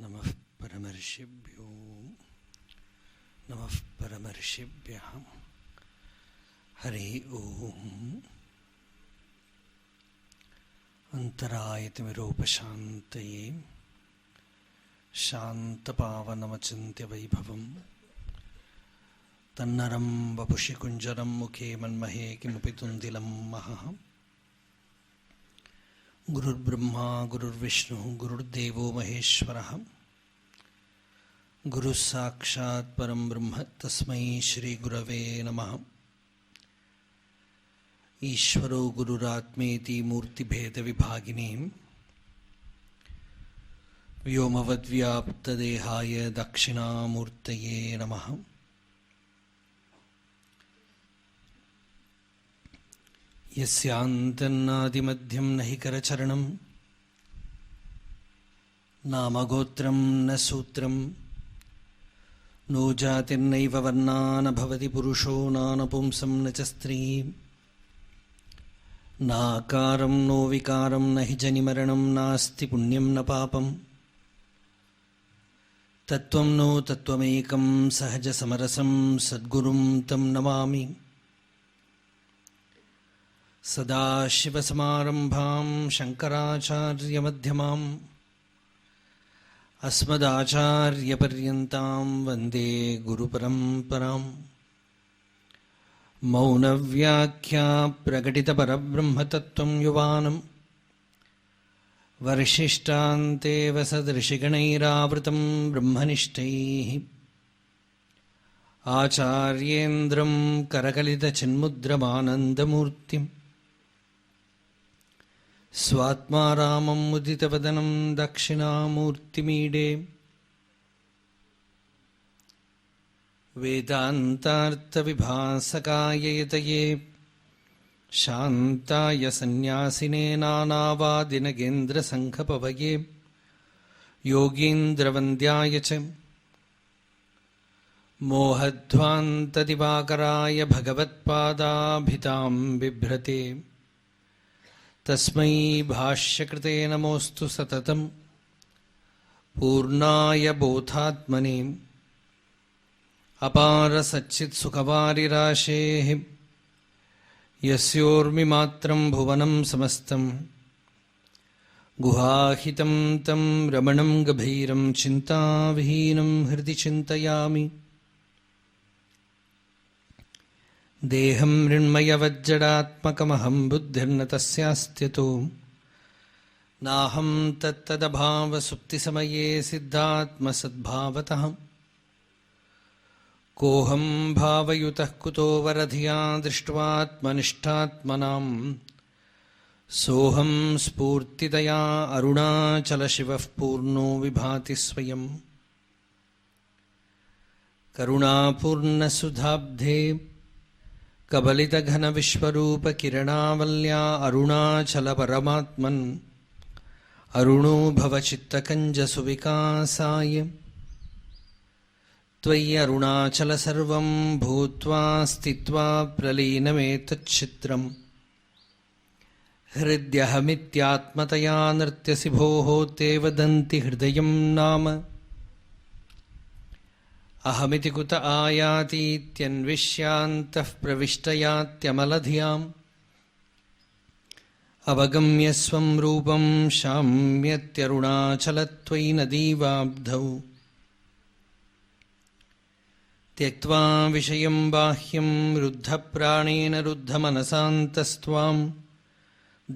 नमः परमर्षिभ्यो नमः परमर्षिभ्यः। हरि ओम्। अन्तरायतिमिरोपशान्तये शान्तपावनमचिन्त्य वैभवम् तन्नरं वपुषि कुञ्जरं मुखे मन्महे किमपि तुन्दिलं महः। गुरुर्ब्रह्मा गुरुर्विष्णुः गुरुर्देवो महेश्वरः। गुरुः साक्षात् परं ब्रह्म तस्मै श्रीगुरवे नमः। ईश्वरो गुरुरात्मेति मूर्तिभेदविभागिने व्योमवद्व्याप्तदेहाय दक्षिणामूर्तये नमः। यस्यान्तन्नादिमध्यं न हि करचरणं नामगोत्रं न सूत्रं नो जातिर्नैव वर्णा न भवति पुरुषो नानपुंसं न च स्त्री नाकारं नो विकारं न हि जनिमरणं नास्ति पुण्यं न पापं तत्त्वं नो तत्त्वमेकं सहजसमरसं सद्गुरुं तं नमामि। सदाशिवसमारम्भां शङ्कराचार्यमध्यमाम् अस्मदाचार्यपर्यन्तां वन्दे गुरुपरम्पराम्। मौनव्याख्या प्रकटितपरब्रह्मतत्त्वं युवानं वर्षिष्टान्तेव सदृशिगणैरावृतं ब्रह्मनिष्ठैः आचार्येन्द्रं करकलितचिन्मुद्रमानन्दमूर्तिम् स्वात्मा रामं मुदितवदनं दक्षिणामूर्तिमीडे। वेदान्तार्थविभासकाय यतये शान्ताय सन्न्यासिने नानावादिनगेन्द्रसङ्घपवये योगीन्द्रवन्द्याय च मोहध्वान्तदिवाकराय भगवत्पादाभितां बिभ्रते तस्मै भाष्यकृते नमोऽस्तु सततं पूर्णाय बोधात्मने अपारसच्चित्सुखवारिराशेः यस्योर्मिमात्रं भुवनं समस्तं गुहाहितं तं रमणं गभीरं चिन्ताविहीनं हृदि चिन्तयामि। देहं मृण्मयवज्जडात्मकमहं बुद्धिर्न तस्यास्त्यतो नाहं तत्तदभावसुप्तिसमये सिद्धात्मसद्भावतः कोऽहं भावयुतः कुतो वरधिया दृष्ट्वात्मनिष्ठात्मनां सोऽहं स्फूर्तितया अरुणाचलशिवः पूर्णो विभाति स्वयं। करुणापूर्णसुधाब्धे कबलितघनविश्वरूपकिरणावल्या अरुणाचलपरमात्मन् अरुणो भवचित्तकञ्जसुविकासाय त्वयि अरुणाचल सर्वं भूत्वा स्थित्वा प्रलीनमेतच्छित्रम् हृद्यहमित्यात्मतया नृत्यसि भोः ते वदन्ति हृदयं नाम अहमिति कुत आयातीत्यन्विष्यान्तः प्रविष्टयात्यमलधियाम् अवगम्य स्वं रूपं शाम्यत्यरुणाचलत्वयि नदीवाब्धौ त्यक्त्वा विषयं बाह्यं रुद्धप्राणेन रुद्धमनसान्तस्त्वां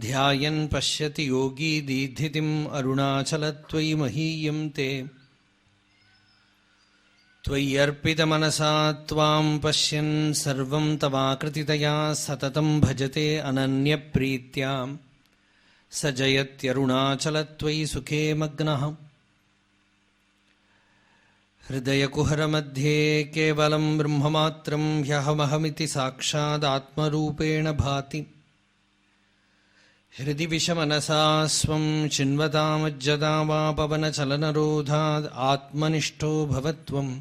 ध्यायन् पश्यति योगी दीधितिम् अरुणाचलत्वयि महीयं ते त्वय्यर्पितमनसा त्वां पश्यन् सर्वं तवाकृतितया सततं भजते अनन्यप्रीत्या स जयत्यरुणाचलत्वयि सुखे मग्नः। हृदयकुहरमध्ये केवलं ब्रह्ममात्रं ह्यहमहमिति साक्षादात्मरूपेण भाति हृदि विषमनसा स्वं चिन्वतामज्जदा वा पवनचलनरोधाद् आत्मनिष्ठो भवत्वम्।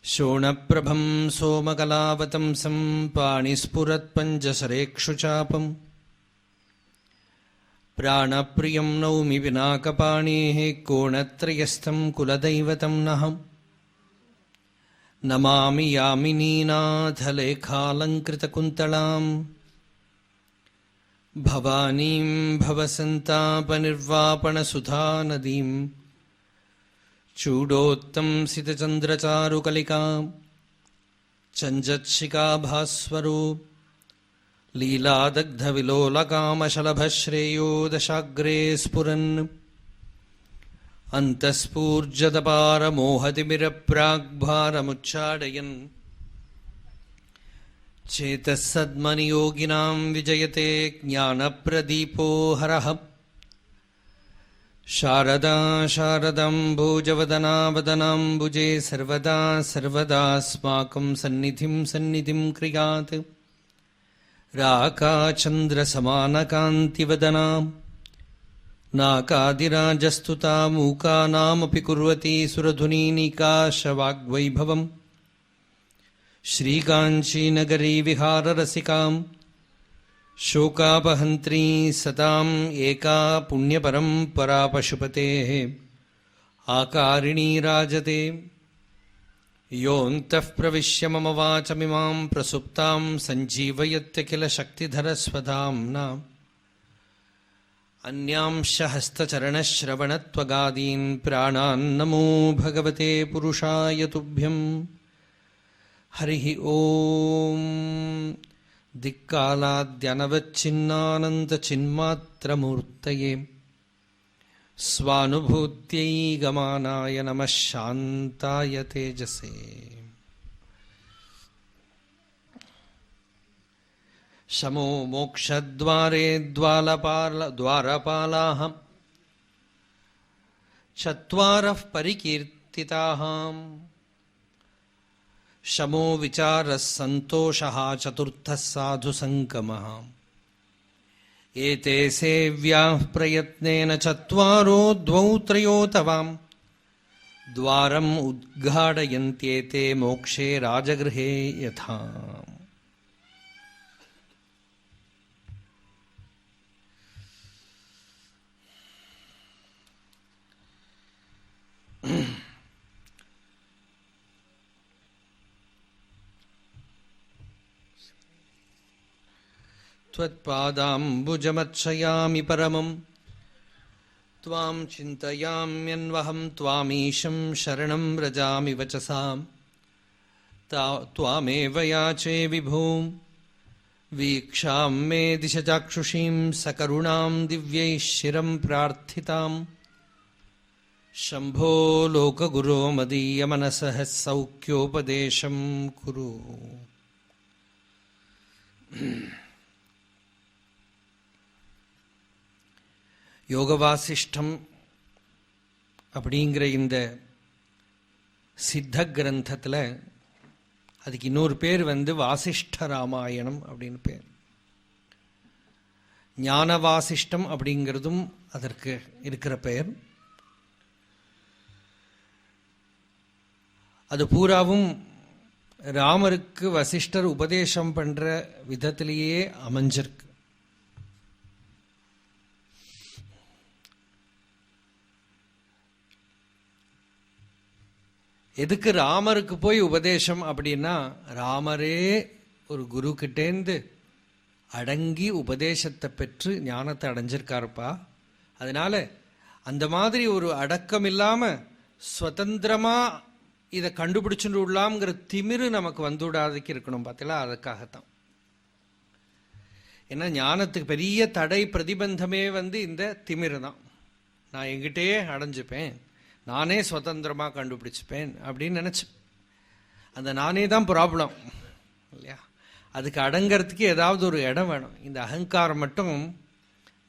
शोणप्रभं सोमकलावतंसं पाणिस्फुरत्पञ्चशरेक्षुचापम् प्राणप्रियं नौमि पिनाकपाणेः कोणत्रयस्थं कुलदैवतं नहम् नमामि यामिनीनाथलेखालङ्कृतकुन्तलाम् भवानीं भवसन्तापनिर्वापणसुधानदीं चूडोत्तंसितचन्द्रचारुकलिकां चञ्जत्शिखाभास्वरो लीलादग्धविलोलकामशलभश्रेयो दशाग्रे स्फुरन् अन्तःस्फूर्जतपारमोहतिमिरप्राग्भारमुच्चाटयन् चेतःसद्मनियोगिनां विजयते ज्ञानप्रदीपो हरः शारदा शारदाम्बोजवदनावदनाम्बुजे सर्वदा सर्वदास्माकं सन्निधिं क्रियात् राकाचन्द्रसमानकान्तिवदनां नाकादिराजस्तुता मूकानामपि कुर्वती सुरधुनीनिकाशवाग्वैभवम् श्रीकाञ्चीनगरी विहाररसिकां शोकापहन्त्री सताम् एका पुण्यपरम्परा पशुपतेः आकारिणी राजते योऽन्तः प्रविश्य मम वाचमिमां प्रसुप्तां सञ्जीवयत्य किल शक्तिधरस्वधाम्ना अन्यांश हस्तचरणश्रवणत्वगादीन् प्राणान्नमो भगवते पुरुषाय तुभ्यम् हरिः ॐ दिक्कालाद्यनवच्छिन्नानन्दचिन्मात्रमूर्तये स्वानुभूत्यै गमानाय नमः शान्ताय तेजसे शमो मोक्षद्वारे द्वारपालाः चत्वारः परिकीर्तिताः शमो विचारः सन्तोषः चतुर्थः साधुसङ्गमः एते सेव्याः प्रयत्नेन चत्वारो द्वौ त्रयो तवाम् द्वारम् उद्घाटयन्त्येते मोक्षे राजगृहे यथा त्वत्पादाम्बुजमर्चयामि परमं त्वां चिन्तयाम्यन्वहं त्वामीशं शरणं व्रजामि वचसां त्वामेव याचे विभो वीक्षां मे दिशचाक्षुषीं सकरुणां दिव्यैः शिरं प्रार्थितां शम्भो लोकगुरो मदीयमनसः सौख्योपदेशं कुरु. யோகவாசிஷ்டம் அப்படிங்கிற இந்த சித்த கிரந்தத்தில் அதுக்கு இன்னொரு பேர் வாசிஷ்ட ராமாயணம் அப்படின்னு பேர். ஞான வாசிஷ்டம் அப்படிங்கிறதும் அதற்கு இருக்கிற பெயர். அது பூராவும் ராமருக்கு வசிஷ்டர் உபதேசம் பண்ற விதத்திலேயே அமைஞ்சிருக்கு. எதுக்கு ராமருக்கு போய் உபதேசம் அப்படின்னா, ராமரே ஒரு குரு கிட்டேந்து அடங்கி உபதேசத்தை பெற்று ஞானத்தை அடைஞ்சிருக்காருப்பா. அதனால அந்த மாதிரி ஒரு அடக்கம் இல்லாம சுதந்திரமா இதை கண்டுபிடிச்சுட்டு விடலாம்ங்கிற திமிரு நமக்கு வந்துவிடாதக்கு இருக்கணும். பார்த்தீங்களா, அதுக்காகத்தான். ஏன்னா ஞானத்துக்கு பெரிய தடை பிரதிபந்தமே இந்த திமிரு தான். நான் எங்கிட்டே அடைஞ்சுப்பேன், நானே சுதந்திரமாக கண்டுபிடிச்சிப்பேன் அப்படின்னு நினச்சேன். அந்த நானே தான் ப்ராப்ளம் இல்லையா? அதுக்கு அடங்கிறதுக்கு ஏதாவது ஒரு இடம் வேணும். இந்த அகங்காரம் மட்டும்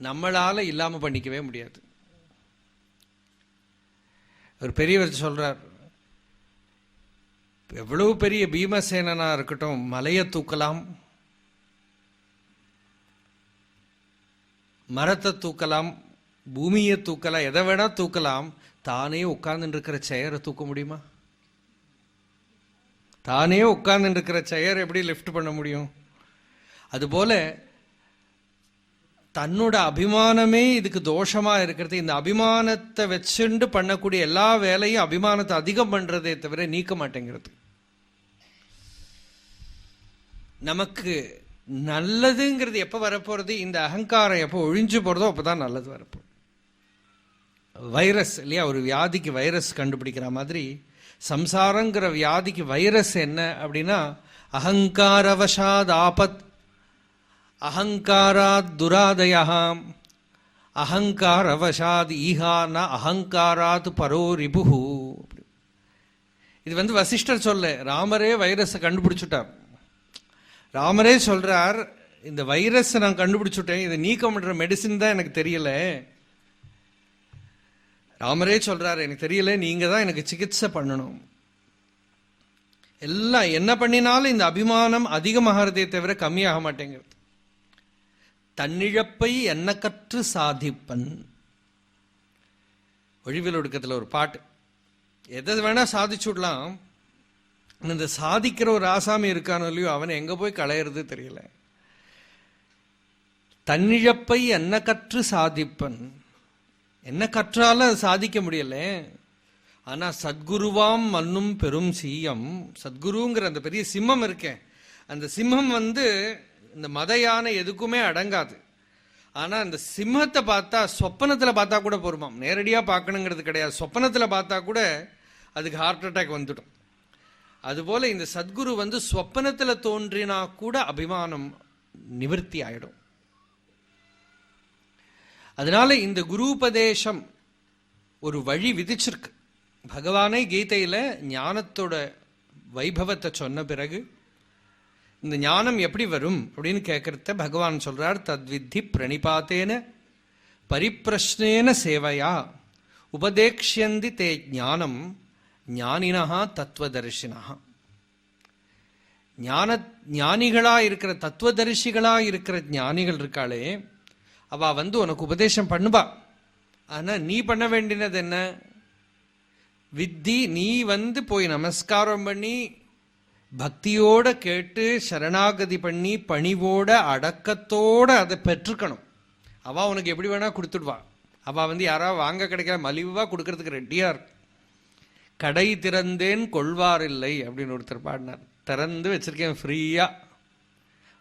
நம்மளால் இல்லாமல் பண்ணிக்கவே முடியாது. ஒரு பெரியவர் சொல்கிறார், எவ்வளவு பெரிய பீமசேனனாக இருக்கட்டும், மலையை தூக்கலாம், மரத்தை தூக்கலாம், பூமியை தூக்கலாம், எதை வேணா தூக்கலாம். தானே உட்கார்ந்து இருக்கிற சேரை தூக்க முடியுமா? தானே உட்கார்ந்து இருக்கிற சேர் எப்படி லிஃப்ட் பண்ண முடியும்? அதுபோல தன்னோட அபிமானமே இதுக்கு தோஷமா இருக்கிறது. இந்த அபிமானத்தை வச்சுண்டு பண்ணக்கூடிய எல்லா வேலையும் அபிமானத்தை அதிகம் பண்றதே தவிர நீக்க மாட்டேங்கிறது. நமக்கு நல்லதுங்கிறது எப்ப வரப்போறது, இந்த அகங்காரம் எப்போ ஒழிஞ்சு போறதோ அப்பதான் நல்லது வரப்போம். வைரஸ் இல்லையா, ஒரு வியாதிக்கு வைரஸ் கண்டுபிடிக்கிற மாதிரி சம்சாரங்கிற வியாதிக்கு வைரஸ் என்ன அப்படின்னா, அகங்காரவசாத் ஆபத், அகங்காராத் துராதயாம், அகங்காரவசாத் ஈஹான அகங்காராத் பரோ ரிபுஹு. இது வசிஷ்டர் சொல்ல, ராமரே வைரஸை கண்டுபிடிச்சுட்டார். ராமரே சொல்றார், இந்த வைரஸ் நான் கண்டுபிடிச்சுட்டேன், இதை நீக்கம் பண்ற மெடிசின் தான் எனக்கு தெரியல. ராமரே சொல்றாரு, எனக்கு தெரியல, நீங்க தான் எனக்கு சிகிச்சை பண்ணணும். எல்லாம் என்ன பண்ணினாலும் இந்த அபிமானம் அதிகமாகிறதே தவிர கம்மியாக மாட்டேங்கிறது. தன்னிழப்பை என்ன கற்று சாதிப்பன். ஒழிவில் ஒடுக்கத்தில் ஒரு பாட்டு, எதை வேணா சாதிச்சுடலாம், இந்த சாதிக்கிற ஒரு ஆசாமி இருக்கானோ இல்லையோ, அவனை எங்க போய் களையிறது தெரியல. தன்னிழப்பை என்ன கற்று சாதிப்பன், என்ன கற்றாலும் அது சாதிக்க முடியல. ஆனா சத்குருவாம் மன்னும் பெரும் சீயம், சத்குருங்கிற அந்த பெரிய சிம்மம் இருக்கேன், அந்த சிம்மம் இந்த மத யானை எதுக்குமே அடங்காது. ஆனா அந்த சிம்மத்தை பார்த்தா சொப்பனத்துல பார்த்தா கூட போருமாம், நேரடியா பார்க்கணுங்கிறது கிடையாது, சொப்பனத்துல பார்த்தா கூட அதுக்கு ஹார்ட் அட்டாக் வந்துடும். அதுபோல இந்த சத்குரு சொப்பனத்துல தோன்றினா கூட அபிமானம் நிவர்த்தி ஆயிடும். அதனால இந்த குருபதேசம் ஒரு வழி விதிச்சிருக்கு. பகவானே கீதையில ஞானத்தோட வைபவத்தை சொன்ன பிறகு இந்த ஞானம் எப்படி வரும் அப்படின்னு கேட்கறத பகவான் சொல்றார், தத்வித்தி பிரணிபாத்தேன பரிப்பிரஷ்னேன சேவையா உபதேக்ஷந்தி தே ஞானம் ஞானினா தத்துவதர்ஷினா. ஞானிகளா இருக்கிற தத்துவதரிசிகளா இருக்கிற ஞானிகள் இருக்காளே, அவ உனக்கு உபதேசம் பண்ணுவா. ஆனா நீ பண்ண வேண்டியது என்ன, வித்தி, நீ போய் நமஸ்காரம் பண்ணி பக்தியோட கேட்டு சரணாகதி பண்ணி பணிவோட அடக்கத்தோட அதை பெற்றுக்கணும். அவ உனக்கு எப்படி வேணா கொடுத்துடுவா. அவ யாராவது வாங்க கிடைக்காத மலிவா கொடுக்கறதுக்கு ரெட்டியா இருக்கு. கடை திறந்தேன் கொள்வாரில்லை அப்படின்னு ஒருத்தர் பாடினார். திறந்து வச்சிருக்கேன் ஃப்ரீயா,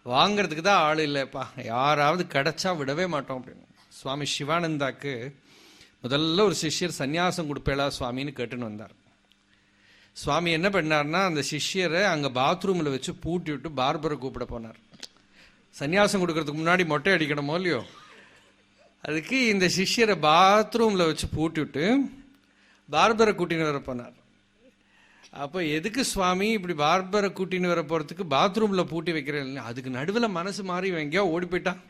வாங்கிறதுக்கு தான் ஆள் இல்லைப்பா, யாராவது கிடைச்சா விடவே மாட்டோம் அப்படின்னு. சுவாமி சிவானந்தாக்கு முதல்ல ஒரு சிஷ்யர் சன்னியாசம் கொடுப்பேளா சுவாமின்னு கேட்டுன்னு வந்தார். சுவாமி என்ன பண்ணார்னா, அந்த சிஷ்யரை அங்கே பாத்ரூமில் வச்சு பூட்டி விட்டு பார்பரை கூப்பிட போனார். சன்னியாசம் கொடுக்கறதுக்கு முன்னாடி மொட்டை அடிக்கணுமோ இல்லையோ, அதுக்கு இந்த சிஷ்யரை பாத்ரூமில் வச்சு பூட்டி விட்டு பார்பரை கூட்டின்னு வர போனார். அப்போ எதுக்கு சுவாமி இப்படி பார்பரை கூட்டின்னு வர போகிறதுக்கு பாத்ரூமில் பூட்டி வைக்கிறேன், அதுக்கு நடுவில் மனசு மாறி எங்கேயோ ஓடி போயிட்டான்.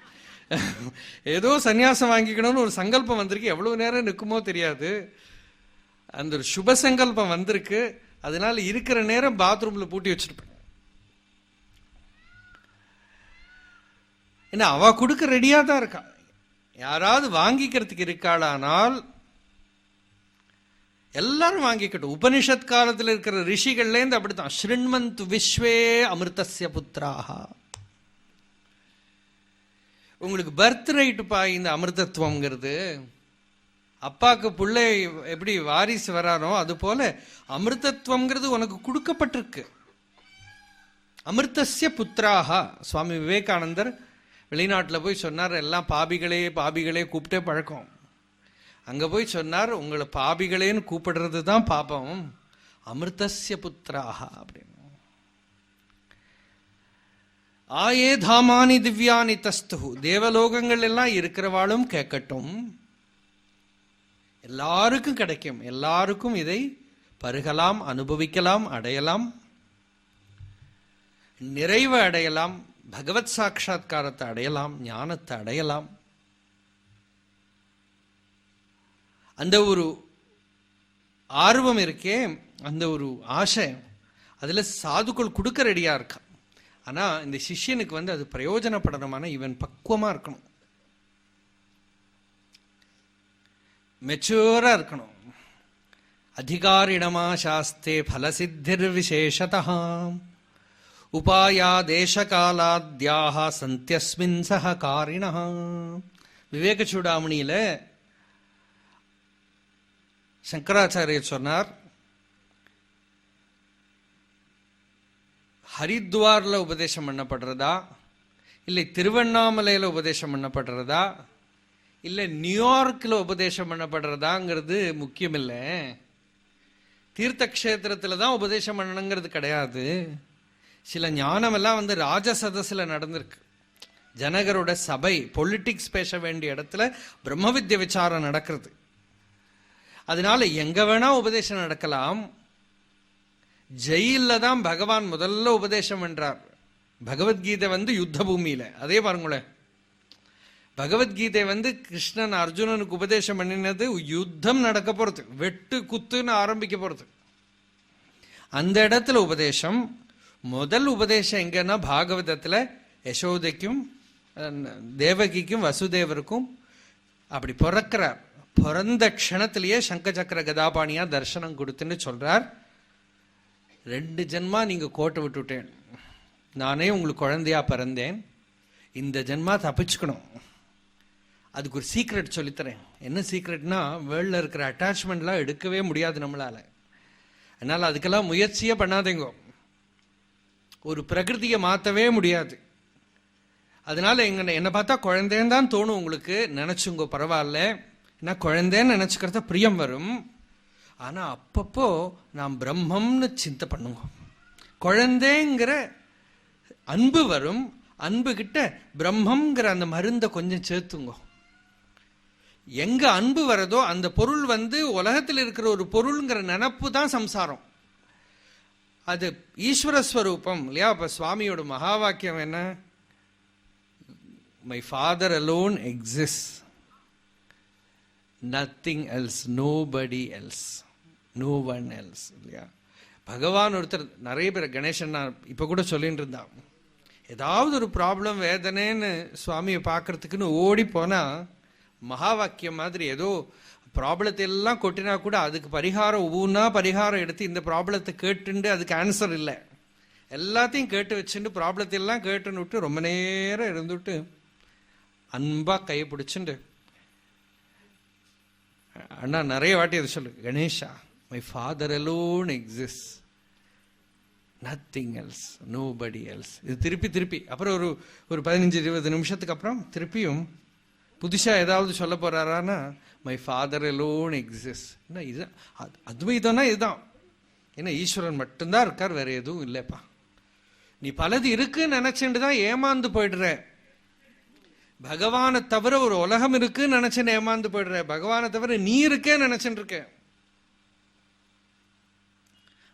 ஏதோ சன்னியாசம் வாங்கிக்கணும்னு ஒரு சங்கல்பம் வந்திருக்கு, எவ்வளவு நேரம் நிற்குமோ தெரியாது, அந்த ஒரு சுப சங்கல்பம் வந்திருக்கு. அதனால இருக்கிற நேரம் பாத்ரூமில் பூட்டி வச்சிருப்பேன். ஏன்னா அவ கொடுக்க ரெடியா தான் இருக்கா, யாராவது வாங்கிக்கிறதுக்கு இருக்காளானால் எல்லாரும் வாங்கிக்கட்டும். உபனிஷத் காலத்தில் இருக்கிற ரிஷிகள்லேருந்து அப்படித்தான், ஸ்ருண்வந்து விஸ்வே அமிர்தஸ்ய புத்திராக. உங்களுக்கு பர்த் ரைட்டுப்பா இந்த அமிர்தத்துவம்ங்கிறது. அப்பாக்கு பிள்ளை எப்படி வாரிசு வரானோ அது போல அமிர்தத்துவம்ங்கிறது உனக்கு கொடுக்கப்பட்டிருக்கு. அமிர்தஸ்ய புத்திராக. சுவாமி விவேகானந்தர் வெளிநாட்டில் போய் சொன்னார், எல்லாம் பாபிகளே பாபிகளே கூப்பிட்டே பழக்கம். அங்க போய் சொன்னார், உங்களை பாபிகளேன்னு கூப்பிடுறது தான் பாபம், அமிர்தஸ்ய புத்திராக அப்படின்னு. ஆயே தாமானி திவ்யானி தஸ்து. தேவலோகங்கள் எல்லாம் இருக்கிறவாளும் கேட்கட்டும், எல்லாருக்கும் கிடைக்கும், எல்லாருக்கும் இதை பருகலாம், அனுபவிக்கலாம், அடையலாம், நிறைவை அடையலாம், பகவத் சாட்சா்காரத்தை அடையலாம், ஞானத்தை அடையலாம். அந்த ஒரு ஆர்வம் இருக்கே, அந்த ஒரு ஆசை, அதுல சாதுக்கள் கொடுக்க ரெடியா இருக்கா. ஆனா இந்த சிஷ்யனுக்கு அது பிரயோஜனப்படணுமான இவன் பக்குவமா இருக்கணும், மெச்சூரா இருக்கணும். அதிகாரிணமா சாஸ்தே பலசித்திர் விசேஷதா உபாயா தேசகாலாத்யாக சந்தியஸ்மின் சஹகாரிணः. விவேக சூடாமணியில சங்கராச்சாரியர் சொன்னார், ஹரித்வார்ல உபதேசம் பண்ணப்படுறதா, இல்லை திருவண்ணாமலையில உபதேசம் பண்ணப்படுறதா, இல்லை நியூயார்க்கில் உபதேசம் பண்ணப்படுறதாங்கிறது முக்கியம் இல்லை. தீர்த்த கஷேத்திரத்தில் தான் உபதேசம் பண்ணணுங்கிறது கிடையாது. சில ஞானமெல்லாம் ராஜசதஸில் நடந்திருக்கு. ஜனகரோட சபை, பொலிட்டிக்ஸ் பேச வேண்டிய இடத்துல பிரம்ம வித்ய விசாரம் நடக்கிறது. அதனால எங்க வேணா உபதேசம் நடக்கலாம். ஜெயில தான் பகவான் முதல்ல உபதேசம் பண்றார். பகவத்கீதை யுத்த பூமியில. அதே பாருங்களேன், பகவத்கீதை கிருஷ்ணன் அர்ஜுனனுக்கு உபதேசம் பண்ணினது யுத்தம் நடக்க போறது, வெட்டு குத்துன்னு ஆரம்பிக்க போறது. அந்த இடத்துல உபதேசம், முதல் உபதேசம் எங்கன்னா பாகவதத்துல யசோதைக்கும் தேவகிக்கும் வசுதேவருக்கும் அப்படி பிறக்கிறார். பிறந்த க்ஷணத்திலேயே சங்க சக்கர கதாபாணியா தர்சனம் கொடுத்துன்னு சொல்றார். 2 ஜென்மா நீங்க கோட்டை விட்டுட்டேன், நானே உங்களுக்கு குழந்தையா பிறந்தேன், இந்த ஜென்மா தப்பிச்சுக்கணும். அதுக்கு ஒரு சீக்ரெட் சொல்லித்தரேன். என்ன சீக்ரெட்னா, வேர்ல்ட்ல இருக்கிற அட்டாச்மெண்ட்லாம் எடுக்கவே முடியாது நம்மளால. அதனால அதுக்கெல்லாம் முயற்சியே பண்ணாதீங்க. ஒரு பிரகிருதியை மாற்றவே முடியாது. அதனால என்னை பார்த்தா குழந்தைன்னு தான் தோணும் உங்களுக்கு. நினைச்சுங்க, பரவாயில்ல. ஏன்னா குழந்தைன்னு நினைச்சுக்கிறத பிரியம் வரும். ஆனா அப்பப்போ நாம் பிரம்மம்னு சிந்தை பண்ணுங்க. குழந்தைங்கிற அன்பு வரும். அன்பு கிட்ட பிரம்மங்கிற அந்த மருந்தை கொஞ்சம் சேர்த்துங்க. எங்க அன்பு வரதோ அந்த பொருள் உலகத்தில் இருக்கிற ஒரு பொருள்ங்கிற நினப்பு தான் சம்சாரம். அது ஈஸ்வரஸ்வரூபம் இல்லையா? அப்ப சுவாமியோட மகா வாக்கியம் என்ன? My father alone exist, nothing else, nobody else, no one else இல்லையா? பகவான் ஒருத்தர். நிறைய பேர் கணேசன் நான் இப்ப கூட சொல்லிட்டு இருந்தான், ஏதாவது ஒரு ப்ராப்ளம் வேதனைன்னு சுவாமியை பார்க்கறதுக்குன்னு ஓடி போனா மகா வாக்கியம் மாதிரி ஏதோ ப்ராப்ளத்தை எல்லாம் கொட்டினா கூட அதுக்கு பரிகாரம் ஒவ்வொன்றா பரிகாரம் எடுத்து இந்த ப்ராப்ளத்தை கேட்டுண்டு அதுக்கு ஆன்சர் இல்லை, எல்லாத்தையும் கேட்டு வச்சுட்டு ப்ராப்ளத்தை எல்லாம் கேட்டுன்னு விட்டு ரொம்ப நேரம் இருந்துட்டு அன்பா கையை பிடிச்சுண்டு, அண்ணா நிறைய வாட்டி அதை சொல்லு, Ganesha my father alone exist, nothing else, nobody else. இது திருப்பி திருப்பி அப்புறம் ஒரு 15-20 நிமிஷத்துக்கு அப்புறம் திருப்பியும் புதுசா ஏதாவது சொல்ல போறாரானா மை ஃபாதர் அலோன் எக்ஸிஸ்ட். இதுதான் அத்வைதம்னா இதுதான். ஏன்னா ஈஸ்வரன் மட்டும்தான் இருக்கார், வேற எதுவும் இல்லைப்பா. நீ பலது இருக்குன்னு நினைச்சுட்டு தான் ஏமாந்து போயிடுற. பகவானை தவிர ஒரு உலகம் இருக்குன்னு நினைச்சுன்னு ஏமாந்து போயிடுற. பகவானை தவிர நீ இருக்கேன்னு நினைச்சுட்டு இருக்க.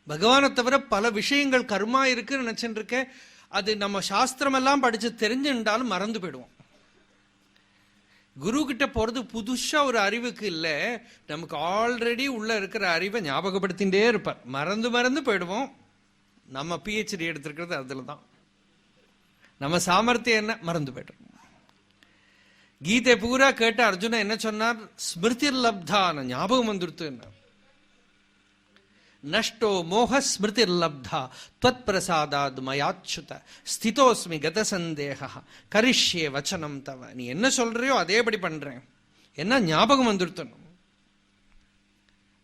பகவானை தவிர பல விஷயங்கள் கர்மா இருக்குன்னு நினைச்சுட்டு இருக்க. அது நம்ம சாஸ்திரம் எல்லாம் படிச்சு தெரிஞ்சுட்டாலும் மறந்து போயிடுவோம். குரு கிட்ட போறது புதுசா ஒரு அறிவுக்கு இல்ல, நமக்கு ஆல்ரெடி உள்ள இருக்கிற அறிவை ஞாபகப்படுத்திட்டே இருப்பார். மறந்து மறந்து போயிடுவோம். நம்ம PhD எடுத்திருக்கிறது அதுலதான். நம்ம சாமர்த்தியம் என்ன மறந்து போயிடுறோம். கீதை பூரா கேட்ட அர்ஜுன என்ன சொன்னார்? ஸ்மிருதி லப்தான, ஞாபகம் வந்துருத்து. நஷ்டோ மோக ஸ்மிருதி லப்தா த்வத் பிரசாதாத் மயாச்சுத ஸ்திதோஸ்மி கத சந்தேக கரிஷ்யே வச்சனம் தவ. நீ என்ன சொல்றியோ அதேபடி பண்றேன். என்ன ஞாபகம் வந்துருத்தணும்,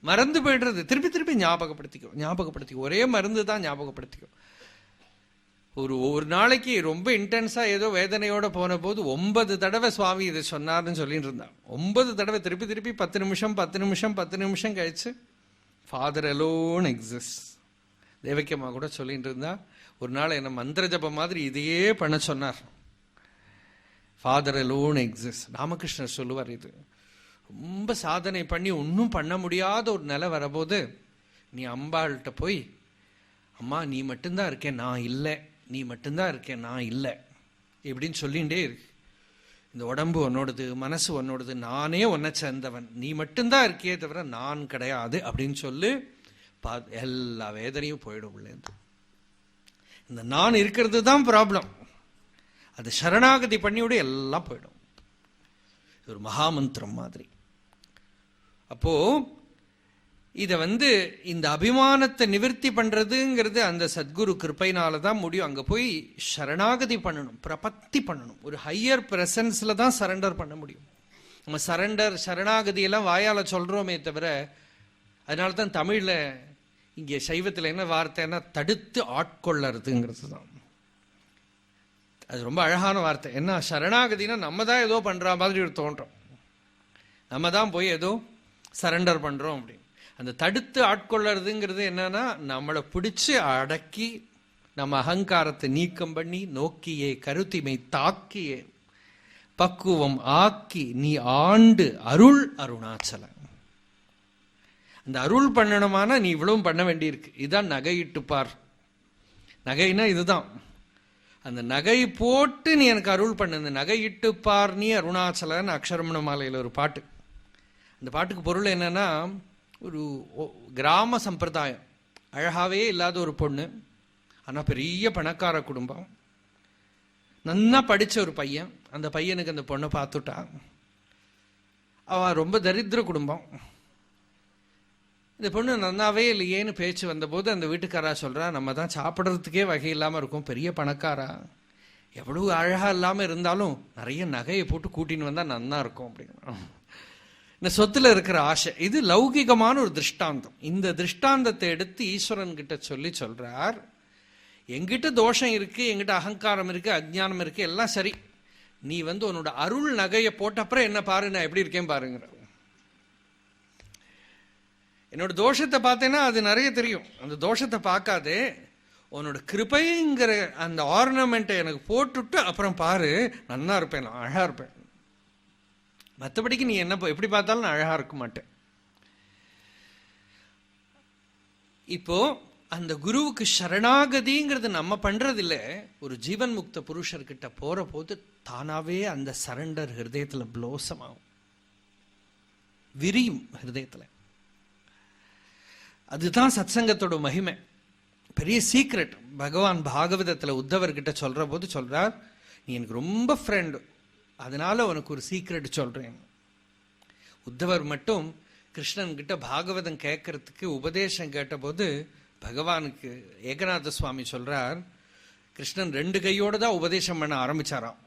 மறந்து போயிடுறது. திருப்பி திருப்பி ஞாபகப்படுத்திக்கோ. ஒரே மருந்து தான், ஞாபகப்படுத்திக்கோ. ஒரு நாளைக்கு ரொம்ப இன்டென்ஸா ஏதோ வேதனையோட போன போது 9 தடவை சுவாமி இதை சொன்னார்னு சொல்லிட்டு இருந்தான். 9 தடவை திருப்பி திருப்பி 10 நிமிஷம் கழிச்சு ஃபாதர் அலோன் எக்ஸிஸ்ட். தேவக்கியம்மா கூட சொல்லிட்டு இருந்தா, ஒரு நாள் என்ன மந்திர ஜபம் மாதிரி இதையே பண்ண சொன்னார். Father alone exist. ராமகிருஷ்ணர் சொல்லுவார், இது ரொம்ப சாதனை பண்ணி ஒன்றும் பண்ண முடியாத ஒரு நிலை வரபோது நீ அம்பாள்கிட்ட போய், அம்மா நீ மட்டும்தான் இருக்கேன் நான் இல்லை, நீ மட்டும்தான் இருக்கேன் நான் இல்லை இப்படின்னு சொல்லிகிட்டே இருக்கு. இந்த உடம்பு உன்னோடது, மனசு உன்னோடது, நானே உன்னை சேர்ந்தவன், நீ மட்டும்தான் இருக்கே தவிர நான் கிடையாது அப்படின்னு சொல்லு. எல்லா வேதனையும் போயிடும் உள்ளேந்து. இந்த நான் இருக்கிறது தான் ப்ராப்ளம். அது சரணாகதி பண்ணிவிட எல்லாம் போயிடும். ஒரு மகாமந்திரம் மாதிரி. அப்போ இத இந்த அபிமானத்தை நிவர்த்தி பண்றதுங்கிறது அந்த சத்குரு கிருப்பையினால தான் முடியும். அங்க போய் சரணாகதி பண்ணணும், பிரபத்தி பண்ணணும். ஒரு ஹையர் பிரசன்ஸ்ல தான் சரண்டர் பண்ண முடியும். நம்ம சரண்டர் சரணாகதியெல்லாம் வாயால சொல்றோமே தவிர, அதனால தான் தமிழ்ல இங்கே சைவத்தில் என்ன வார்த்தைன்னா தடுத்து ஆட்கொள்ளறதுங்கிறது தான். அது ரொம்ப அழகான வார்த்தை. என்ன சரணாகதினா நம்ம தான் ஏதோ பண்ற மாதிரி தோன்றும், நம்ம தான் போய் ஏதோ சரண்டர் பண்றோம் அப்படின்னு. அந்த தடுத்து ஆட்கொள்ளறதுங்கிறது என்னன்னா, நம்மளை பிடிச்சு அடக்கி நம்ம அகங்காரத்தை நீக்கம் பண்ணி நோக்கியே கருத்திமை தாக்கியே பக்குவம் ஆக்கி நீ ஆண்டு அருள் அருணாச்சல. அந்த அருள் பண்ணணுமானா நீ இவ்வளவும் பண்ண வேண்டியிருக்கு. இதுதான் நகையிட்டு பார். நகைனா இதுதான். அந்த நகை போட்டு நீ எனக்கு அருள் பண்ணு. இந்த நகையிட்டு பார் நீ அருணாச்சலன்னு அக்ஷரமண மாலையில் ஒரு பாட்டு. அந்த பாட்டுக்கு பொருள் என்னன்னா, ஒரு கிராம சம்பிரதாயம், அழகாவே இல்லாத ஒரு பொண்ணு, ஆனால் பெரிய பணக்கார குடும்பம், நன்னா படித்த ஒரு பையன். அந்த பையனுக்கு அந்த பொண்ணை பார்த்துட்டா. அவன் ரொம்ப தரித்திர குடும்பம். இந்த பொண்ணு நன்னாவே இல்லையேன்னு பேச்சு வந்தபோது அந்த வீட்டுக்காரா சொல்கிறா, நம்ம தான் சாப்பிட்றதுக்கே வகை இல்லாமல் இருக்கும், பெரிய பணக்காரா, எவ்வளவு அழகாக இல்லாமல் இருந்தாலும் நிறைய நகையை போட்டு கூட்டின்னு வந்தால் நன்னா இருக்கும் அப்படிங்கிற. இந்த சொத்துல இருக்கிற ஆசை, இது லௌகிகமான ஒரு திருஷ்டாந்தம். இந்த திருஷ்டாந்தத்தை எடுத்து ஈஸ்வரன் கிட்ட சொல்லி சொல்றார், எங்கிட்ட தோஷம் இருக்கு, எங்கிட்ட அகங்காரம் இருக்கு, அஜ்ஞானம் இருக்கு, எல்லாம் சரி, நீ உன்னோட அருள் நகையை போட்டப்புறம் என்ன பாரு, நான் எப்படி இருக்கேன் பாருங்கிற. என்னோட தோஷத்தை பார்த்தேன்னா அது நிறைய தெரியும். அந்த தோஷத்தை பார்க்காதே, உன்னோட கிருபைங்கிற அந்த ஆர்னமெண்ட்டை எனக்கு போட்டுட்டு அப்புறம் பாரு, நன்னா இருப்பேன், நான் அழகா இருப்பேன். மற்றபடிக்கு நீ என்ன எப்படி பார்த்தாலும் நான் அழகா இருக்க மாட்டேன். இப்போ அந்த குருவுக்கு சரணாகதிங்கிறது நம்ம பண்றதில்ல. ஒரு ஜீவன் முக்த புருஷர்கிட்ட போற போது தானாவே அந்த சரண்டர் ஹிருதயத்துல ப்ளோசமாகும், விரியும் ஹிருதயத்துல. அதுதான் சத்சங்கத்தோட மகிமை, பெரிய சீக்ரெட். பகவான் பாகவதத்துல உத்தவர்கிட்ட சொல்ற போது சொல்றார், நீ எனக்கு ரொம்ப ஃப்ரெண்டு, அதனால உனக்கு ஒரு சீக்ரெட் சொல்றேன். உத்தவர் மட்டும் கிருஷ்ணன் கிட்ட பாகவதம் கேட்கறதுக்கு உபதேசம் கேட்டபோது பகவானுக்கு ஏகநாத சுவாமி சொல்றார், கிருஷ்ணன் 2 கையோட தான் உபதேசம் பண்ண ஆரம்பிச்சாராம்.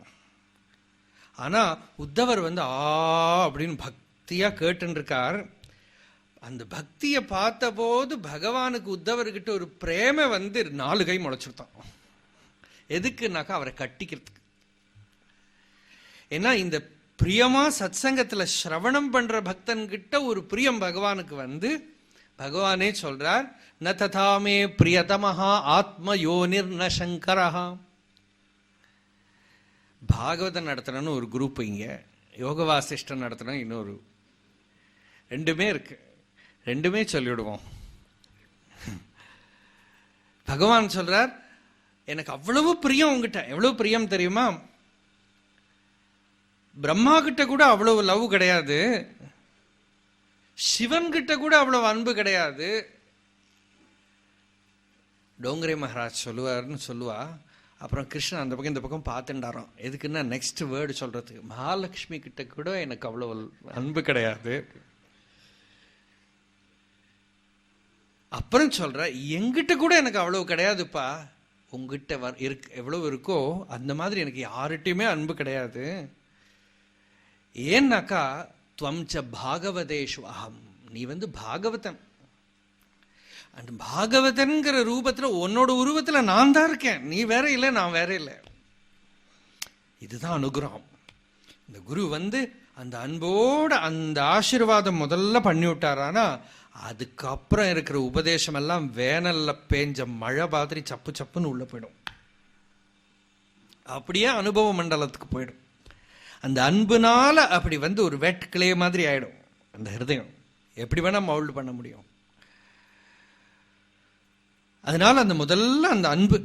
ஆனா உத்தவர் அப்படின்னு பக்தியா கேட்டுன்னு இருக்கார். அந்த பக்தியை பார்த்த போது பகவானுக்கு உத்தவர்கிட்ட ஒரு பிரேம 4 கை முளைச்சுட்டான். எதுக்குன்னாக்கா அவரை கட்டிக்கிறதுக்கு. ஏன்னா இந்த பிரியமா சத்சங்கத்துல சிரவணம் பண்ற பக்தன் கிட்ட ஒரு பிரியம் பகவானுக்கு பகவானே சொல்றார், ந ததாமே பிரியதமஹா ஆத்ம யோனிர் ந சங்கரஹா. பாகவதம் நடத்தணும்னு ஒரு குரூப், இங்க யோக வாசிஷ்டம் நடத்தணும் இன்னொரு, 2மே இருக்கு, 2மே சொல்லிவிடுவோம். பகவான் சொல்றார், எனக்கு அவ்வளவு பிரியம் உங்ககிட்ட. எவ்வளவு பிரியம் தெரியுமா? பிரம்மா கிட்ட கூட அவ்வளவு லவ் கிடையாது, சிவன் கிட்ட கூட அவ்வளவு அன்பு கிடையாது. டோங்கரே மகாராஜ் சொல்லுவா. அப்புறம் கிருஷ்ணன் அந்த பக்கம் இந்த பக்கம் பார்த்துட்டாராம். எதுக்குன்னா நெக்ஸ்ட் வேர்டு சொல்றதுக்கு, மகாலட்சுமி கிட்ட கூட எனக்கு அவ்வளவு அன்பு கிடையாது. அப்புறம் சொல்ற, எங்கிட்ட கூட எனக்கு அவ்வளவு கிடையாதுப்பா, உங்ககிட்ட எவ்வளவு இருக்கோ அந்த மாதிரி எனக்கு யார்கிட்டயுமே அன்பு கிடையாது. ஏன்னாக்கா துவம்ச பாகவதேஷு அகம், நீ பாகவதன். அந்த பாகவதன்கிற ரூபத்துல உன்னோட உருவத்துல நான் தான் இருக்கேன், நீ வேற இல்லை, நான் வேற இல்லை. இதுதான் அனுகிரகம். இந்த குரு அந்த அன்போட அந்த ஆசீர்வாதம் முதல்ல பண்ணி விட்டாரானா, அதுக்கப்புறம் இருக்கிற உபதேசம் எல்லாம் வேனல்ல பேஞ்ச மழை மாதிரி சப்பு சப்புன்னு உள்ள போயிடும். அப்படியே அனுபவ மண்டலத்துக்கு போயிடும். அந்த அன்புனால அப்படி ஒரு வெட் கிளே மாதிரி ஆயிடும் அந்த ஹிருதயம். எப்படி வேணா மவுல்டு பண்ண முடியும். அதனால அந்த முதல்ல அந்த அன்பு,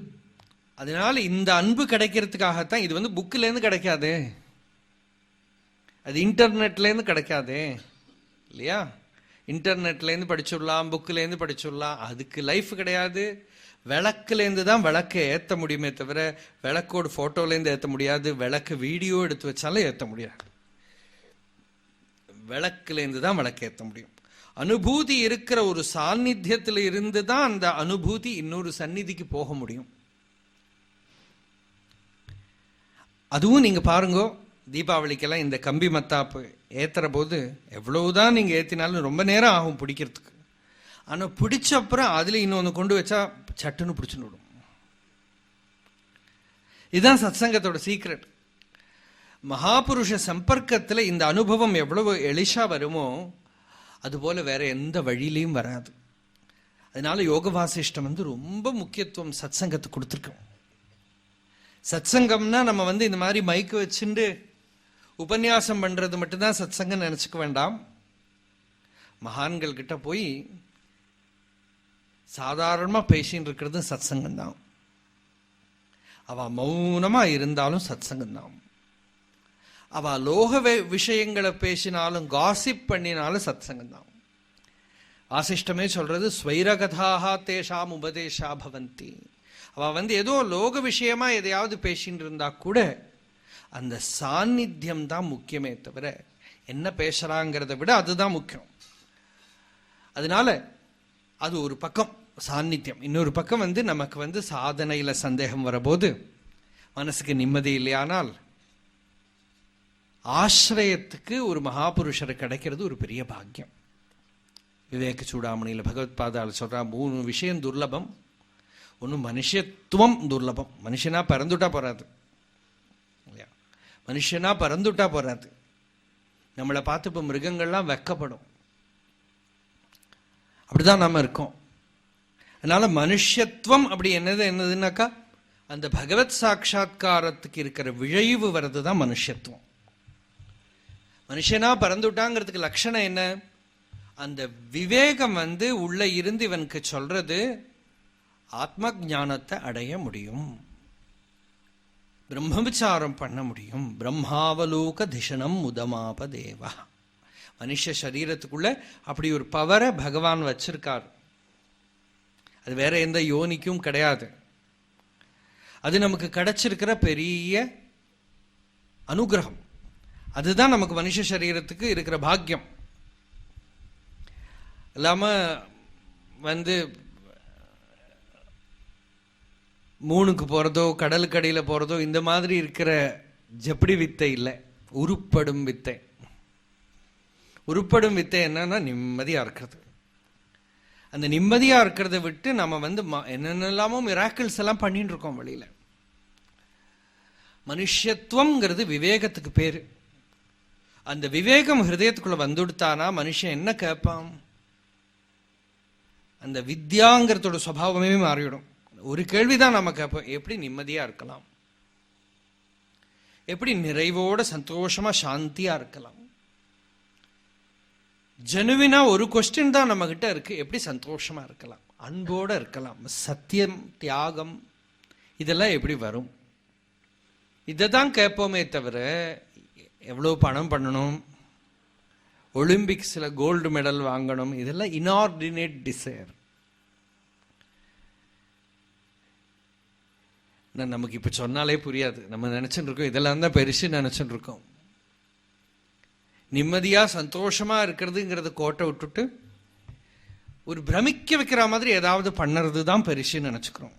அதனால இந்த அன்பு கிடைக்கிறதுக்காகத்தான் இது புக்கில இருந்து கிடைக்காது, அது இன்டர்நெட்ல இருந்து கிடைக்காது இல்லையா? இன்டர்நெட்ல இருந்து படிச்சுடலாம், புக்கில இருந்து படிச்சுடலாம், அதுக்கு லைஃப் கிடையாது. விளக்குலேருந்து தான் விளக்கை ஏற்ற முடியுமே தவிர விளக்கோடு ஃபோட்டோலேருந்து ஏற்ற முடியாது, விளக்கு வீடியோ எடுத்து வச்சாலும் ஏற்ற முடியாது. விளக்குலேருந்து தான் விளக்கு ஏற்ற முடியும். அனுபூதி இருக்கிற ஒரு சாநித்தியத்தில் இருந்து தான் அந்த அனுபூதி இன்னொரு சந்நிதிக்கு போக முடியும். அதுவும் நீங்க பாருங்க, தீபாவளிக்கெல்லாம் இந்த கம்பி மத்தாப்பு ஏற்றுற போது எவ்வளவுதான் நீங்கள் ஏற்றினாலும் ரொம்ப நேரம் ஆகும் பிடிக்கிறதுக்கு. ஆனால் பிடிச்ச அப்புறம் அதில் இன்னொன்று கொண்டு வச்சா சட்டுன்னு பிடிச்சுன்னு விடும். இதுதான் சத்சங்கத்தோட சீக்ரெட். மகாபுருஷ சம்பர்க்கத்தில் இந்த அனுபவம் எவ்வளவு எளிஷா வருமோ அதுபோல வேற எந்த வழியிலையும் வராது. அதனால யோக வாசிஷ்டம் ரொம்ப முக்கியத்துவம் சத்சங்கத்துக்கு கொடுத்துருக்கோம். சத்சங்கம்னா நம்ம இந்த மாதிரி மைக்கு வச்சுட்டு உபன்யாசம் பண்றது மட்டும்தான் சத்சங்கம் நினைச்சுக்க வேண்டாம். மகான்கள் கிட்ட போய் சாதாரணமா பேசின்னு இருக்கிறது சத்சங்கம் தான். அவ மௌனமா இருந்தாலும் சத்சங்கம் தான். அவ லோக விஷயங்களை பேசினாலும் காசிப் பண்ணினாலும் சத்சங்கம் தான். வாசிஷ்டமே சொல்றது ஸ்வைரகதாக தேஷாம் உபதேசா பவந்தி. அவ ஏதோ லோக விஷயமா எதையாவது பேசின்னு இருந்தா கூட அந்த சாநித்தியம் தான் முக்கியமே தவிர என்ன பேசுறாங்கிறத விட அதுதான் முக்கியம். அதனால அது ஒரு பக்கம் சாநித்தியம். இன்னொரு பக்கம் நமக்கு சாதனையில சந்தேகம் வரபோது மனசுக்கு நிம்மதி இல்லையானால் ஆசிரயத்துக்கு ஒரு மகாபுருஷரை கிடைக்கிறது ஒரு பெரிய பாக்கியம். விவேக சூடாமணியில பகவத் பாதால சொல்றா 3 விஷயம் துர்லபம். ஒன்று மனுஷத்துவம் துர்லபம். மனுஷனா பறந்துட்டா போறாது இல்லையா? மனுஷனா பறந்துட்டா போறாது. நம்மளை பார்த்து இப்போ மிருகங்கள்லாம் வெக்கப்படும். அப்படிதான் நாம இருக்கோம். அதனால மனுஷத்துவம் அப்படி என்னதுன்னாக்கா அந்த பகவத் சாட்சா்காரத்துக்கு இருக்கிற விழைவு வர்றது தான் மனுஷத்துவம். மனுஷனா பறந்துட்டாங்கிறதுக்கு லட்சணம் என்ன? அந்த விவேகம் உள்ள இருந்து இவனுக்கு சொல்றது ஆத்ம ஞானத்தை அடைய முடியும், பிரம்மவிச்சாரம் பண்ண முடியும். பிரம்மாவலோக திஷணம் முதமாப தேவா. மனுஷ சரீரத்துக்குள்ள அப்படி ஒரு பவரை பகவான் வச்சிருக்கார். அது வேற எந்த யோனிக்கும் கிடையாது. அது நமக்கு கிடைச்சிருக்கிற பெரிய அனுகிரகம். அதுதான் நமக்கு மனுஷ சரீரத்துக்கு இருக்கிற பாக்கியம். இல்லாம மூணுக்கு போறதோ கடலுக்கு அடியில போறதோ இந்த மாதிரி இருக்கிற ஜப்படி வித்தை இல்லை, உருப்படும் வித்தை. உருப்படும் வித்தை என்னன்னா நிம்மதியா இருக்கிறது. அந்த நிம்மதியா இருக்கிறத விட்டு நம்ம என்னென்னலாமோ மிராக்கிள்ஸ் எல்லாம் பண்ணிட்டு இருக்கோம் வெளியில. மனுஷத்துவம்ங்கிறது விவேகத்துக்கு பேரு. அந்த விவேகம் ஹிருதயத்துக்குள்ள வந்துடுத்தானா மனுஷன் என்ன கேட்பான்? அந்த வித்யாங்கிறதோட சுபாவமே மாறிவிடும். ஒரு கேள்விதான் நம்ம கேட்போம், எப்படி நிம்மதியா இருக்கலாம், எப்படி நிறைவோட சந்தோஷமா சாந்தியா இருக்கலாம். ஜெனுவினா ஒரு கொஸ்டின் தான் நம்ம கிட்ட இருக்கு, எப்படி சந்தோஷமா இருக்கலாம், அன்போட இருக்கலாம். சத்தியம் தியாகம் இதெல்லாம் எப்படி வரும்? இதை தான் கேட்போமே தவிர எவ்வளவு பணம் பண்ணணும், ஒலிம்பிக்ஸ்ல கோல்டு மெடல் வாங்கணும், இதெல்லாம் இன்ஆர்டினேட் டிசைர். நமக்கு இப்ப சொன்னாலே புரியாது. நம்ம நினைச்சுட்டு இருக்கோம் இதெல்லாம் தான் பெருசு நினைச்சுட்டு இருக்கோம். நிம்மதியா சந்தோஷமா இருக்கிறதுங்கிறத கோட்டை விட்டுட்டு ஒரு பிரமிக்க வைக்கிற மாதிரி ஏதாவது பண்ணுறது தான் பெருசுன்னு நினைச்சுக்கிறோம்.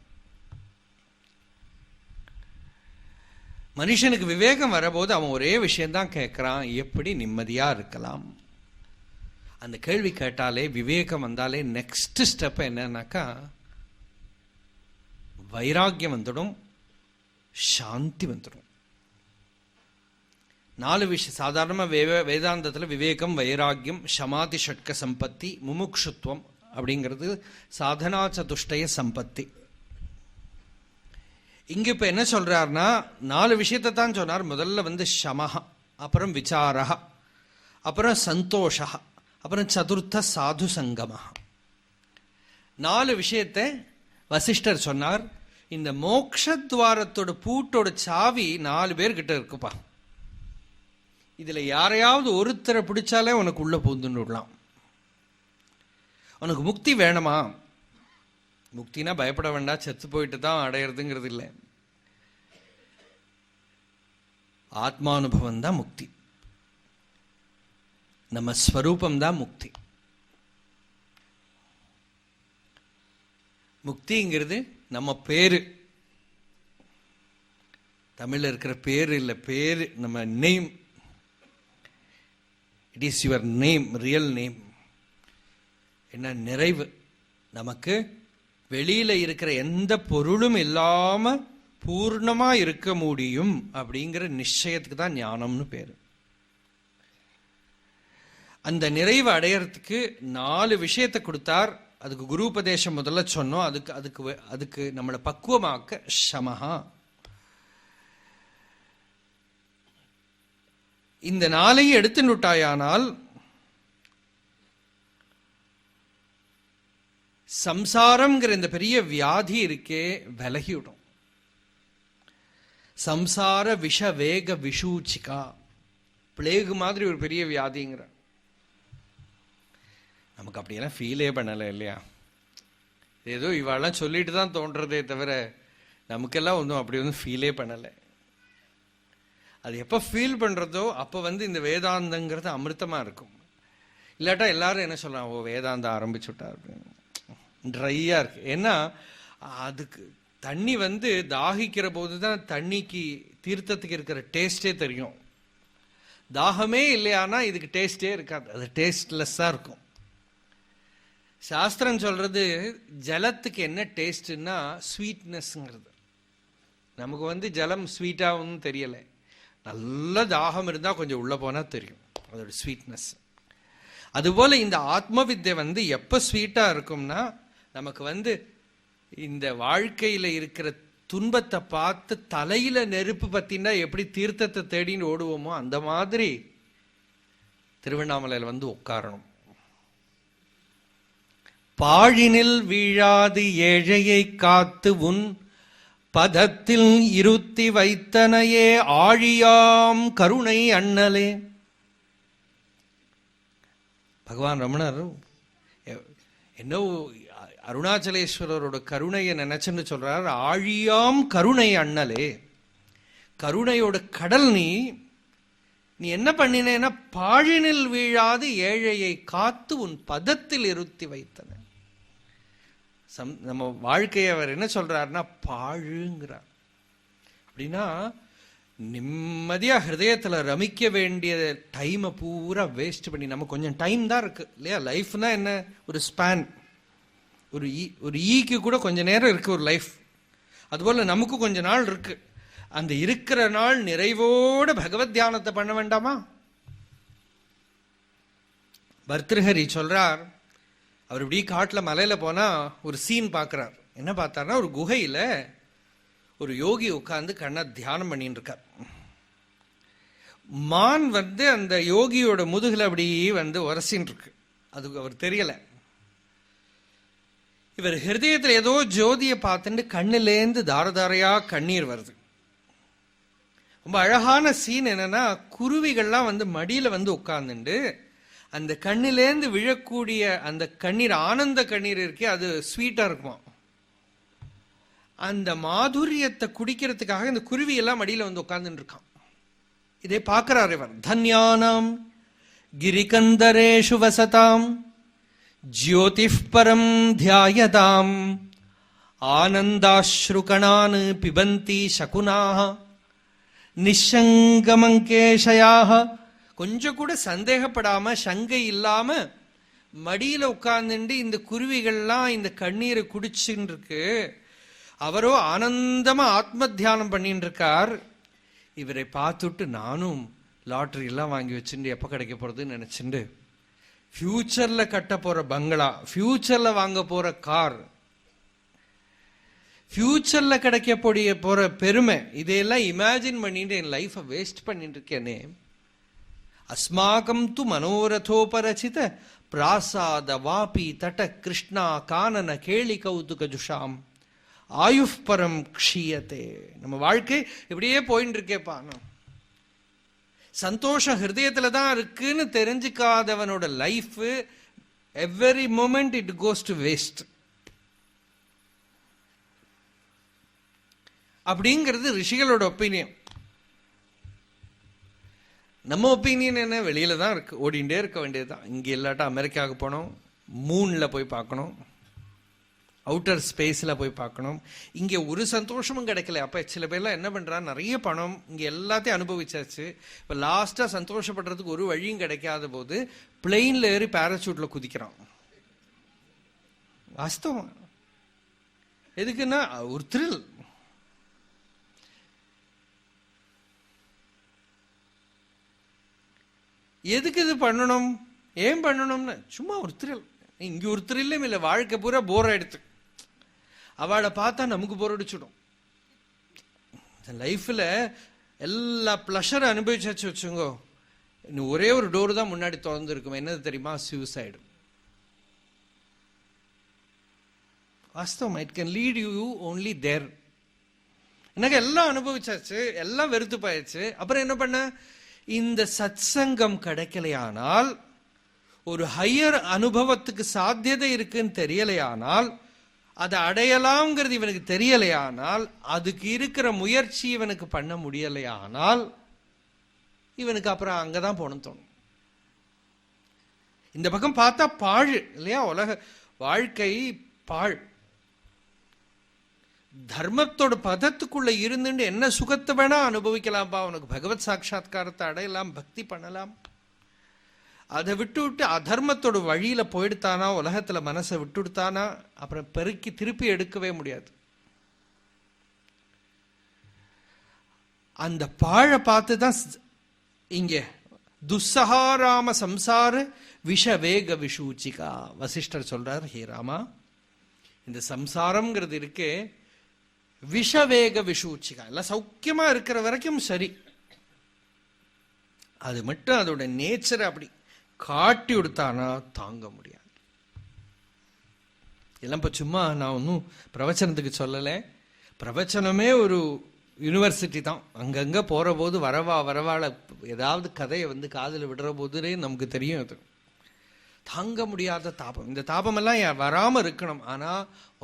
மனுஷனுக்கு விவேகம் வரபோது அவன் ஒரே விஷயம்தான் கேட்கிறான், எப்படி நிம்மதியா இருக்கலாம். அந்த கேள்வி கேட்டாலே விவேகம் வந்தாலே நெக்ஸ்ட் ஸ்டெப் என்னன்னாக்கா வைராக்கியம் வந்துடும், சாந்தி வந்துடும். 4 விஷயம் சாதாரண வேதாந்தத்தில் விவேகம், வைராக்கியம், சமாதி ஷட்க சம்பத்தி, முமுக்ஷுத்வம் அப்படிங்கிறது சாதனா சதுஷ்டய சம்பத்தி. இங்க இப்ப என்ன சொல்றாருன்னா 4 விஷயத்தை தான் சொன்னார். முதல்ல சமஹ, அப்புறம் விசாரஹ, அப்புறம் சந்தோஷ, அப்புறம் சதுர்த்த சாது சங்கம. 4 விஷயத்தை வசிஷ்டர் சொன்னார். இந்த மோக்ஷத்வாரத்தோட பூட்டோட சாவி 4 பேர்கிட்ட இருக்குப்பா. இதுல யாரையாவது ஒருத்தரை பிடிச்சாலே உனக்கு உள்ள பூந்துன்னு விடலாம். உனக்கு முக்தி வேணுமா? முக்தினா பயப்பட வேண்டாம், செத்து போயிட்டு தான் அடையிறதுங்கிறது இல்லை. ஆத்மானுபவம் தான் முக்தி, நம்ம ஸ்வரூபம் தான் முக்தி. முக்திங்கிறது நம்ம பேரு. தமிழில் இருக்கிற பேர் இல்லை, பேர் நம்ம name. It is your name, real name. என்ன நிறைவு, நமக்கு வெளியில இருக்கிற எந்த பொருளும் இல்லாம பூர்ணமா இருக்க முடியும் அப்படிங்கிற நிச்சயத்துக்கு தான் ஞானம்னு பேரு. அந்த நிறைவு அடையறதுக்கு 4 விஷயத்தை கொடுத்தார். அதுக்கு குரு உபதேசம் முதல்ல சொன்னோம். அதுக்கு நம்மளை பக்குவமாக்க சமஹா. இந்த 4ஐயும் எடுத்துட்டாயானால் சம்சாரம்ங்கிற இந்த பெரிய வியாதி இருக்கே விலகிவிடும். சம்சார விஷ வேக விஷூச்சிகா, பிளேகு மாதிரி ஒரு பெரிய வியாதிங்கிற. நமக்கு அப்படியெல்லாம் ஃபீலே பண்ணலை இல்லையா? ஏதோ இவாளெல்லாம் சொல்லிட்டு தான் தோன்றதே தவிர நமக்கெல்லாம் ஒன்றும் அப்படி ஒன்றும் ஃபீலே பண்ணலை. அது எப்போ ஃபீல் பண்ணுறதோ அப்போ இந்த வேதாந்தங்கிறது அமிர்தமாக இருக்கும். இல்லாட்டா எல்லாரும் என்ன சொல்லலாம், ஓ வேதாந்தம் ஆரம்பிச்சுட்டா அப்படின்னு ட்ரையாக இருக்கு. ஏன்னா அதுக்கு தண்ணி தாகிக்கிற போது தான் தண்ணிக்கு தீர்த்தத்துக்கு இருக்கிற டேஸ்டே தெரியும். தாகமே இல்லையானா இதுக்கு டேஸ்டே இருக்காது, அது டேஸ்ட்லெஸ்ஸாக இருக்கும். சாஸ்திரம் சொல்றது ஜலத்துக்கு என்ன டேஸ்ட்னா ஸ்வீட்னஸ்ங்கிறது. நமக்கு ஜலம் ஸ்வீட்டாகவும் தெரியலை, நல்ல தாகம் இருந்தால் கொஞ்சம் உள்ள போனால் தெரியும் அதோட ஸ்வீட்னஸ். அதுபோல இந்த ஆத்ம வித்தை எப்போ ஸ்வீட்டாக இருக்கும்னா, நமக்கு இந்த வாழ்க்கையில் இருக்கிற துன்பத்தை பார்த்து தலையில நெருப்பு பத்தினா எப்படி தீர்த்தத்தை தேடின்னு ஓடுவோமோ அந்த மாதிரி திருவண்ணாமலையில் உட்காரணும். பாழினில் வீழாது ஏழையை காத்து உன் பதத்தில் இருத்தி வைத்தனையே ஆழியாம் கருணை அண்ணலே. பகவான் ரமணர் என்ன அருணாச்சலேஸ்வரரோட கருணையை நினைச்சுன்னு சொல்றார். ஆழியாம் கருணை அண்ணலே, கருணையோட கடல் நீ என்ன பண்ணினேன்னா பாழினில் வீழாது ஏழையை காத்து உன் பதத்தில் இருத்தி வைத்தன. நம்ம வாழ்க்கையை அவர் என்ன சொல்றாருன்னா பாழுங்கிறார். அப்படின்னா நிம்மதியா ஹிருதயத்துல ரமிக்க வேண்டிய டைமை பூரா வேஸ்ட் பண்ணி, நம்ம கொஞ்சம் டைம் தான் இருக்கு இல்லையா? லைஃப்னா என்ன, ஒரு ஸ்பேன், ஒரு ஈக்கு கூட கொஞ்ச நேரம் இருக்கு ஒரு லைஃப். அதுபோல நமக்கு கொஞ்ச நாள் இருக்கு. அந்த இருக்கிற நாள் நிறைவோட பகவத் தியானத்தை பண்ண வேண்டாமா? பர்திருஹரி சொல்றார், அவர் இப்படி காட்டுல மலையில போனா ஒரு சீன் பார்க்கிறார். என்ன பார்த்தார்னா, ஒரு குகையில ஒரு யோகி உட்கார்ந்து கண்ணை தியானம் பண்ணிட்டு இருக்கார். மான் அந்த யோகியோட முதுகுல அப்படி உரசின்னு இருக்கு. அதுக்கு அவர் தெரியல. இவர் ஹிருதயத்தில் ஏதோ ஜோதியை பார்த்துட்டு கண்ணிலேந்து தாரதாரையா கண்ணீர் வருது. ரொம்ப அழகான சீன் என்னன்னா, குருவிகள்லாம் மடியில உட்கார்ந்துட்டு அந்த கண்ணிலேந்து விழக்கூடிய அந்த கண்ணீர், ஆனந்த கண்ணீர் இருக்கே, அது ஸ்வீட்டா இருக்குமா. அந்த மாதுரியத்தை குடிக்கிறதுக்காக இந்த குருவி எல்லாம் மடியில உட்கார்ந்துட்டு இருக்கான். இதை பார்க்கிறார் இவர். தன்யானாம் கிரிகந்தரேஷு வசதாம் ஜோதிஃப் பரம் தியாயதாம் ஆனந்தாஸ்ருகணான் பிபந்தி சகுனாஹ நிஷங்கமங்கேஷயாக. கொஞ்சம் கூட சந்தேகப்படாம சங்கை இல்லாம மடியில உட்கார்ந்துட்டு இந்த குருவிகள்லாம் இந்த கண்ணீரை குடிச்சுன்னு இருக்கு. அவரோ ஆனந்தமா ஆத்ம தியானம் பண்ணிட்டு இருக்கார். இவரை பார்த்துட்டு நானும் லாட்டரி எல்லாம் வாங்கி வச்சுட்டு எப்ப கிடைக்க போறதுன்னு நினைச்சுட்டு, ஃபியூச்சர்ல கட்ட போற பங்களா, ஃபியூச்சர்ல வாங்க போற கார், ஃபியூச்சர்ல கிடைக்க போற பெருமை, இதையெல்லாம் இமேஜின் பண்ணிட்டு என் லைஃபை வேஸ்ட் பண்ணிட்டு இருக்கேனே. அஸ்மாகம் து மனோரதோபரச்சித பிராசாத வாபி தட கிருஷ்ணா கானன கேளி கௌதுக ஜுஷாம் ஆயுஃப் பரம் க்ஷீயத்தே. நம்ம வாழ்க்கை இப்படியே போயிட்டு இருக்கேப்பா. சந்தோஷம் ஹிருதயத்துல தான் இருக்குன்னு தெரிஞ்சுக்காதவனோட life every moment it goes to waste. அப்படிங்கிறது ரிஷிகளோட ஒப்பீனியன். நம்ம ஒப்பீனியன் என்ன, வெளியில தான் இருக்கு, ஓடிண்டே இருக்க வேண்டியதுதான். இங்க இல்லாட்டா அமெரிக்காவுக்கு போனோம், மூன்ல போய் பார்க்கணும், அவுட்டர் ஸ்பேஸில் போய் பார்க்கணும். இங்கே ஒரு சந்தோஷமும் கிடைக்கல. அப்போ சில பேர்லாம் என்ன பண்ணுறா, நிறைய பணம் இங்கே எல்லாத்தையும் அனுபவிச்சாச்சு, இப்போ லாஸ்ட்டாக சந்தோஷப்படுறதுக்கு ஒரு வழியும் கிடைக்காத போது பிளெயினில் ஏறி பேராசூட்டில் குதிக்கிறான். வாஸ்தவம். எதுக்குன்னா ஒரு த்ரில். எதுக்கு இது பண்ணணும், ஏன் பண்ணணும்னு சும்மா ஒரு த்ரில். இங்க ஒரு த்ரில்லும் இல்லை, வாழ்க்கை பூரா போர் ஆயிடுத்து. அவளை பார்த்தா நமக்கு போர் அடிச்சுடும். லைஃப்ல எல்லா பிளஷரை அனுபவிச்சாச்சு வச்சுங்கோ, இன்னும் ஒரே ஒரு டோர் தான் முன்னாடி திறந்து இருக்கும். என்னது தெரியுமா? சூசைடு. வாஸ்தவம். It can lead you only there. எனக்கு எல்லாம் அனுபவிச்சாச்சு, எல்லாம் வெறுத்து போயாச்சு, அப்புறம் என்ன பண்ண? இந்த சத்சங்கம் கிடைக்கலையானால், ஒரு ஹையர் அனுபவத்துக்கு சாத்தியதை இருக்குன்னு தெரியலையானால், அதை அடையலாம்ங்கிறது இவனுக்கு தெரியலையானால், அதுக்கு இருக்கிற முயற்சி இவனுக்கு பண்ண முடியலையானால், இவனுக்கு அப்புறம் அங்கதான் போகணும் தோணும். இந்த பக்கம் பார்த்தா பாழ் இல்லையா? உலக வாழ்க்கை பாழ். தர்மத்தோட பதத்துக்குள்ள இருந்துட்டு என்ன சுகத்தை வேணா அனுபவிக்கலாம்பா. அவனுக்கு பகவத் சாட்சா்காரத்தை அடையலாம், பக்தி பண்ணலாம். அதை விட்டு விட்டு அதர்மத்தோட வழியில போயிடுத்தானா, உலகத்துல மனசை விட்டுடுத்தானா, அப்புறம் பெருக்கி திருப்பி எடுக்கவே முடியாது. அந்த பாழை பார்த்துதான் இங்க துஸ்ஸகாராம சம்சார விஷவேக விஷூச்சிகா வசிஷ்டர் சொல்றார். ஹே ராமா, இந்த சம்சாரம்ங்கிறது இருக்கே விஷவேக விஷூச்சிகா, எல்லாம் சௌக்கியமா இருக்கிற வரைக்கும் சரி, அது மட்டும் அதோட நேச்சரை அப்படி காட்டி விடுத்தானா தாங்க முடியாது. எல்லாம் இப்ப சும்மா நான் ஒன்னும் பிரவச்சனத்துக்கு சொல்லலை. பிரவச்சனமே ஒரு யூனிவர்சிட்டி தான். அங்கங்க போற போது வரவாழ ஏதாவது கதையை காதில் விடுற போதுலே நமக்கு தெரியும் அது தாங்க முடியாத தாபம். இந்த தாபம் எல்லாம் வராம இருக்கணும். ஆனா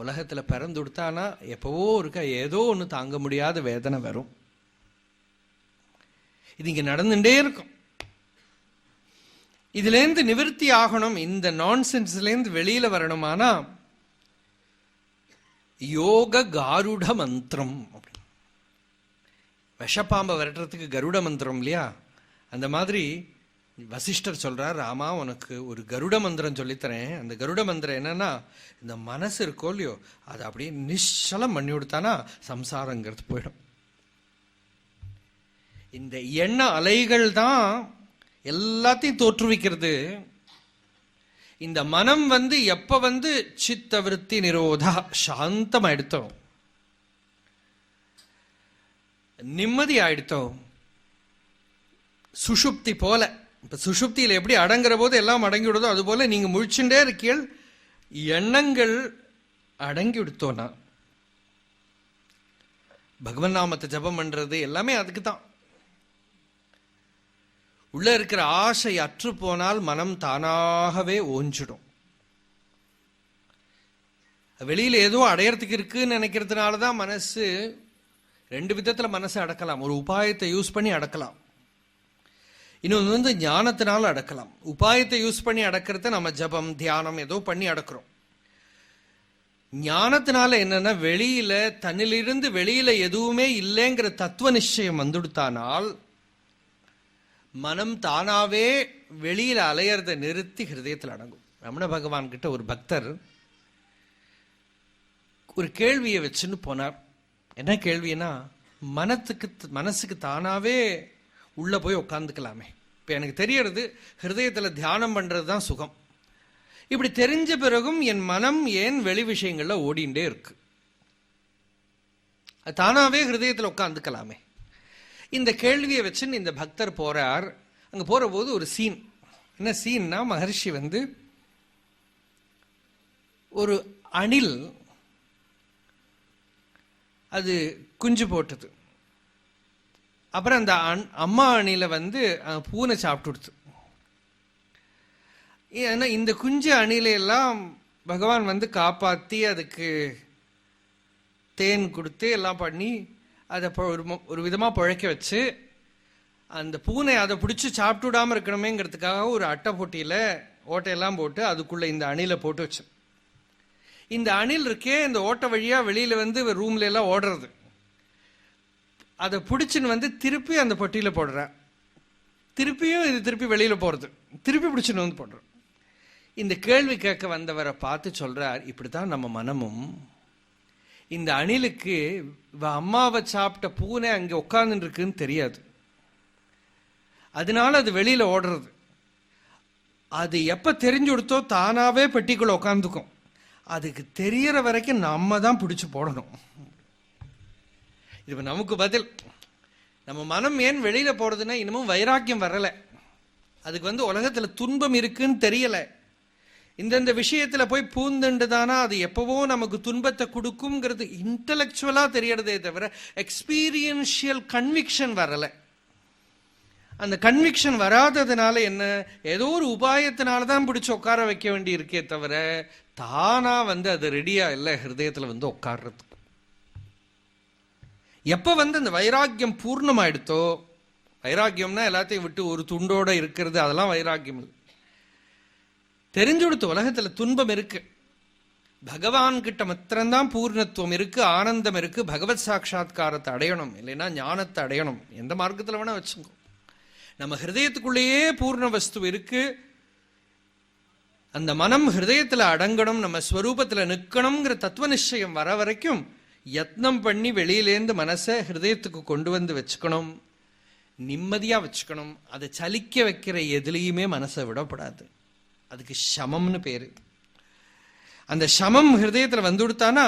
உலகத்துல பிறந்து கொடுத்தானா எப்பவோ இருக்க ஏதோ ஒண்ணு தாங்க முடியாத வேதனை வரும். இது இங்க நடந்துட்டே இருக்கும். இதுல இருந்து நிவர்த்தி ஆகணும், இந்த நான்சென்ஸ்ல இருந்து வெளியில வரணுமானா யோக காருட மந்திரம். விஷப்பாம்பை விரட்டுறதுக்கு கருட மந்திரம் இல்லையா? அந்த மாதிரி வசிஷ்டர் சொல்றார், ராமா உனக்கு ஒரு கருட மந்திரம் சொல்லித்தரேன். அந்த கருட மந்திரம் என்னன்னா, இந்த மனசு இருக்கோ இல்லையோ அதை அப்படியே நிச்சலம் பண்ணி கொடுத்தானா சம்சாரங்கிறது போயிடும். இந்த எண்ண அலைகள் தான் எல்லாத்தையும் தோற்றுவிக்கிறது. இந்த மனம் எப்ப சித்த விருத்தி நிரோதா சாந்தம் ஆயிடுத்தோம், நிம்மதி ஆயிடுத்தோம், சுஷுப்தி போல. இப்ப சுஷுப்தியில எப்படி அடங்குற போது எல்லாம் அடங்கி விடுதோ அது போல நீங்க முழிச்சுட்டே இருக்கீள், எண்ணங்கள் அடங்கி விடுத்தோனா பகவன் நாமத்தை ஜபம் பண்றது எல்லாமே அதுக்கு தான். உள்ள இருக்கிற ஆசை அற்று போனால் மனம் தானாகவே ஓஞ்சிடும். வெளியில ஏதோ அடையறதுக்கு இருக்குன்னு நினைக்கிறதுனாலதான் மனசு ரெண்டு விதத்துல மனசை அடக்கலாம். ஒரு உபாயத்தை யூஸ் பண்ணி அடக்கலாம், இன்னொன்று ஞானத்தினால அடக்கலாம். உபாயத்தை யூஸ் பண்ணி அடக்கிறத நம்ம ஜபம் தியானம் ஏதோ பண்ணி அடக்கிறோம். ஞானத்தினால என்னன்னா, வெளியில தன்னிலிருந்து வெளியில எதுவுமே இல்லைங்கிற தத்துவ நிச்சயம் வந்துடுத்தானால் மனம் தானாவே வெளியில அலையறதை நிறுத்தி ஹிருதயத்தில் அடங்கும். ரமண பகவான் கிட்ட ஒரு பக்தர் ஒரு கேள்வியை வச்சுன்னு போனார். என்ன கேள்வினா, மனசுக்கு தானாவே உள்ள போய் உட்காந்துக்கலாமே. இப்ப எனக்கு தெரியறது ஹிருதயத்துல தியானம் பண்றது தான் சுகம். இப்படி தெரிஞ்ச பிறகும் என் மனம் ஏன் வெளி விஷயங்கள்ல ஓடிண்டே இருக்கு? தானாவே ஹிருதயத்துல உட்காந்துக்கலாமே. இந்த கேள்வியை வச்சுன்னு இந்த பக்தர் போறார். அங்க போற போது ஒரு சீன். என்ன சீன்னா, மகர்ஷி ஒரு அணில் அது குஞ்சு போட்டது. அப்புறம் அந்த அம்மா அணில பூனை சாப்பிட்டு. ஏன்னா இந்த குஞ்சு அணிலையெல்லாம் பகவான் காப்பாத்தி அதுக்கு தேன் கொடுத்து எல்லாம் பண்ணி அதை ஒரு விதமா பழைக்க வச்சு, அந்த பூனை அதை பிடிச்சி சாப்பிட்டு விடாம இருக்கணுமேங்கிறதுக்காக ஒரு அட்டை போட்டியில ஓட்டையெல்லாம் போட்டு அதுக்குள்ள இந்த அணில போட்டு வச்சு. இந்த அணில் இருக்கே இந்த ஓட்ட வழியா வெளியில ரூம்ல எல்லாம் ஓடுறது, அதை பிடிச்சின்னு திருப்பி அந்த பொட்டியில போடுற, திருப்பியும் இது திருப்பி வெளியில போறது, திருப்பி பிடிச்சின்னு போடுறோம். இந்த கேள்வி கேட்க வந்தவரை பார்த்து சொல்றார், இப்படித்தான் நம்ம மனமும். இந்த அணிலுக்கு அம்மாவை சாப்பிட்ட பூனை அங்கே உட்கார்ந்து இருக்குன்னு தெரியாது, அதனால அது வெளியில ஓடுறது. அது எப்ப தெரிஞ்சு கொடுத்தோ தானாவே பெட்டிக்குள்ள உட்காந்துக்கும். அதுக்கு தெரியற வரைக்கும் நம்ம தான் பிடிச்சு போடணும். இது நமக்கு பதில். நம்ம மனம் ஏன் வெளியில போறதுன்னா இன்னமும் வைராக்கியம் வரல, அதுக்கு உலகத்துல துன்பம் இருக்குன்னு தெரியல. இந்தந்த விஷயத்துல போய் பூந்துண்டு தானா அது எப்பவோ நமக்கு துன்பத்தை கொடுக்கும்ங்கிறது இன்டலெக்சுவலா தெரியறதே தவிர எக்ஸ்பீரியன்ஷியல் கன்விக்ஷன் வரல. அந்த கன்விக்ஷன் வராததுனால என்ன, ஏதோ ஒரு உபாயத்தினாலதான் பிடிச்சு உட்கார வைக்க வேண்டி இருக்கே தவிர தானா அது ரெடியா இல்லை ஹிருதயத்துல உட்கார்றதுக்கு. எப்ப அந்த வைராக்கியம் பூர்ணமாயிடுத்தோ, வைராக்கியம்னா எல்லாத்தையும் விட்டு ஒரு துண்டோட இருக்கிறது, அதெல்லாம் வைராக்கியம் இல்லை. தெரிஞ்சு கொடுத்த உலகத்துல துன்பம் இருக்கு, பகவான் கிட்ட மாத்திரம்தான் பூர்ணத்துவம் இருக்கு, ஆனந்தம் இருக்கு. பகவத் சாட்சா்காரத்தை அடையணும், இல்லைன்னா ஞானத்தை அடையணும். எந்த மார்க்கத்துல வேணா வச்சுக்கோ, நம்ம ஹிருதயத்துக்குள்ளேயே பூர்ண வஸ்து இருக்கு. அந்த மனம் ஹிருதயத்துல அடங்கணும், நம்ம ஸ்வரூபத்துல நிற்கணுங்கிற தத்துவ நிச்சயம் வர வரைக்கும் யத்னம் பண்ணி வெளியிலேந்து மனசை ஹிருதயத்துக்கு கொண்டு வச்சுக்கணும், நிம்மதியா வச்சுக்கணும். அதை சலிக்க வைக்கிற எதுலையுமே மனசை விடப்படாது. அதுக்கு சமம்னு பேரு. அந்த சமம் ஹிருதயத்துல வந்துடுத்தானா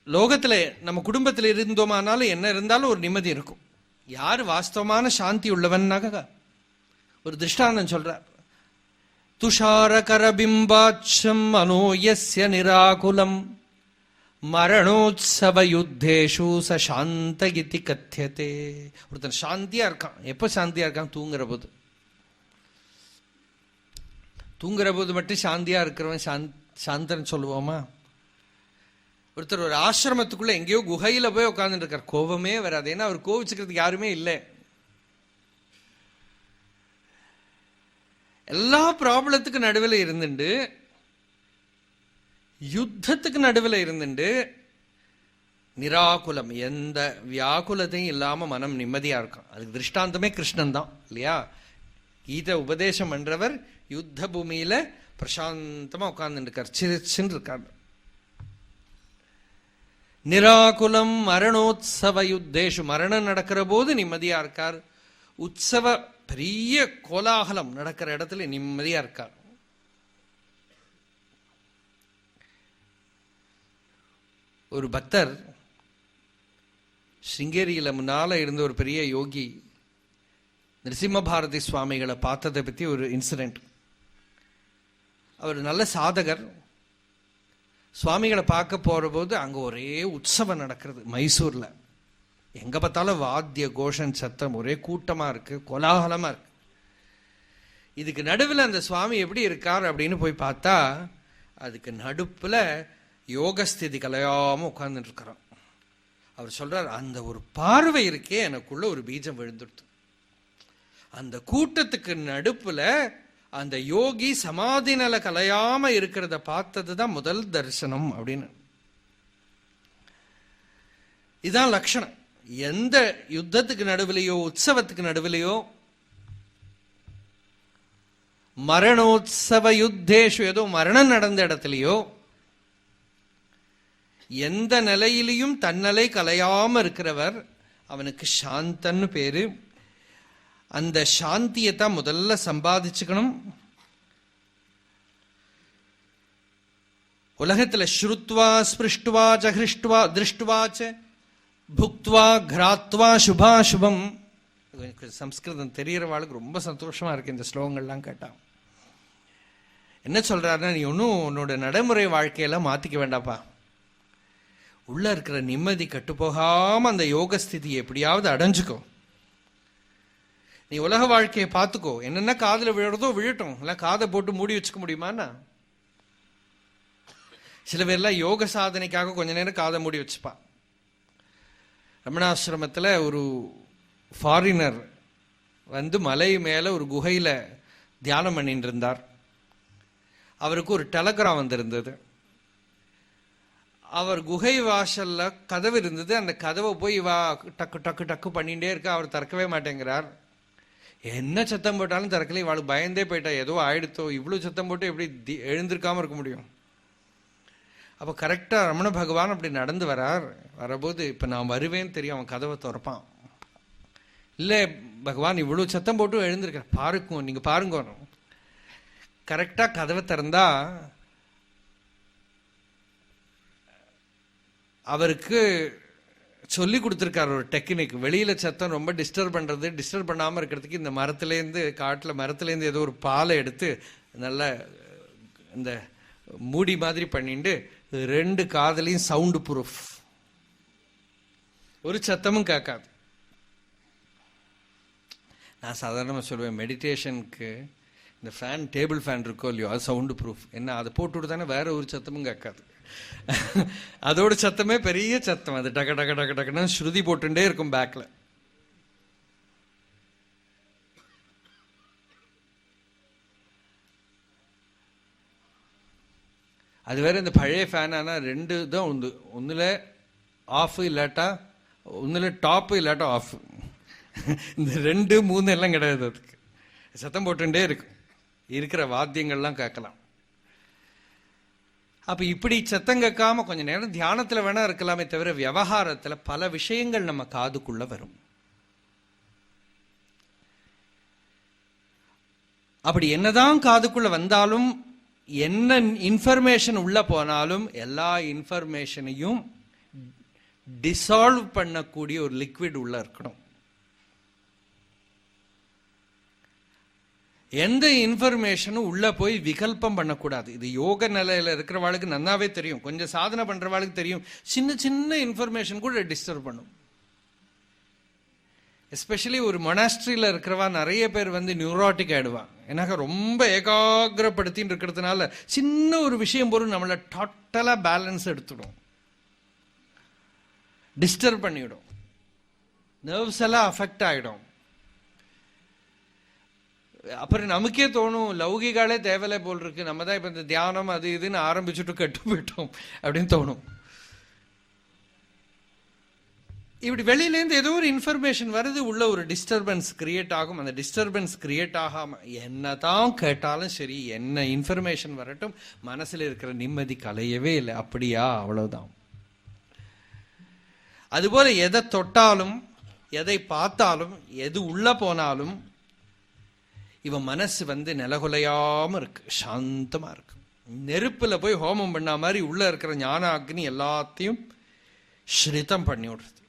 லோகத்துல நம்ம குடும்பத்தில் இருந்தோமானாலும் என்ன இருந்தாலும் ஒரு நிம்மதி இருக்கும். யாரு வாஸ்தவமான சாந்தி உள்ளவன்னாக ஒரு திருஷ்டாந்தம் சொல்றார். துஷாரகரபிம்பாட்சம் மனோயஸ்ய நிராகுலம் மரணோத்சவ யுத்தேஷு சாந்த இதி கத்தியதே. ஒருத்தன் சாந்தியா இருக்கான். எப்ப சாந்தியா இருக்கான்? தூங்குற போது. தூங்குற போது மட்டும் சாந்தியா இருக்கிறவன் சாந்தன் சொல்லுவோமா? ஒருத்தர் ஒரு ஆசிரமத்துக்குள்ள எங்கேயோ குகையில போய் உட்கார்ந்துட்டு இருக்கார், கோபமே வராது. ஏன்னா அவர் கோவிச்சுக்கிறதுக்கு யாருமே இல்லை. எல்லா ப்ராப்ளத்துக்கு நடுவில் இருந்துண்டு, யுத்தத்துக்கு நடுவில் இருந்துண்டு, நிராகுலம், எந்த வியாகுலத்தையும் இல்லாம மனம் நிம்மதியா இருக்கும். அதுக்கு திருஷ்டாந்தமே கிருஷ்ணன் தான் இல்லையா? கீதை உபதேசம் பண்றவர் யுத்த பூமியில பிரசாந்தமா உட்கார்ந்து இருக்கார், சிரிச்சுன்னு இருக்கார். நிராகுலம் மரணோத்சவ யுத்தேஷு, மரணம் நடக்கிற போது நிம்மதியா இருக்கார். உற்சவ பெரிய கோலாகலம் நடக்கிற இடத்துல நிம்மதியா இருக்கார். ஒரு பக்தர் ஸ்ருங்கேரியில முன்னால இருந்த ஒரு பெரிய யோகி நிருசிம்ம பாரதி சுவாமிகளை பார்த்ததை பத்தி ஒரு இன்சிடென்ட். அவர் நல்ல சாதகர். சுவாமிகளை பார்க்க போற போது அங்க ஒரே உற்சவம் நடக்கிறது மைசூர்ல. எங்க பார்த்தாலும் வாத்திய கோஷன் சத்தம், ஒரே கூட்டமா இருக்கு, கோலாகலமா இருக்கு. இதுக்கு நடுவில் அந்த சுவாமி எப்படி இருக்கார் அப்படின்னு போய் பார்த்தா, அதுக்கு நடுப்புல யோகஸ்திதி கலையாம உட்கார்ந்துட்டு இருக்கிறான். அவர் சொல்றார், அந்த ஒரு பார்வை இருக்கே எனக்குள்ள ஒரு பீஜம் விழுந்துடுது. அந்த கூட்டத்துக்கு நடுப்புல அந்த யோகி சமாதி நல கலையாம இருக்கிறத பார்த்ததுதான் முதல் தரிசனம் அப்படின்னு. இதான் லட்சணம். எந்த யுத்தத்துக்கு நடுவிலையோ உற்சவத்துக்கு நடுவிலையோ, மரணோத்சவ யுத்தேஷு, ஏதோ மரணம் நடந்த இடத்துலையோ, எந்த நிலையிலையும் தன்னலை கலையாம இருக்கிறவர் அவனுக்கு சாந்தன்னு பேரு. அந்த சாந்தியை தான் முதல்ல சம்பாதிச்சுக்கணும். உலகத்துல ஸ்ருத்வா ஸ்பிருஷ்டுவா ஜஹ்ருஷ்டுவா திருஷ்டுவாச்ச புக்துவா கிராத்வா சுபாசுபம். சம்ஸ்கிருதம் தெரியறவாளுக்கு ரொம்ப சந்தோஷமா இருக்கு இந்த ஸ்லோகங்கள்லாம் கேட்டா. என்ன சொல்றாருன்னா, நீ ஒன்னும் உன்னோட நடைமுறை வாழ்க்கையெல்லாம் மாத்திக்க வேண்டாப்பா. உள்ள இருக்கிற நிம்மதி கட்டு போகாம அந்த யோகஸ்திதியை எப்படியாவது அடைஞ்சுக்கோ. நீ உலக வாழ்க்கையை பார்த்துக்கோ. என்னென்ன காதுல விழுறதோ விழட்டும், இல்ல காதை போட்டு மூடி வச்சுக்க முடியுமாண்ணா? சில பேர்லாம் யோக சாதனைக்காக கொஞ்ச நேரம் காதை மூடி வச்சுப்பா. ரமணாசிரமத்தில் ஒரு ஃபாரினர் வந்து மலை மேலே ஒரு குகையில் தியானம் பண்ணிட்டு இருந்தார். அவருக்கு ஒரு டெலகிராம் வந்திருந்தது. அவர் குகை வாசல்ல கதவு இருந்தது. அந்த கதவை போய் வா டக்கு டக்கு டக்கு பண்ணிகிட்டே இருக்க. அவர் திறக்கவே மாட்டேங்கிறார். என்ன சத்தம் போட்டாலும் திறக்கல. இவாளுக்கு பயந்தே போயிட்டா, ஏதோ ஆயிடுத்தோ, இவ்வளோ சத்தம் போட்டு எப்படி எழுந்திருக்காமல் இருக்க முடியும். அப்போ கரெக்டாக ரமண பகவான் அப்படி நடந்து வரபோது, இப்போ நான் வருவேன்னு தெரியும், அவன் கதவை திறப்பான். இல்லை பகவான் இவ்வளோ சத்தம் போட்டு எழுந்திருக்க, பாருங்க நீங்கள் பாருங்க. கரெக்டாக கதவை திறந்தா அவருக்கு சொல்லி கொடுத்துருக்காரு ஒரு டெக்னிக். வெளியில் சத்தம் ரொம்ப டிஸ்டர்ப் பண்ணாமல் இருக்கிறதுக்கு இந்த மரத்துலேருந்து ஏதோ ஒரு பாலை எடுத்து நல்லா இந்த மூடி மாதிரி பண்ணிட்டு 2 காதலையும் சவுண்டு ப்ரூஃப், ஒரு சத்தமும் கேட்காது. நான் சாதாரணமாக சொல்லுவேன், மெடிடேஷனுக்கு இந்த ஃபேன், டேபிள் ஃபேன் இருக்கோ இல்லையோ, அது சவுண்டு ப்ரூஃப். என்ன அதை போட்டு விடுதானே வேற ஒரு சத்தமும் கேட்காது. அதோட சத்தமே பெரிய சத்தம். அது டக டக டக டக்குன்னு ஸ்ருதி போட்டுட்டே இருக்கும் பேக்ல. அது வேற இந்த பழைய ஃபேன் ஆனா 2 தான் உண்டு. ஒன்னுல ஆஃப் இல்லாட்டா, ஒன்னுல டாப் இல்லாட்டா ஆஃப். இந்த 2, 3 எல்லாம் கிடையாது. அதுக்கு சத்தம் போட்டுட்டே இருக்கும். இருக்கிற வாத்தியங்கள்லாம் கேட்கலாம். அப்ப இப்படி சத்தம் கேட்காம கொஞ்ச நேரம் தியானத்துல வேணா இருக்கலாமே தவிர, விவகாரத்துல பல விஷயங்கள் நம்ம காதுக்குள்ள வரும். அப்படி என்னதான் காதுக்குள்ள வந்தாலும், என்ன இன்ஃபர்மேஷன் உள்ள போனாலும், எல்லா இன்ஃபர்மேஷனையும் டிசால்வ் பண்ணக்கூடிய ஒரு லிக்விட் உள்ள இருக்கணும். எந்த இன்ஃபர்மேஷனும் உள்ள போய் விகல்பம் பண்ணக்கூடாது. இது யோக நிலையில இருக்கிறவாளுக்கு நன்னாவே தெரியும், கொஞ்சம் சாதனை பண்றவாளுக்கு தெரியும். சின்ன சின்ன இன்ஃபர்மேஷன் கூட டிஸ்டர்ப் பண்ணும். எஸ்பெஷலி ஒரு மொனாஸ்ட்ரியில் இருக்கிறவா நிறைய பேர் வந்து நியூராட்டிக் ஆயிடுவான். ஏன்னாக்க ரொம்ப ஏகாகிரப்படுத்தின்னு இருக்கிறதுனால சின்ன ஒரு விஷயம் போலும் நம்மளை டோட்டலா பேலன்ஸ் எடுத்துடும், டிஸ்டர்ப் பண்ணிவிடும், நர்வ்ஸ் எல்லாம் அஃபெக்ட் ஆகிடும். அப்புறம் நமக்கே தோணும், லௌகிகாலே தேவையில்லை போல் இருக்கு, நம்ம தான் இப்போ இந்த தியானம் அது இதுன்னு ஆரம்பிச்சுட்டு கெட்டு போயிட்டோம் அப்படின்னு தோணும். இப்படி வெளியிலேருந்து ஏதோ ஒரு இன்ஃபர்மேஷன் வருது, உள்ள ஒரு டிஸ்டர்பன்ஸ் கிரியேட் ஆகும். அந்த டிஸ்டர்பன்ஸ் கிரியேட் ஆகாம என்னதான் கேட்டாலும் சரி, என்ன இன்ஃபர்மேஷன் வரட்டும், மனசுல இருக்கிற நிம்மதி கலையவே இல்லை. அப்படியா, அவ்வளவுதான். அதுபோல எதை தொட்டாலும், எதை பார்த்தாலும், எது உள்ள போனாலும் இவன் மனசு வந்து நிலகுலையாம இருக்கு, சாந்தமா இருக்கு. நெருப்புல போய் ஹோமம் பண்ண மாதிரி உள்ள இருக்கிற ஞான அக்னி எல்லாத்தையும் ஸ்ரிதம் பண்ணி விடுறது.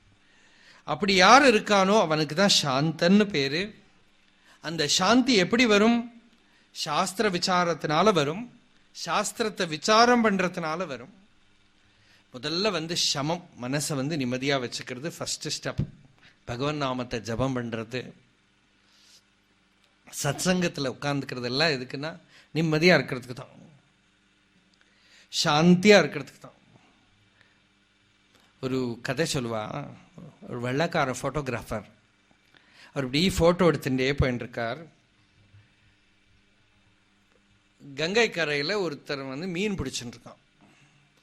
அப்படி யார் இருக்கானோ அவனுக்கு தான் சாந்தன்னு பேரு. அந்த சாந்தி எப்படி வரும்? சாஸ்திர விசாரத்தினால வரும், சாஸ்திரத்தை விசாரம் பண்றதுனால வரும். முதல்ல வந்து சமம், மனசை வந்து நிம்மதியா வச்சுக்கிறது ஃபர்ஸ்ட் ஸ்டெப். பகவன் நாமத்தை ஜபம் பண்றது, சத்சங்கத்தில் உட்கார்ந்துக்கிறது எல்லாம் எதுக்குன்னா நிம்மதியா இருக்கிறதுக்கு தான், சாந்தியா இருக்கிறதுக்கு தான். ஒரு கதை சொல்லுவா, ஒரு வெள்ளக்கார போட்டோகிராஃபர். அவர் இப்படி போட்டோ எடுத்துட்டே போயிட்டு இருக்கார். கங்கை கரையில் ஒருத்தர் வந்து மீன் பிடிச்சுட்டு இருக்கான்.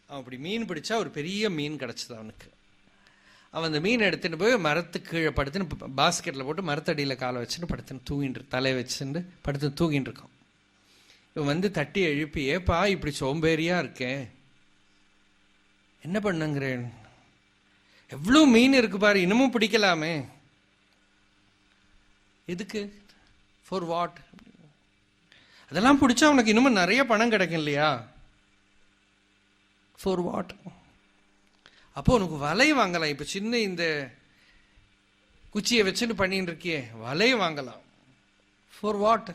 அவன் அப்படி மீன் பிடிச்சா ஒரு பெரிய மீன் கிடச்சிது அவனுக்கு. அவன் அந்த மீன் எடுத்துட்டு போய் மரத்துக்கு கீழே படுத்துன்னு பாஸ்கெட்டில் போட்டு மரத்தடியில் காலை வச்சுன்னு படுத்துன்னு தூங்கிட்டு, தலையை வச்சுட்டு படுத்து தூங்கிட்டு இருக்கான். இவன் வந்து தட்டி எழுப்பி, ஏப்பா இப்படி சோம்பேறியா இருக்கேன், என்ன பண்ணுங்கிறேன், எவ்வளோ மீன் இருக்கு பாரு, இன்னமும் பிடிக்கலாமே. எதுக்கு? For what? அதெல்லாம் பிடிச்சா உனக்கு இன்னமும் நிறைய பணம் கிடைக்கும் இல்லையா? For what? அப்போ உனக்கு வலை வாங்கலாம். இப்போ சின்ன இந்த குச்சியை வச்சுன்னு பண்ணிட்டு இருக்கியே, வலை வாங்கலாம். For what?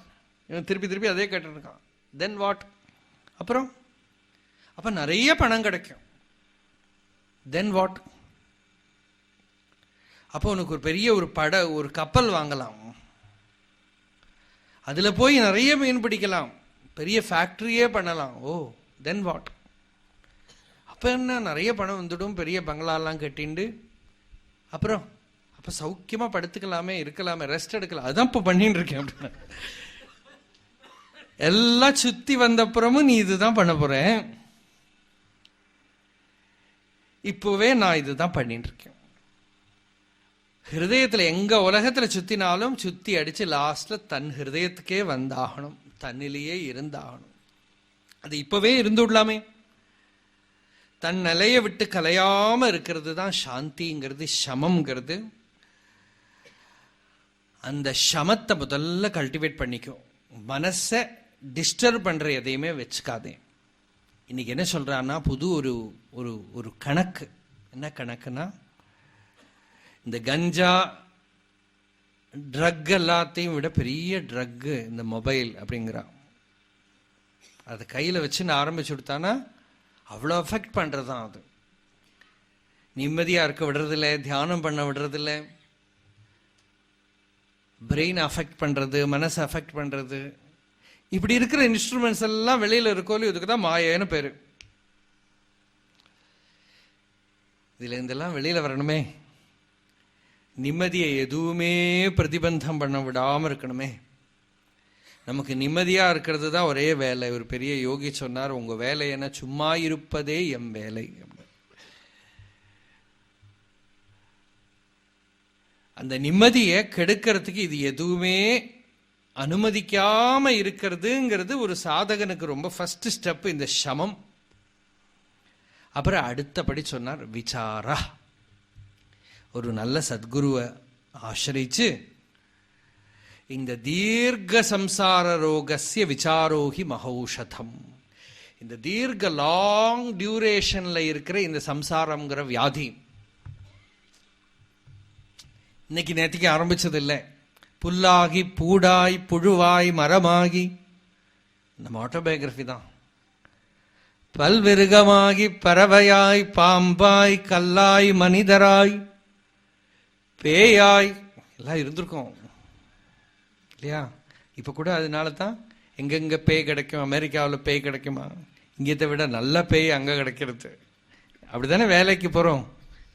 இவன் திருப்பி திருப்பி அதே கேட்டுட்டு இருக்கான். Then what? அப்புறம் அப்போ நிறைய பணம் கிடைக்கும். Then what? அப்போ உனக்கு ஒரு பெரிய ஒரு கப்பல் வாங்கலாம், அதுல போய் நிறைய மீன் பிடிக்கலாம், பெரிய ஃபேக்டரியே பண்ணலாம். ஓ, தென் வாட்? அப்போ என்ன, நிறைய பணம் வந்துடும், பெரிய பங்களாலாம் கட்டிண்டு அப்புறம் அப்போ சௌக்கியமாக படுத்துக்கலாமே, இருக்கலாமே, ரெஸ்ட் எடுக்கலாம். அதுதான் இப்போ பண்ணிட்டு இருக்கேன் அப்படின்னா. எல்லாம் சுத்தி வந்தப்புறமும் நீ இதுதான் பண்ண போற, இப்போவே நான் இதுதான் பண்ணிட்டு இருக்கேன். ஹிருதயத்துல எங்க உலகத்துல சுத்தினாலும் சுத்தி அடிச்சு லாஸ்ட்ல தன் ஹிருதயத்துக்கே வந்தாகணும், தன்னிலேயே இருந்தாகணும். அது இப்பவே இருந்து விடலாமே. தன் நிலையை விட்டு கலையாம இருக்கிறது தான் சாந்திங்கிறது, சமம்ங்கிறது. அந்த சமத்தை முதல்ல கல்டிவேட் பண்ணிக்கும். மனசை டிஸ்டர்ப் பண்ற எதையுமே வச்சுக்காதே. இன்னைக்கு என்ன சொல்றான்னா, புது ஒரு ஒரு ஒரு கணக்கு. என்ன கணக்குன்னா, இந்த கஞ்சா ட்ரக் எல்லாத்தையும் விட பெரிய ட்ரக்கு இந்த மொபைல் அப்படிங்கிறான். அதை கையில் வச்சு நான் ஆரம்பிச்சு கொடுத்தானா அவ்வளோ அஃபெக்ட் பண்ணுறதான். அது நிம்மதியாக இருக்க விடுறதில்ல, தியானம் பண்ண விடுறதில்ல, பிரெயின் அஃபெக்ட் பண்ணுறது, மனசை அஃபெக்ட் பண்ணுறது. இப்படி இருக்கிற இன்ஸ்ட்ருமெண்ட்ஸ் எல்லாம் வெளியில் இருக்கோம். இதுக்கு தான் மாயன்னு பேர். இதில் இதெல்லாம் வெளியில் வரணுமே, நிம்மதியை எதுவுமே பிரதிபந்தம் பண்ண விடாமல் இருக்கணுமே. நமக்கு நிம்மதியாக இருக்கிறது தான் ஒரே வேலை. ஒரு பெரிய யோகி சொன்னார், உங்கள் வேலை என்ன, சும்மா இருப்பதே எம் வேலை. அந்த நிம்மதியை கெடுக்கிறதுக்கு இது எதுவுமே அனுமதிக்காம இருக்கிறதுங்கிறது ஒரு சாதகனுக்கு ரொம்ப ஃபர்ஸ்ட் ஸ்டெப், இந்த சமம். அப்புறம் அடுத்தபடி சொன்னார் விசாரா. ஒரு நல்ல சத்குருவை ஆசிரிச்சு இந்த தீர்க்க சம்சார ரோகஸ்ய விசாரோகி மகௌஷதம். இந்த தீர்க்க லாங் டியூரேஷன்ல இருக்கிற இந்த சம்சாரம்ங்கிற வியாதி இன்னைக்கு நேற்றுக்கு ஆரம்பிச்சது இல்லை. புல்லாகி பூடாய் புழுவாய் மரமாகி, நம்ம ஆட்டோபயோகிராஃபி தான். பல்விருகமாகி பறவையாய் பாம்பாய் கல்லாய் மனிதராய் பேயாய் எல்லாம் இருந்திருக்கோம் இல்லையா? இப்போ கூட அதனால தான் எங்கெங்கே பேய் கிடைக்கும், அமெரிக்காவில் பேய் கிடைக்குமா, இங்கத்தை விட நல்ல பேய் அங்கே கிடைக்கிறது. அப்படி தானே வேலைக்கு போகிறோம்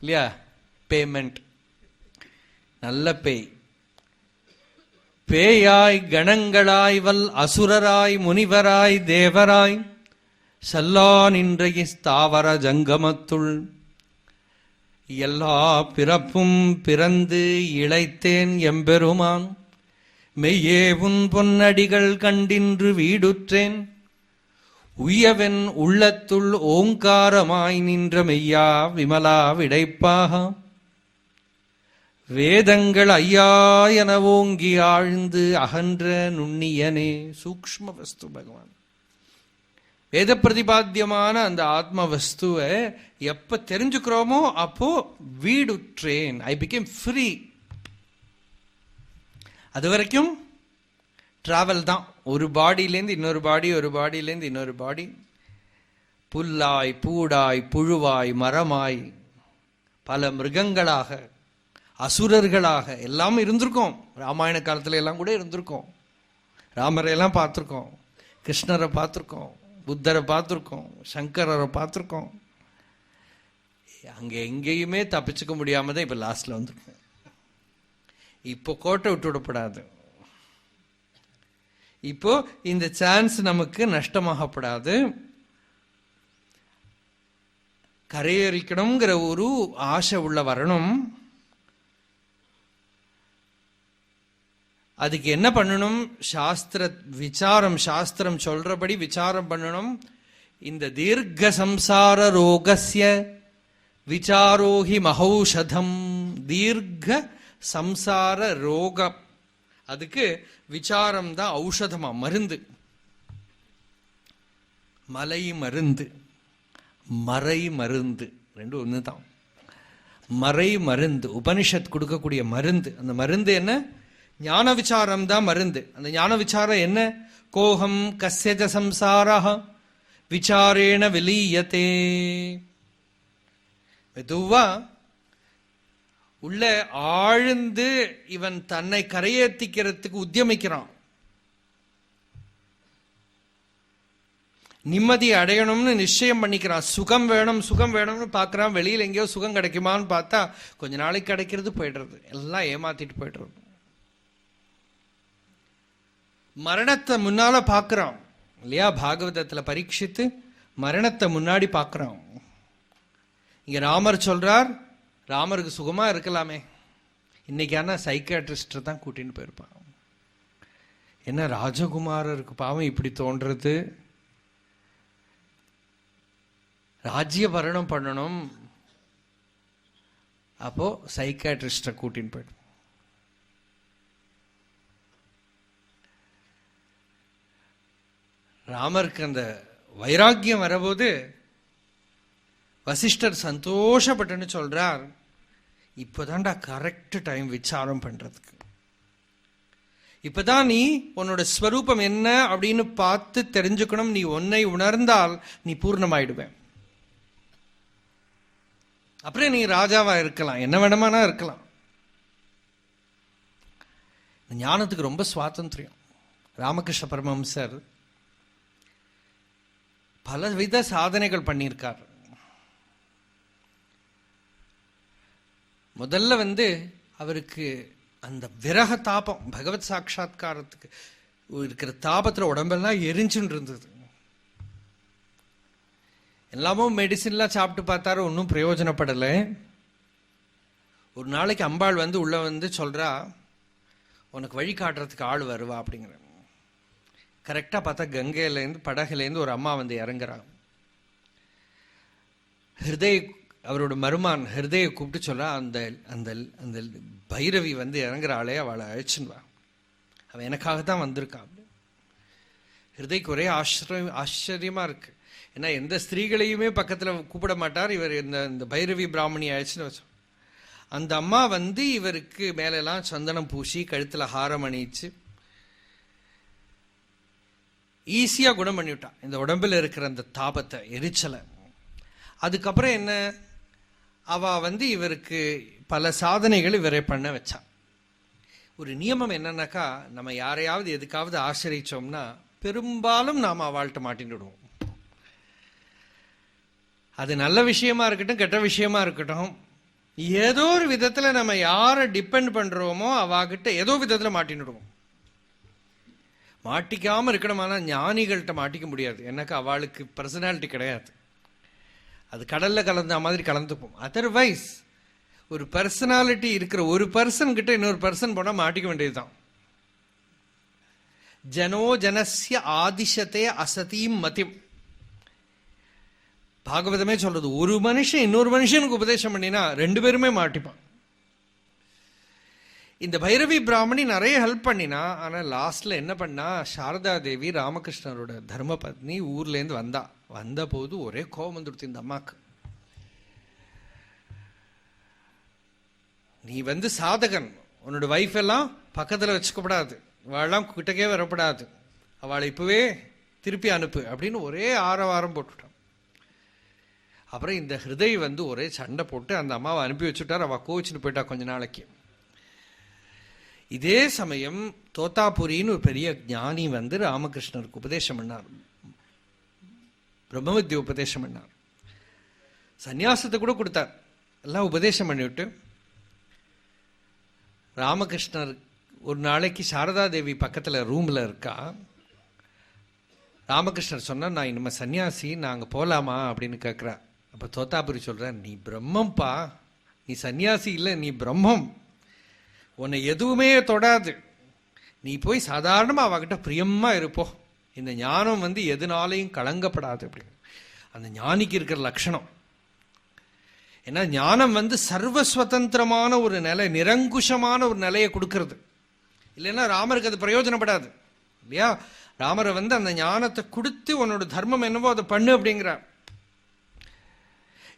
இல்லையா? பேமெண்ட் நல்ல பேய். பேயாய் கணங்களாய் வல் அசுரராய் முனிவராய் தேவராய் சல்லா நின்றைய ஸ்தாவர ஜங்கமத்துள் எல்லா பிறப்பும் பிறந்து இளைத்தேன் எம்பெருமான் மெய்யே உன் பொன்னடிகள் கண்டின்று வீடுற்றேன் உய்யவன் உள்ளத்துள் ஓங்காரமாய் நின்ற மெய்யா விமலா விடைப்பாக வேதங்கள் ஐயா என ஓங்கி ஆழ்ந்து அகன்ற நுண்ணியனே. சூக்ஷ்ம வஸ்து பகவான். வேத பிரதிபாத்தியமான அந்த ஆத்ம வஸ்துவை எப்ப தெரிஞ்சுக்கிறோமோ அப்போ வீடுற்றேன், ஐ பிகேம் ஃப்ரீ. அது வரைக்கும் டிராவல் தான், ஒரு பாடியிலேருந்து இன்னொரு பாடி, ஒரு பாடியிலேருந்து இன்னொரு பாடி. புல்லாய் பூடாய் புழுவாய் மரமாய் பல மிருகங்களாக அசுரர்களாக எல்லாம் இருந்திருக்கோம். ராமாயண காலத்துல எல்லாம் கூட இருந்திருக்கோம். ராமரையெல்லாம் பார்த்துருக்கோம், கிருஷ்ணரை பார்த்துருக்கோம், புத்தரை பார்த்துருக்கோம், சங்கரரை பார்த்துருக்கோம். அங்கே எங்கேயுமே தப்பிச்சுக்க முடியாம தான் இப்போ லாஸ்ட்ல வந்திருக்கோம். இப்போ கோட்டை விட்டு விடப்படாது. இப்போ இந்த சான்ஸ் நமக்கு நஷ்டமாகப்படாது. கரையேறிக்கணுங்கிற ஒரு ஆசை உள்ள வரணும். அதுக்கு என்ன பண்ணணும்? சாஸ்திர விசாரம், சாஸ்திரம் சொல்றபடி விசாரம் பண்ணணும். இந்த தீர்க்க சம்சார ரோகஸ்ய விசாரோகி மகௌஷதம். தீர்க்க சம்சார ரோகம், அதுக்கு விசாரம் தான் ஔஷதமா, மருந்து. மலை மருந்து, மறை மருந்து ரெண்டும் ஒன்று தான். மறை மருந்து உபனிஷத் கொடுக்கக்கூடிய மருந்து. அந்த மருந்து என்ன? ஞான விசாரம் தான் மருந்து. அந்த ஞான விசாரம் என்ன? கோஹம் கஸ்யஜ சம்சாரஹ விசாரேண விலீயதே. மெதுவா உள்ள ஆழ்ந்து இவன் தன்னை கரையேற்றிக்கிறதுக்கு உத்தியமிக்கிறான். நிம்மதி அடையணும்னு நிச்சயம் பண்ணிக்கிறான். சுகம் வேணும் சுகம் வேணும்னு பார்க்குறான். வெளியில் எங்கேயோ சுகம் கிடைக்குமான்னு பார்த்தா கொஞ்ச நாளைக்கு கிடைக்கிறது, போய்டுறது. எல்லாம் ஏமாத்திட்டு போய்டுறது. மரணத்தை முன்னால பார்க்குறான் இல்லையா? பாகவதத்தில் பரீட்சித்து மரணத்தை முன்னாடி பார்க்குறான். இங்க ராமர் சொல்றார், ராமருக்கு சுகமா இருக்கலாமே, இன்னைக்கான சைக்கியாட்ரிஸ்ட் தான் கூட்டின்னு போயிருப்பான். என்ன ராஜகுமாரருக்கு பாவம் இப்படி தோன்றது, ராஜ்ய பரணம் பண்ணணும், அப்போ சைக்கியாட்ரிஸ்ட கூட்டின்னு போயிடும். ராமருக்கு அந்த வைராக்கியம் வரபோது வசிஷ்டர் சந்தோஷப்பட்டுன்னு சொல்றார், இப்பதான்டா கரெக்ட் டைம் விசாரம் பண்றதுக்கு. இப்பதான் நீ உன்னோட ஸ்வரூபம் என்ன அப்படின்னு பார்த்து தெரிஞ்சுக்கணும். நீ உன்னை உணர்ந்தால் நீ பூர்ணமாயிடுவேன். அப்புறம் நீ ராஜாவா இருக்கலாம், என்ன வேணுமானா இருக்கலாம். ஞானத்துக்கு ரொம்ப சுவாதந்திரியம். ராமகிருஷ்ண பரமஹம்சர் பலவித சாதனைகள் பண்ணியிருக்கார். முதல்ல அவருக்கு அந்த விரக தாபம், பகவத் சாட்சா்காரத்துக்கு இருக்கிற தாபத்துல உடம்பெல்லாம் எரிஞ்சுன்னு இருந்தது. எல்லாமோ மெடிசின்லாம் சாப்பிட்டு பார்த்தாரு, ஒன்றும் பிரயோஜனப்படலை. ஒரு நாளைக்கு அம்பாள் உள்ள சொல்றா, உனக்கு வழி காட்டுறதுக்கு ஆள் வருவா அப்படிங்கிற. கரெக்டா பார்த்தா கங்கையிலேருந்து படகுலேருந்து ஒரு அம்மா இறங்குறாங்க. ஹிருதய, அவரோட மருமான் ஹிருதய கூப்பிட்டு சொல்றா, அந்த அந்த அந்த பைரவி இறங்குறாளே, அவளை அழைச்சுன்னு வா, அவன் எனக்காகத்தான் வந்திருக்கான். ஹிருதய்க்கு ஒரே ஆச்சரியமா இருக்கு. ஏன்னா எந்த ஸ்திரீகளையுமே பக்கத்துல கூப்பிட மாட்டார் இவர். இந்த பைரவி பிராமணி அழைச்சுன்னு வச்சோம். அந்த அம்மா இவருக்கு மேலெல்லாம் சந்தனம் பூசி கழுத்துல ஹாரம் அணிச்சு ஈஸியா குணம் பண்ணிவிட்டான் இந்த உடம்புல இருக்கிற அந்த தாபத்தை, எரிச்சலை. அதுக்கப்புறம் என்ன, அவ இவருக்கு பல சாதனைகள் இவரை பண்ண வச்சா. ஒரு நியமம் என்னன்னாக்கா, நம்ம யாரையாவது எதுக்காவது ஆசிரிச்சோம்னா பெரும்பாலும் நாம் அவள்கிட்ட மாட்டின்னுடுவோம். அது நல்ல விஷயமா இருக்கட்டும் கெட்ட விஷயமா இருக்கட்டும், ஏதோ ஒரு விதத்துல நம்ம யாரை டிபெண்ட் பண்றோமோ அவாகிட்ட ஏதோ விதத்துல மாட்டின்னுடுவோம். மாட்டிக்காம இருக்கணும். ஆனா ஞானிகள்கிட்ட மாட்டிக்க முடியாது. எனக்கு அவளுக்கு பர்சனாலிட்டி கிடையாது. அது கடல்ல கலந்த மாதிரி கலந்துப்போம். அதர்வைஸ் ஒரு பர்சனாலிட்டி இருக்கிற ஒரு பர்சன் கிட்ட இன்னொரு பர்சன் போனா மாட்டிக்க வேண்டியதுதான். ஜனோ ஜனஸ்ய ஆதிஷத்தே அசதீம் மதிம். பாகவதமே சொல்றது, ஒரு மனுஷன் இன்னொரு மனுஷனுக்கு உபதேசம் பண்ணினா ரெண்டு பேருமே மாட்டிப்பான். இந்த பைரவி பிராமணி நிறைய ஹெல்ப் பண்ணினா. ஆனா லாஸ்ட்ல என்ன பண்ணா, சாரதா தேவி ராமகிருஷ்ணரோட தர்ம பத்னி ஊர்ல இருந்து வந்த போது ஒரே கோபம் வந்துடுத்து இந்த அம்மாக்கு. நீ சாதகன், உன்னோட வைஃப் எல்லாம் பக்கத்துல வச்சுக்கப்படாது, அவெல்லாம் கிட்டக்கே வரப்படாது, அவளை இப்பவே திருப்பி அனுப்பு அப்படின்னு ஒரே ஆரவாரம் போட்டுட்டான். அப்புறம் இந்த ஹிருதய் ஒரே சண்டை போட்டு அந்த அம்மாவை அனுப்பி வச்சுட்டார். அவ கோவிச்சுட்டு போயிட்டா கொஞ்ச நாளைக்கு. இதே சமயம் தோத்தாபுரின்னு ஒரு பெரிய ஞானி ராமகிருஷ்ணருக்கு உபதேசம் பண்ணார், பிரம்மவித்ய உபதேசம் பண்ணார். சந்நியாசத்தை கூட கொடுத்தார். எல்லாம் உபதேசம் பண்ணிவிட்டு ராமகிருஷ்ணர் ஒரு நாளைக்கு சாரதா தேவி பக்கத்துல ரூம்ல இருக்கா. ராமகிருஷ்ணர் சொன்னா, நான் இனிமே சன்னியாசி, நாங்க போலாமா அப்படின்னு கேட்கிறா. அப்ப தோத்தாபுரி சொல்ற, நீ பிரம்மம்பா, நீ சன்னியாசி இல்லை, நீ பிரம்மம், உன்னை எதுவுமே தொடாது, நீ போய் சாதாரணமா அவகிட்ட பிரியமா இருப்போ, இந்த ஞானம் எதுனாலையும் கலங்கப்படாது அப்படி. அந்த ஞானிக்கு இருக்கிற லட்சணம். ஏன்னா ஞானம் சர்வஸ்வதந்திரமான ஒரு நிலை, நிரங்குஷமான ஒரு நிலையை கொடுக்கறது. இல்லைன்னா ராமருக்கு அது பிரயோஜனப்படாது இல்லையா? ராமரை அந்த ஞானத்தை கொடுத்து உன்னோட தர்மம் என்னவோ அதை பண்ணு அப்படிங்கிறார்.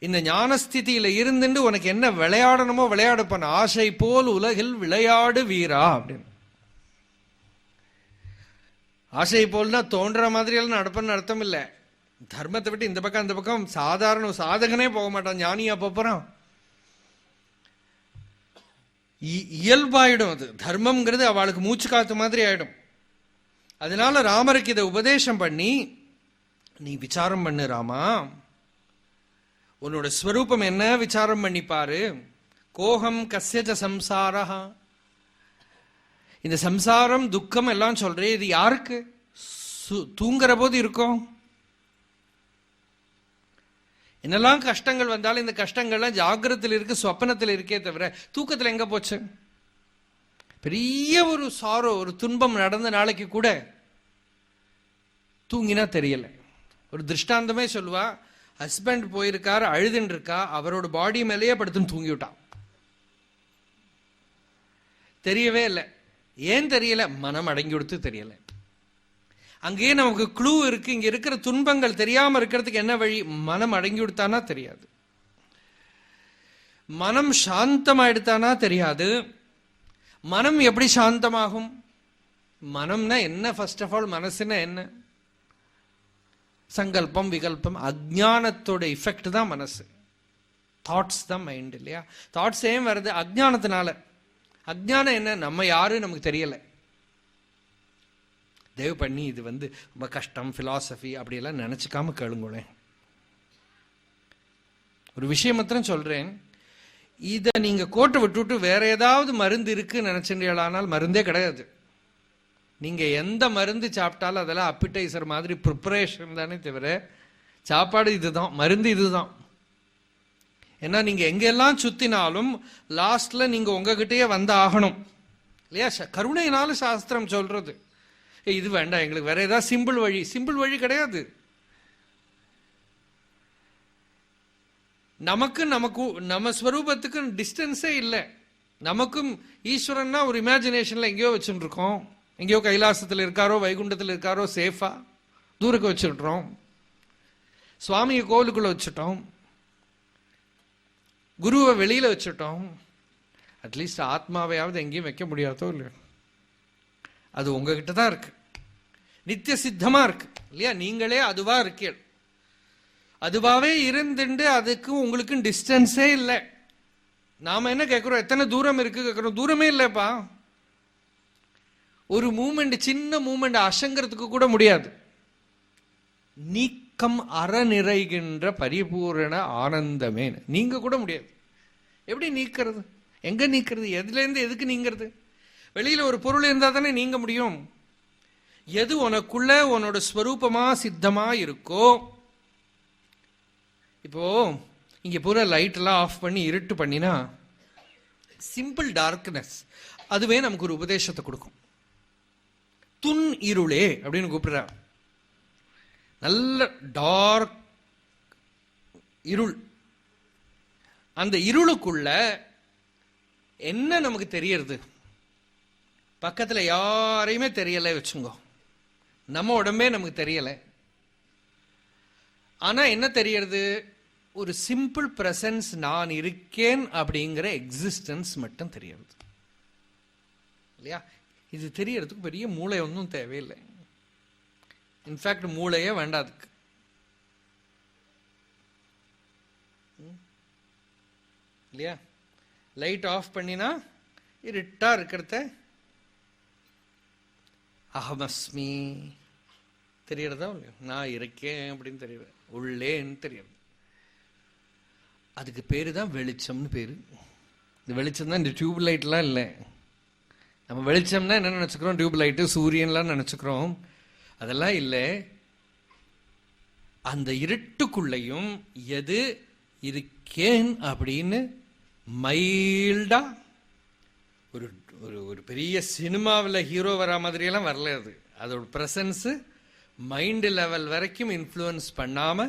இந்த ஞானஸ்திதியில இருந்துட்டு உனக்கு என்ன விளையாடணுமோ விளையாடு பண்ண, ஆசை போல் உலகில் விளையாடு வீரா அப்படின்னு. ஆசை போல்னா தோன்ற மாதிரி எல்லாம் நடப்பன்னு அர்த்தம் இல்லை. தர்மத்தை விட்டு இந்த பக்கம் அந்த பக்கம் சாதாரண சாதகனே போக மாட்டான், ஞானியா போறான். இயல்பாயிடும் அது. தர்மம்ங்கிறது அவளுக்கு மூச்சு காத்து மாதிரி ஆயிடும். அதனால ராமருக்கு இதை உபதேசம் பண்ணி நீ விசாரம் பண்ணு ராமா, உன்னோட ஸ்வரூபம் என்ன விசாரம் பண்ணிப்பாரு. கோஹம் கஸ்யஜ சம்சாரா, இந்த சம்சாரம் துக்கம் எல்லாம் சொல்றேன், இது யாருக்கு? தூங்குற போது இருக்கும். என்னெல்லாம் கஷ்டங்கள் வந்தாலும் இந்த கஷ்டங்கள்லாம் ஜாகிரத்தில் இருக்கு, சொப்பனத்தில் இருக்கே தவிர தூக்கத்தில் எங்க போச்சு? பெரிய ஒரு சாரோ, ஒரு துன்பம் நடந்த நாளைக்கு கூட தூங்கினா தெரியல. ஒரு திருஷ்டாந்தமே சொல்லுவா, ஹஸ்பண்ட் போயிருக்காரு, அழுதுன்னு இருக்கா, அவரோட பாடி மேலேயே படுத்துன்னு தூங்கி விட்டான். தெரியவே இல்லை. ஏன் தெரியல? மனம் அடங்கி கொடுத்து தெரியல. அங்கேயே நமக்கு க்ளூ இருக்கு. இங்க இருக்கிற துன்பங்கள் தெரியாம இருக்கிறதுக்கு என்ன வழி? மனம் அடங்கி கொடுத்தானா தெரியாது, மனம் சாந்தமாயிடுத்தானா தெரியாது. மனம் எப்படி சாந்தமாகும்? மனம்னா என்ன? ஃபர்ஸ்ட் ஆஃப் ஆல் மனசுன்னா என்ன? சங்கல்பம், விகல்பம், அஜ்ஞானத்தோட இஃபெக்ட் தான் மனசு. தாட்ஸ் தான் மைண்ட் இல்லையா? தாட்ஸ் ஏன் வருது? அஜ்ஞானத்தினால. அஜ்ஞானம் என்ன? நம்ம யாரு நமக்கு தெரியல. தயவு பண்ணி இது ரொம்ப கஷ்டம், பிலாசபி அப்படியெல்லாம் நினைச்சுக்காம கேளுங்களேன். ஒரு விஷயம் மாத்திரம் சொல்றேன், இதை நீங்க கோட்டை விட்டுவிட்டு வேற ஏதாவது மருந்து இருக்கு நினைச்சுட்டால் மருந்தே கிடையாது. நீங்க எந்த மருந்து சாப்பிட்டாலும் அதெல்லாம் அப்பிடைசர் மாதிரி ப்ரிப்பரேஷன் தானே தவிர சாப்பாடு இதுதான், மருந்து இதுதான். ஏன்னா நீங்க எங்கெல்லாம் சுத்தினாலும் லாஸ்ட்ல நீங்க உங்ககிட்டயே வந்து ஆகணும் இல்லையா? கருணையினால சாஸ்திரம் சொல்றது, இது வேண்டாம் எங்களுக்கு, வேற ஏதாவது சிம்பிள் வழி. சிம்பிள் வழி கிடையாது. நம்ம ஸ்வரூபத்துக்கு டிஸ்டன்ஸே இல்லை. நமக்கும் ஈஸ்வரன்னா ஒரு இமேஜினேஷன்ல எங்கேயோ வச்சுட்டு இருக்கோம். எங்கேயோ கைலாசத்தில் இருக்காரோ, வைகுண்டத்தில் இருக்காரோ, சேஃபா தூரக்கு வச்சுடுறோம். சுவாமியை கோவிலுக்குள்ள வச்சுட்டோம், குருவை வெளியில வச்சுட்டோம். அட்லீஸ்ட் ஆத்மாவையாவது எங்கேயும் வைக்க முடியாதோ இல்லையோ, அது உங்ககிட்ட தான் இருக்கு, நித்திய சித்தமா இருக்கு இல்லையா? நீங்களே அதுவா இருக்கீள். அதுவாவே இருந்துட்டு அதுக்கும் உங்களுக்கும் டிஸ்டன்ஸே இல்லை. நாம என்ன கேட்கிறோம்? எத்தனை தூரம் இருக்கு கேட்கிறோம். தூரமே இல்லைப்பா. ஒரு மூமெண்ட், சின்ன மூமெண்ட் அசங்கிறதுக்கு கூட முடியாது. நீக்கம் அற நிறைகின்ற பரிபூரண ஆனந்தமே நீங்க கூட முடியாது. எப்படி நீக்கிறது? எங்க நீக்கிறது? எதுல இருந்து எதுக்கு நீங்கிறது? வெளியில ஒரு பொருள் இருந்தா தானே நீங்க முடியும். எது உனக்குள்ள உன்னோட ஸ்வரூபமா சித்தமா இருக்கோ. இப்போ இங்க பூரா லைட் எல்லாம் ஆஃப் பண்ணி இருட்டு பண்ணினா சிம்பிள் டார்க்னஸ் அதுவே நமக்கு ஒரு உபதேசத்தை கொடுக்கும். துன் இருளே அப்படின்னு கூப்பிடுறா. நல்ல டார்க் இருள். அந்த இருளுக்குள்ள என்ன நமக்கு தெரியறது? பக்கத்துல யாரையுமே தெரியல வச்சுங்கோ, நம்ம உடம்பே நமக்கு தெரியல. ஆனா என்ன தெரியறது? ஒரு சிம்பிள் பிரசன்ஸ், நான் இருக்கேன் அப்படிங்கிற எக்ஸிஸ்டன்ஸ் மட்டும் தெரியறது இல்லையா? இது தெரியறதுக்கு பெரிய மூளை ஒன்றும் தேவையில்லை. இன்ஃபேக்ட் மூளையே வேண்டாதுக்கு. இல்லையா? லைட் ஆஃப் பண்ணினா இருட்டா இருக்கிறத அகமஸ்மி தெரியறதா இல்லையா? நான் இருக்கேன் அப்படின்னு தெரியுது, உள்ளேன்னு தெரியுது. அதுக்கு பேரு தான் வெளிச்சம்னு பேரு. இந்த வெளிச்சம் தான், இந்த டியூப் லைட்லாம் இல்லை. நம்ம வெளிச்சம்னா என்ன நினைச்சுக்கிறோம்? Tube light, சூரியன்லாம் நினைச்சுக்கிறோம். அதெல்லாம் இல்லை. அந்த இருட்டுக்குள்ளையும் எது இருக்கேன் அப்படின்னு மைல்டா, ஒரு ஒரு பெரிய சினிமாவில் ஹீரோ வரா மாதிரியெல்லாம் வரல. அதோட பிரசன்ஸ் மைண்ட் லெவல் வரைக்கும் இன்ஃப்ளூயன்ஸ் பண்ணாம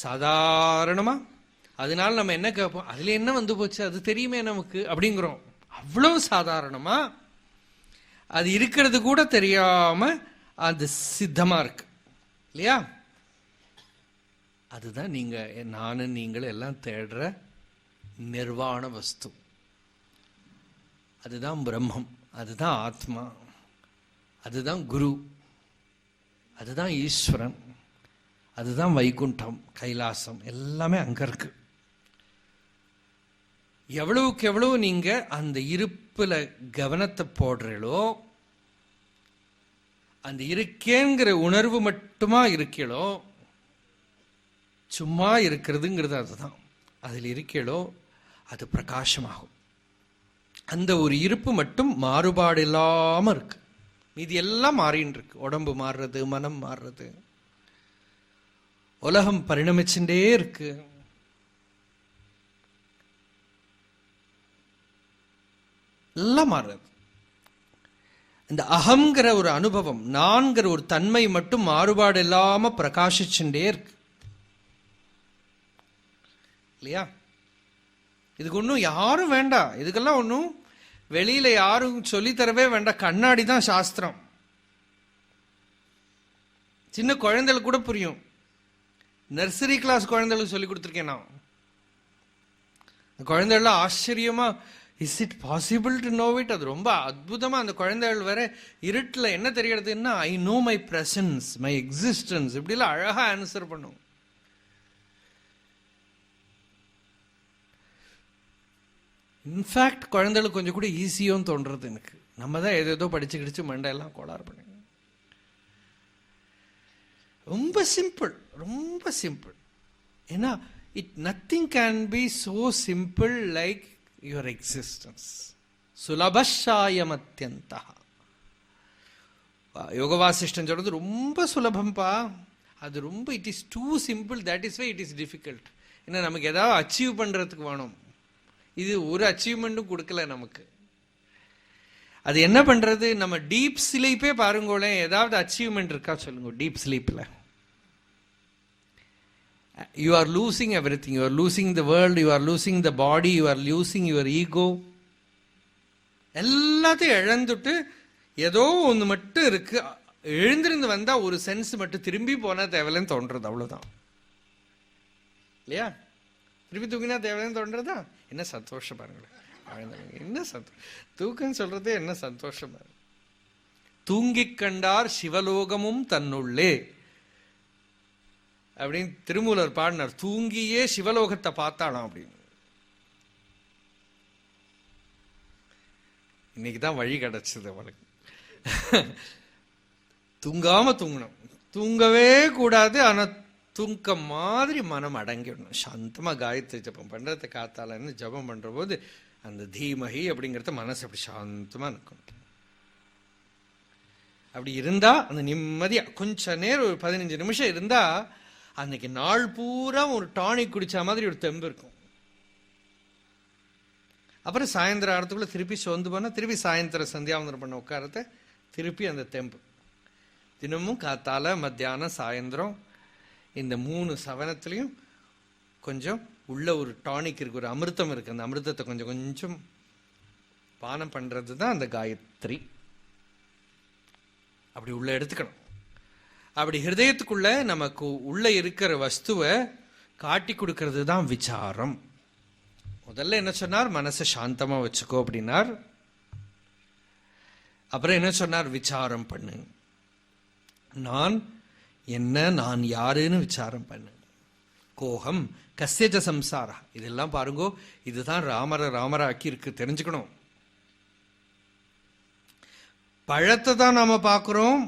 சாதாரணமா. அதனால நம்ம என்ன கேட்போம்? அதுல என்ன வந்து போச்சு, அது தெரியுமே நமக்கு அப்படிங்கிறோம். அவ்வளவு சாதாரணமா அது இருக்கிறது கூட தெரியாம அது சித்தமா இருக்கு இல்லையா? அதுதான் நீங்க நானும் நீங்களும் எல்லாம் தேடுற நிர்வாண வஸ்து. அதுதான் பிரம்மம், அதுதான் ஆத்மா, அதுதான் குரு, அதுதான் ஈஸ்வரன், அதுதான் வைகுண்டம், கைலாசம், எல்லாமே அங்க இருக்கு. எவ்வளவுக்கு எவ்வளவு நீங்க அந்த இருப்புல கவனத்தை போடுறீங்களோ, அந்த இருக்கேங்கிற உணர்வு மட்டுமா இருக்கீங்களோ, சும்மா இருக்கிறதுங்கிறது அதுதான். அதில் இருக்கேளோ அது பிரகாசமாகும். அந்த ஒரு இருப்பு மட்டும் மாறுபாடு இல்லாம இருக்கு. மீதி எல்லாம் மாறின்னு இருக்கு. உடம்பு மாறுறது, மனம் மாறுறது, உலகம் பரிணமிச்சுட்டே இருக்கு. எல்லாம் மாறுறது. இந்த அகங்கிற ஒரு அனுபவம், நான்கிற ஒரு தன்மை மட்டும் மாறுபாடு இல்லாம பிரகாசிச்சுட்டே இருக்கு இல்லையா? இதுக்கு ஒன்றும் யாரும் வேண்டாம். இதுக்கெல்லாம் ஒன்றும் வெளியில யாரும் சொல்லித்தரவே வேண்டாம். கண்ணாடி தான் சாஸ்திரம். சின்ன குழந்தைகளுக்கு கூட புரியும். நர்சரி கிளாஸ் குழந்தைகளுக்கு சொல்லி கொடுத்துருக்கேன் நான். குழந்தைகள்லாம் ஆச்சரியமா, is it possible to know it? அது ரொம்ப அற்புதமா அந்த குழந்தைகள் வேற இருட்டில் என்ன தெரியறதுன்னா, I know my presence, my existence, இப்படிலாம் அழகா ஆன்சர் பண்ணும். இன்ஃபேக்ட் குழந்தைகளுக்கு கொஞ்சம் கூட ஈஸியும் தோன்றது எனக்கு. நம்ம தான் ஏதோ படிச்சு கிடிச்சு மண்டையெல்லாம் கோளாறு பண்ணி. ரொம்ப சிம்பிள், ரொம்ப சிம்பிள். ஏன்னா nothing can be so simple like your existence. சுலபஷாயமத்யந்தா. யோக வாசிஷ்டன் சொல்றது ரொம்ப சுலபம்பா. அது ரொம்ப, it is too simple, that is why it is difficult. ஏன்னா நமக்கு ஏதாவது அச்சீவ் பண்றதுக்கு வேணும். இது ஒரு அச்சீவ்மெண்ட்டும் கொடுக்கல நமக்கு. அது என்ன பண்றது? நம்ம டீப் ஸ்லீப்பே பாருங்களேன், ஏதாவது அச்சீவ்மெண்ட் இருக்கா சொல்லுங்க? டீப் ஸ்லீப்ல you are losing everything. You are losing the world, you are losing the body, you are losing your ego. எல்லாத்தையும் இழந்துட்டு ஏதோ ஒன்று மட்டும் இருக்கு. எழுந்திருந்து வந்தா ஒரு சென்ஸ் மட்டும் திரும்பி போனா தேவையில்லைன்னு தோன்றது, அவ்வளவுதான் இல்லையா? திருப்பி தூங்கினா தேவையில்லைன்னு தோன்றதா? என்ன சந்தோஷம் பாருங்களேன். என்ன சந்தோஷம்! தூக்கம் சொல்றதே என்ன சந்தோஷம் பாருங்க. தூங்கிக் கண்டார் சிவலோகமும் தன்னுள்ளே அப்படின்னு திருமூலர் பாடினார். தூங்கியே சிவலோகத்தை பார்த்தாளாம் அப்படின்னு. இன்னைக்குதான் வழி கிடைச்சது அவளுக்கு. தூங்காம தூங்கணும், தூங்கவே கூடாது. ஆனா தூக்கம் மாதிரி மனம் அடங்கிடணும். சாந்தமா காயத்ரி ஜபம் பண்றத காத்தாலன்னு ஜபம் பண்ற போது அந்த தீமகி அப்படிங்கறத மனசு அப்படி சாந்தமா இருக்கும். அப்படி இருந்தா அந்த நிம்மதியா கொஞ்ச நேரம், ஒரு 15 நிமிஷம் இருந்தா அன்னைக்கு நாள் பூரா ஒரு டானிக் குடிச்ச மாதிரி ஒரு தெம்பு இருக்கும். அப்புறம் சாயந்தரம் ஆறதுக்குள்ள திருப்பி சோர்ந்து போனா திருப்பி சாயந்தரம் சந்தியாவந்தனம் பண்ண உட்காரத்தை திருப்பி அந்த தெம்பு. தினமும் காத்தால, மத்தியானம், சாயந்தரம் இந்த 3 சவனத்திலையும் கொஞ்சம் உள்ள ஒரு டானிக் இருக்கு, ஒரு அமிர்தம் இருக்கு. அந்த அமிர்தத்தை கொஞ்சம் கொஞ்சம் பானம் பண்றது தான் அந்த காயத்ரி. அப்படி உள்ள எடுத்துக்கணும். அப்படி ஹிருதயத்துக்குள்ள நமக்கு உள்ள இருக்கிற வஸ்துவை காட்டி கொடுக்கறது தான் விசாரம். முதல்ல என்ன சொன்னார்? மனசை சாந்தமா வச்சுக்கோ அப்படின்னார். அப்புறம் என்ன சொன்னார்? விசாரம் பண்ணு. நான் என்ன, நான் யாருன்னு விசாரம் பண்ணு. கோகம் கஸ்யஜ சம்சாரா. இதெல்லாம் பாருங்கோ, இதுதான் ராமராக்கி இருக்கு, தெரிஞ்சுக்கணும். பழத்தை தான் நாம பார்க்கிறோம்,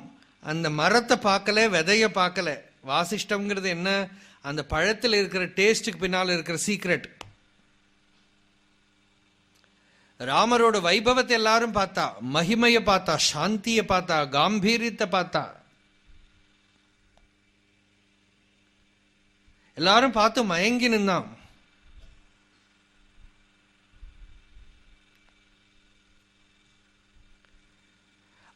அந்த மரத்தை பார்க்கல, விதைய பார்க்கல. வாசிஷ்டம்ங்கிறது என்ன? அந்த பழத்தில் இருக்கிற டேஸ்டுக்கு பின்னால் இருக்கிற சீக்ரெட். ராமரோட வைபவத்தை எல்லாரும் பார்த்தா, மகிமையை பார்த்தா, சாந்தியை பார்த்தா, காம்பீரியத்தை பார்த்தா, எல்லாரும் பார்த்து மயங்கி நின்னான்.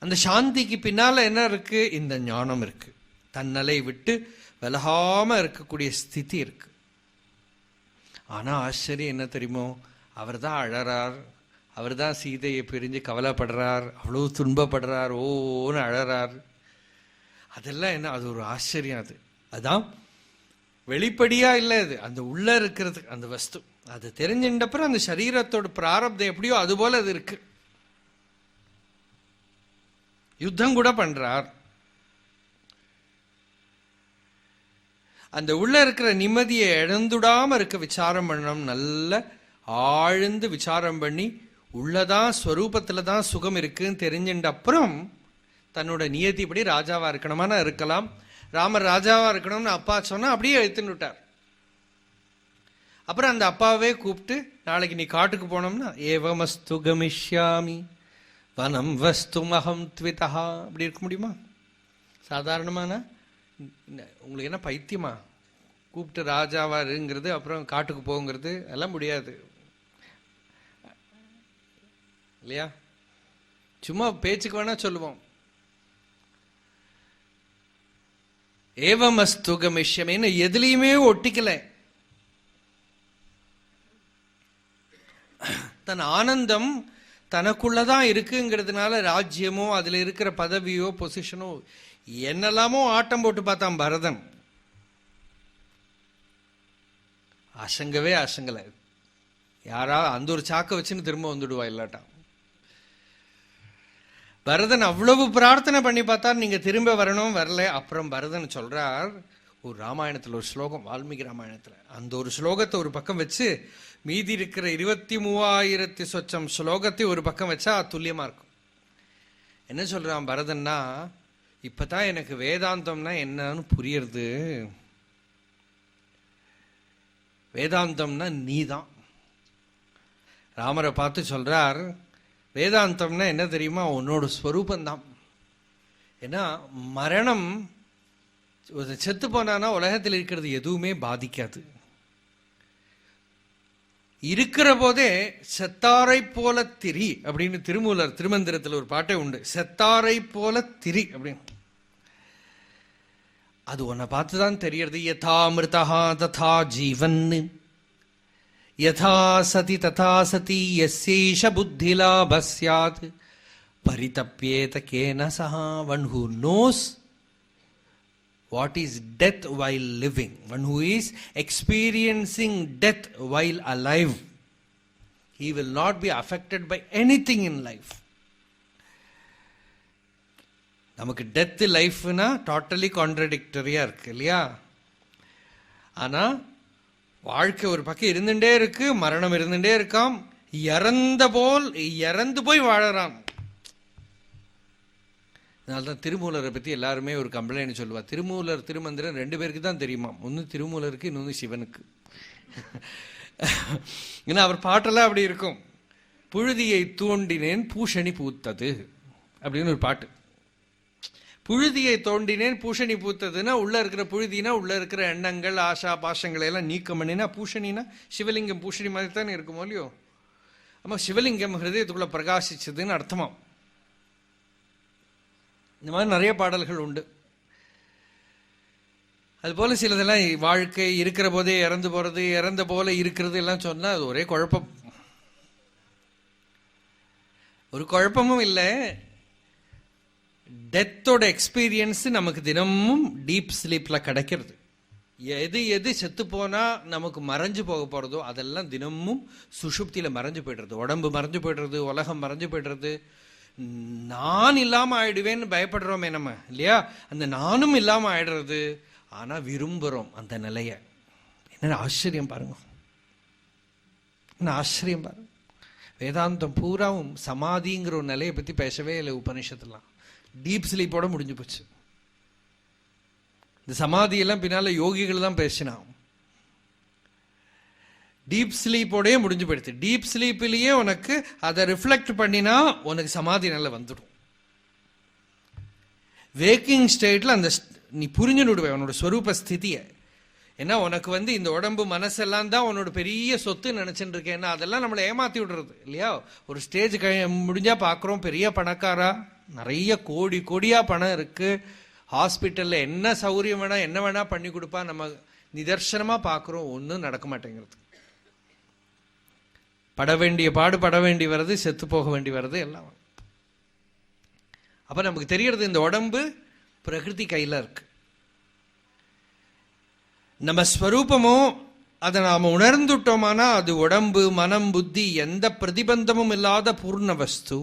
அந்த சாந்திக்கு பின்னால என்ன இருக்கு? இந்த ஞானம் இருக்கு. தன்னலை விட்டு விலகாம இருக்கக்கூடிய ஸ்திதி இருக்கு. ஆனா ஆச்சரியம் என்ன தெரியுமோ? அவர் தான் அழறார், அவர் தான் சீதையை பிரிஞ்சு கவலைப்படுறார், அவ்வளவு துன்பப்படுறார், ஓன்னு அழறார். அதெல்லாம் என்ன? அது ஒரு ஆச்சரியம். அதான் வெளிப்படியா இல்லை, அது அந்த உள்ள இருக்கிறது அந்த வஸ்து. அது தெரிஞ்சின்றப்பறம் அந்த சரீரத்தோட பிராரப்தம் எப்படியோ அது போல அது இருக்கு. யுத்தம் கூட பண்றார். அந்த உள்ள இருக்கிற நிம்மதியை இழந்துடாம இருக்க விசாரம் பண்ணணும். நல்ல ஆழ்ந்து விசாரம் பண்ணி உள்ளதான் ஸ்வரூபத்துல தான் சுகம் இருக்குன்னு தெரிஞ்சின்ற அப்புறம் தன்னோட நியதிப்படி ராஜாவா இருக்கணுமான இருக்கலாம். ராமர் ராஜாவா இருக்கணும்னு அப்பா சொன்னா அப்படியே எழுத்துன்னு விட்டார். அப்புறம் அந்த அப்பாவே கூப்பிட்டு, நாளைக்கு நீ காட்டுக்கு போனோம்னா ஏவமஸ்து கமிஷ்யாமி வனம் வஸ்து மகம் த்விதா, அப்படி இருக்க முடியுமா? சாதாரணமான உங்களுக்கு என்ன பைத்தியமா? கூப்பிட்டு ராஜாவாருங்கிறது அப்புறம் காட்டுக்கு போங்கிறது எல்லாம் முடியாது இல்லையா? சும்மா பேச்சுக்கு வேணா சொல்லுவோம். ஏவமஸ்து கமிஷ்யமின்னு எதுலையுமே ஒட்டிக்கல. தன் ஆனந்தம் தனக்குள்ளதான் இருக்குங்கிறதுனால ராஜ்யமோ அதுல இருக்கிற பதவியோ பொசிஷனோ என்னெல்லாமோ ஆட்டம் போட்டு பார்த்தான் பரதன். அசங்கவே அசங்கல. யாரா அந்த ஒரு சாக்க வச்சுன்னு திரும்ப வந்துடுவா இல்லாட்டா. பரதன் அவ்வளவு பிரார்த்தனை பண்ணி பார்த்தார், நீங்க திரும்ப வரணும், வரல. அப்புறம் பரதன் சொல்றார், ஒரு ராமாயணத்துல ஒரு ஸ்லோகம், வால்மீகி ராமாயணத்துல, அந்த ஒரு ஸ்லோகத்தை ஒரு பக்கம் வச்சு மீதி இருக்கிற 23,000 சொச்சம் ஸ்லோகத்தை ஒரு பக்கம் வச்சா துல்லியமா இருக்கும். என்ன சொல்றான் பரதன்னா, இப்பதான் எனக்கு வேதாந்தம்னா என்னன்னு புரியுறது. வேதாந்தம்னா நீதான். ராமரை பார்த்து சொல்றார், வேதாந்தம்னா என்ன தெரியுமா? உன்னோட ஸ்வரூபந்தான். ஏன்னா மரணம், செத்து போனானா உலகத்தில் இருக்கிறது எதுவுமே பாதிக்காது. இருக்கிற போதே செத்தாரை போல திரி அப்படின்னு திருமூலர் திருமந்திரத்தில் ஒரு பாட்டே உண்டு. செத்தாரை போல திரி அப்படின்னு. அது உன்னை பார்த்துதான் தெரியறது. யதா மிருதா ததா ஜீவன் யதா சதி ததா சதி யஸ்யைஷ புத்திலாப ஸ்யாத் பரிதப்யேத கேன சஹா. One who knows what is death while living, one who is experiencing death while alive, he will not be affected by anything in life. நமக்கு டெத் லைஃப்னா டோட்டலி கான்ட்ரடிக்டரியா இருக்கு இல்லையா? ஆனா வாழ்க்கை ஒரு பக்கம் இருந்துட்டே இருக்கு, மரணம் இருந்துட்டே இருக்காம். இறந்து போய் வாழறான். அதனால்தான் திருமூலரை பத்தி எல்லாருமே ஒரு கம்ப்ளைண்ட் சொல்லுவா. திருமூலர் திருமந்திரம் 2 பேருக்கு தான் தெரியுமா. ஒன்னு திருமூலருக்கு, இன்னொன்னு சிவனுக்கு. ஏன்னா அவர் பாட்டெல்லாம் அப்படி இருக்கும். புழுதியை தோண்டினேன் பூஷணி பூத்தது அப்படின்னு ஒரு பாட்டு. புழுதியை தோண்டினேன் பூஷணி பூத்ததுன்னா உள்ள இருக்கிற புழுதினா உள்ள இருக்கிற எண்ணங்கள் ஆசா பாசங்களை எல்லாம் நீக்கம் பண்ணினா, பூஷணினா சிவலிங்கம் பூஷணி மாதிரி தானே இருக்குமோ இல்லையோ? ஆமா, சிவலிங்கம் ஹிருதயத்துக்குள்ள பிரகாசிச்சதுன்னு அர்த்தமா. இந்த மாதிரி நிறைய பாடல்கள் உண்டு. அதுபோல சிலதெல்லாம் வாழ்க்கை இருக்கிற போதே இறந்து போறது, இறந்த போல இருக்கிறது எல்லாம் சொன்னா அது ஒரே குழப்பம். ஒரு குழப்பமும் இல்லை. டெத்தோட எக்ஸ்பீரியன்ஸ் நமக்கு தினமும் டீப் ஸ்லீப்ல கிடைக்கிறது. எது எது செத்து போனா நமக்கு மறைஞ்சு போக போறதோ அதெல்லாம் தினமும் சுஷுப்தியில மறைஞ்சு போயிடுறது. உடம்பு மறைஞ்சு போயிடுறது, உலகம் மறைஞ்சு போயிடுறது. நான் இல்லாம ஆயிடுவேன்னு பயப்படுறோமே நம்ம இல்லையா? அந்த நானும் இல்லாம ஆயிடுறது. ஆனா விரும்புறோம் அந்த நிலைய. என்ன ஆச்சரியம் பாருங்க, என்ன ஆச்சரியம் பாருங்க. வேதாந்தம் பூராவும் சமாதிங்கிற ஒரு நிலையை பத்தி பேசவே இல்லை உபனிஷத்துலாம். டீப் ஸ்லீப்போட முடிஞ்சு போச்சு. இந்த சமாதியெல்லாம் பின்னால யோகிகள் தான் பேசினான். டீப் ஸ்லீப்போடே முடிஞ்சு போயிடுது. டீப் ஸ்லீப்லயே உனக்கு அதை ரிஃப்ளெக்ட் பண்ணினா உனக்கு சமாதி நல்லா வந்துடும். வேக்கிங் ஸ்டேட்ல அந்த நீ புரிஞ்சுடுவே உன்னோட ஸ்வரூப ஸ்திதியை. ஏன்னா உனக்கு இந்த உடம்பு மனசெல்லாம் தான் உன்னோட பெரிய சொத்து நினைச்சுட்டு இருக்கேன்னா அதெல்லாம் நம்மளை ஏமாத்தி விடுறது இல்லையா? ஒரு ஸ்டேஜ் முடிஞ்சா பாக்குறோம், பெரிய பணக்காரா, நிறைய கோடி கோடியா பணம் இருக்கு, ஹாஸ்பிட்டல்ல என்ன சௌகரியம் வேணா என்ன வேணா பண்ணி கொடுப்பா, நம்ம நிதர்சனமா பாக்குறோம், ஒன்னும் நடக்க மாட்டேங்கிறது. பட வேண்டிய பாடு பட வேண்டி வர்றது, செத்து போக வேண்டி வர்றது எல்லாம். அப்ப நமக்கு தெரியறது இந்த உடம்பு பிரகிருதி கையில இருக்கு. நம்ம ஸ்வரூபமோ அதை நாம உணர்ந்துட்டோமானா அது உடம்பு மனம் புத்தி எந்த பிரதிபந்தமும் இல்லாத பூர்ண வஸ்து.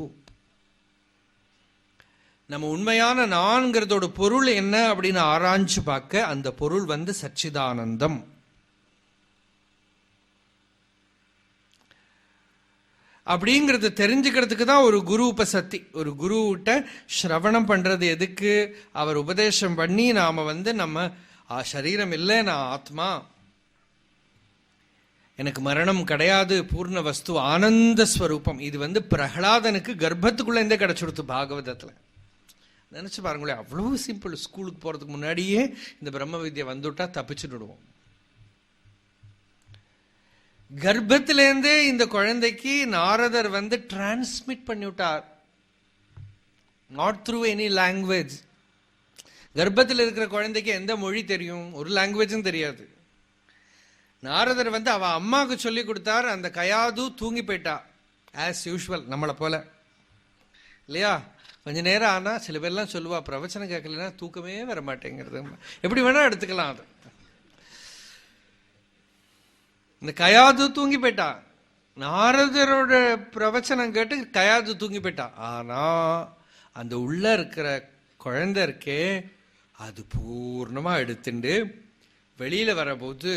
நம்ம உண்மையான நான்கிறதோட பொருள் என்ன அப்படின்னு ஆராய்ச்சி பார்க்க அந்த பொருள் சச்சிதானந்தம். அப்படிங்கிறது தெரிஞ்சுக்கிறதுக்கு தான் ஒரு குரு உபசக்தி. ஒரு குருவிட்ட ஸ்ரவணம் பண்றது எதுக்கு? அவர் உபதேசம் பண்ணி நாம நம்ம சரீரம் இல்லை, நான் ஆத்மா, எனக்கு மரணம் கிடையாது, பூர்ண வஸ்து ஆனந்த ஸ்வரூபம். இது பிரகலாதனுக்கு கர்ப்பத்துக்குள்ள இருந்தே கிடைச்சுடுத்து பாகவதத்துல. நினைச்சு பாருங்களேன், அவ்வளவு சிம்பிள். ஸ்கூலுக்கு போறதுக்கு முன்னாடியே இந்த பிரம்ம வித்யை வந்துட்டா தப்பிச்சுடுவோம். கர்ப்பத்திலேருந்தே இந்த குழந்தைக்கு நாரதர் டிரான்ஸ்மிட் பண்ணிவிட்டார். Not through any language. கர்ப்பத்தில் இருக்கிற குழந்தைக்கு எந்த மொழி தெரியும்? ஒரு லாங்குவேஜும் தெரியாது. நாரதர் அவ அம்மாவுக்கு சொல்லி கொடுத்தார். அந்த கயாது தூங்கி போயிட்டா, ஆஸ் யூஷுவல் நம்மளை போல இல்லையா. கொஞ்ச நேரம் ஆனா சில பேர்லாம் சொல்லுவா, பிரவச்சனம் கேட்கலன்னா தூக்கமே வர மாட்டேங்கிறது. எப்படி வேணா எடுத்துக்கலாம் அது. இந்த கயாது தூங்கி போயிட்டா. நாரதரோட பிரவச்சனம் கேட்டு கயாது தூங்கி போயிட்டா. ஆனா அந்த உள்ள இருக்கிற குழந்தை இருக்கே, அது பூர்ணமா எடுத்துட்டு வெளியில வரபோது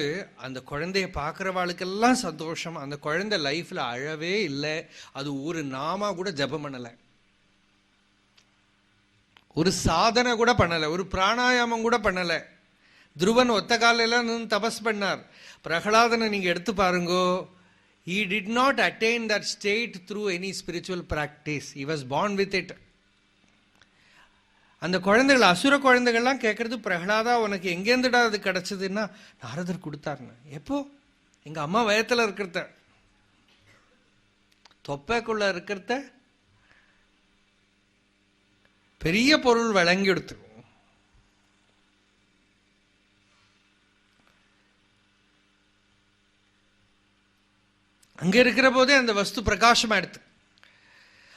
அந்த குழந்தைய பார்க்கிறவாளுக்கெல்லாம் சந்தோஷம். அந்த குழந்தை லைஃப்ல அழவே இல்லை. அது ஒரு நாமா கூட ஜபம் பண்ணல, ஒரு சாதனை கூட பண்ணல, ஒரு பிராணாயாமம் கூட பண்ணல. துருவன் ஒத்த காலையெல்லாம் தபஸ் பண்ணார். பிரகலாதனை நீங்க எடுத்து பாருங்கோ. He did not attain that state through any spiritual practice. He was born with it. அந்த குழந்தைகள், அசுர குழந்தைகள்லாம் கேட்கறது, பிரகலாதா உனக்கு எங்கேருந்துடா அது கிடைச்சதுன்னா, நாரதர் கொடுத்தாருன்னு. எப்போ? எங்க அம்மா வயத்துல இருக்கிறத, தொப்பைக்குள்ள இருக்கிறத பெரிய பொருள் வழங்கி எடுத்து. அங்க இருக்கிற போதே அந்த வஸ்து பிரகாசமா எடுத்து.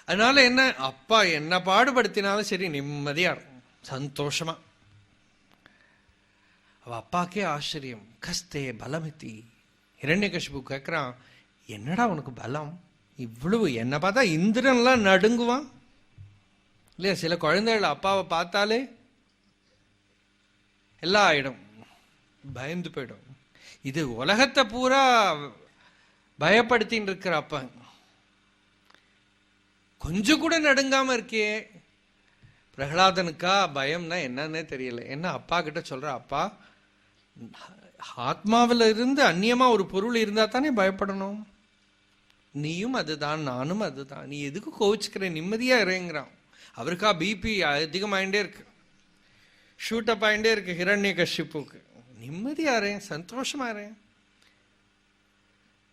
அதனால என்ன, அப்பா என்ன பாடுபடுத்தினாலும் சரி நிம்மதியா இருக்கும், சந்தோஷமா. அவ அப்பாக்கே ஆச்சரியம். கஸ்தே பலமித்தி. ஹிரண்யகசிபு கேட்கிறான், என்னடா உனக்கு பலம் இவ்வளவு? என்ன பார்த்தா இந்திரன்லாம் நடுங்குவான் இல்லையா. சில குழந்தைகள் அப்பாவை பார்த்தாலே எல்லாம் ஆயிடும், பயந்து போயிடும். இது உலகத்தை பூரா பயப்படுத்தின்னு இருக்கிற அப்பா கொஞ்சம் கூட நடுங்காம இருக்கே. பிரகலாதனுக்கா பயம்னா என்னன்னே தெரியல. என்ன அப்பா கிட்ட சொல்ற, அப்பா ஆத்மாவில இருந்து அந்நியமா ஒரு பொருள் இருந்தா தானே பயப்படணும். நீயும் அதுதான், நானும் அதுதான், நீ எதுக்கு கோவிச்சுக்கிற, நிம்மதியா இறங்குறான். அவருக்கா பிபி அதிகமாயிண்டே இருக்கு, ஷூட் அப் ஆயிண்டே இருக்கு. ஹிரண்யகசிப்புக்கு நிம்மதியா இருறேன், சந்தோஷமா இருறேன்.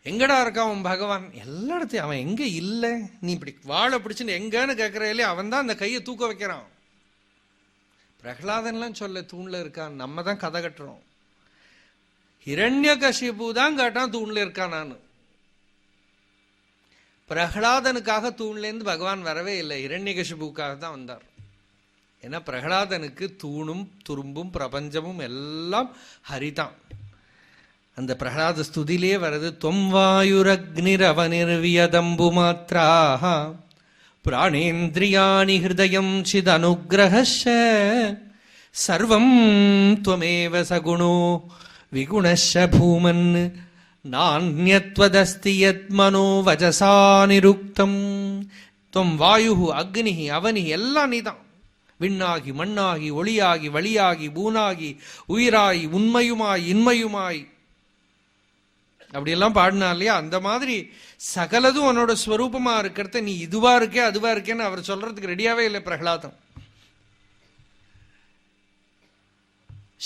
எங்கடா இருக்கான் உன் பகவான்? எல்லா இடத்தையும். அவன் எங்க இல்லை, நீ இப்படி வாழை பிடிச்சுன்னு எங்கன்னு கேட்கற இல்லையா, அவன் தான் அந்த கையை தூக்க வைக்கிறான். பிரகலாதன்லாம் சொல்ல தூண்ல இருக்கான், நம்ம தான் கதை கட்டுறோம். ஹிரண்யகசிபு தான் கேட்டான் தூண்ல இருக்கான். நான் பிரகலாதனுக்காக தூண்லேருந்து பகவான் வரவே இல்லை, ஹிரண்யகசிபுக்காக தான் வந்தார். ஏன்னா பிரகலாதனுக்கு தூணும் துரும்பும் பிரபஞ்சமும் எல்லாம் ஹரிதான். அந்த பிரகலாத ஸ்துதியிலே வருது, தொம் வாயுரக்னிரவனிர்வியதம்பு மாத்ராஹ பிராணேந்திரியாணி ஹிருதயம் சிதனுக்ரஹஸ்ஸ சர்வம் த்வமேவ சகுணோ விகுணஸ்ஸ பூமன் நான்யத்வதஸ்தி யத் மனோ வஜசா நிருக்தம். தொம் வாயு அக்னி அவனி எல்லாம் நீதான். விண்ணாகி மண்ணாகி ஒளியாகி வழியாகி பூனாகி உயிராய் உண்மையுமாய் இன்மையுமாய் அப்படியெல்லாம் பாடினா இல்லையா. அந்த மாதிரி சகலதும் உன்னோட ஸ்வரூபமா இருக்கிறத நீ இதுவா இருக்கே அதுவா இருக்கேன்னு அவர் சொல்றதுக்கு ரெடியாவே இல்லை பிரகலாதம்.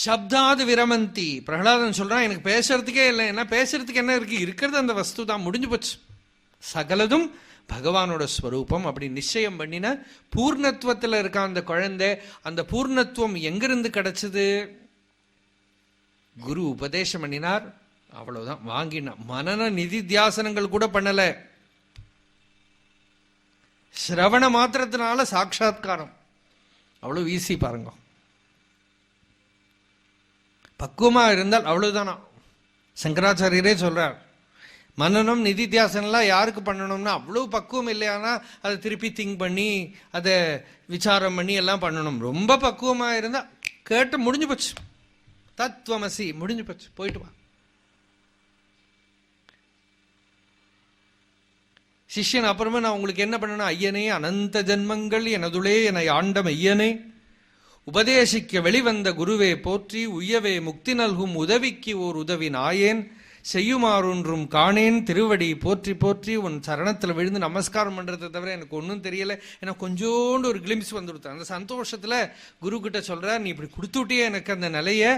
சப்தாது விரமந்தி. பிரகலாதன் சொல்றான், எனக்கு பேசுறதுக்கே இல்லை. என்ன பேசுறதுக்கு என்ன இருக்கு, இருக்கிறது அந்த வஸ்து தான், முடிஞ்சு போச்சு. சகலதும் பகவானோட ஸ்வரூபம் அப்படி நிச்சயம் பண்ணின பூர்ணத்துவத்தில் இருக்கான் அந்த குழந்தை. அந்த பூர்ணத்துவம் எங்கிருந்து கிடைச்சது? குரு உபதேசம் பண்ணினார், அவ்வளவுதான். வாங்கினா. மனன நிதித்தியாசனங்கள் கூட பண்ணல, சிரவண மாத்திரத்தினால சாட்சாத்காரம். அவ்வளவு ஈஸி பாருங்க. பக்குவமா இருந்தால் அவ்வளவுதானா. சங்கராச்சாரியரே சொல்றார், மனனம் நிதித்தியாசனம்லாம் யாருக்கு பண்ணணும்னா அவ்வளவு பக்குவம் இல்லையானா அதை திருப்பி திங்க் பண்ணி அதை விசாரம் பண்ணி எல்லாம் பண்ணணும். ரொம்ப பக்குவமா இருந்தா கேட்டு முடிஞ்சு போச்சு, தத்துவமசி முடிஞ்சு போச்சு, போயிட்டு வா. சிஷ்யன் அப்புறமா நான் உங்களுக்கு என்ன பண்ணணும், ஐயனே அனந்த ஜன்மங்கள் எனதுளே என ஆண்டம் ஐயனே உபதேசிக்க வெளிவந்த குருவே போற்றி உய்யவே முக்தி நல்கும் உதவிக்கு ஓர் உதவி நாயேன் செய்யுமாறொன்றும் காணேன் திருவடி போற்றி போற்றி உன் சரணத்தில் விழுந்து நமஸ்காரம் பண்ணுறதை தவிர எனக்கு ஒன்றும் தெரியலை. ஏன்னா கொஞ்சோண்டு ஒரு கிளிம்ஸ் வந்து கொடுத்தேன். அந்த சந்தோஷத்தில் குரு கிட்ட சொல்கிறார், நீ இப்படி கொடுத்துட்டியே எனக்கு அந்த நிலையை,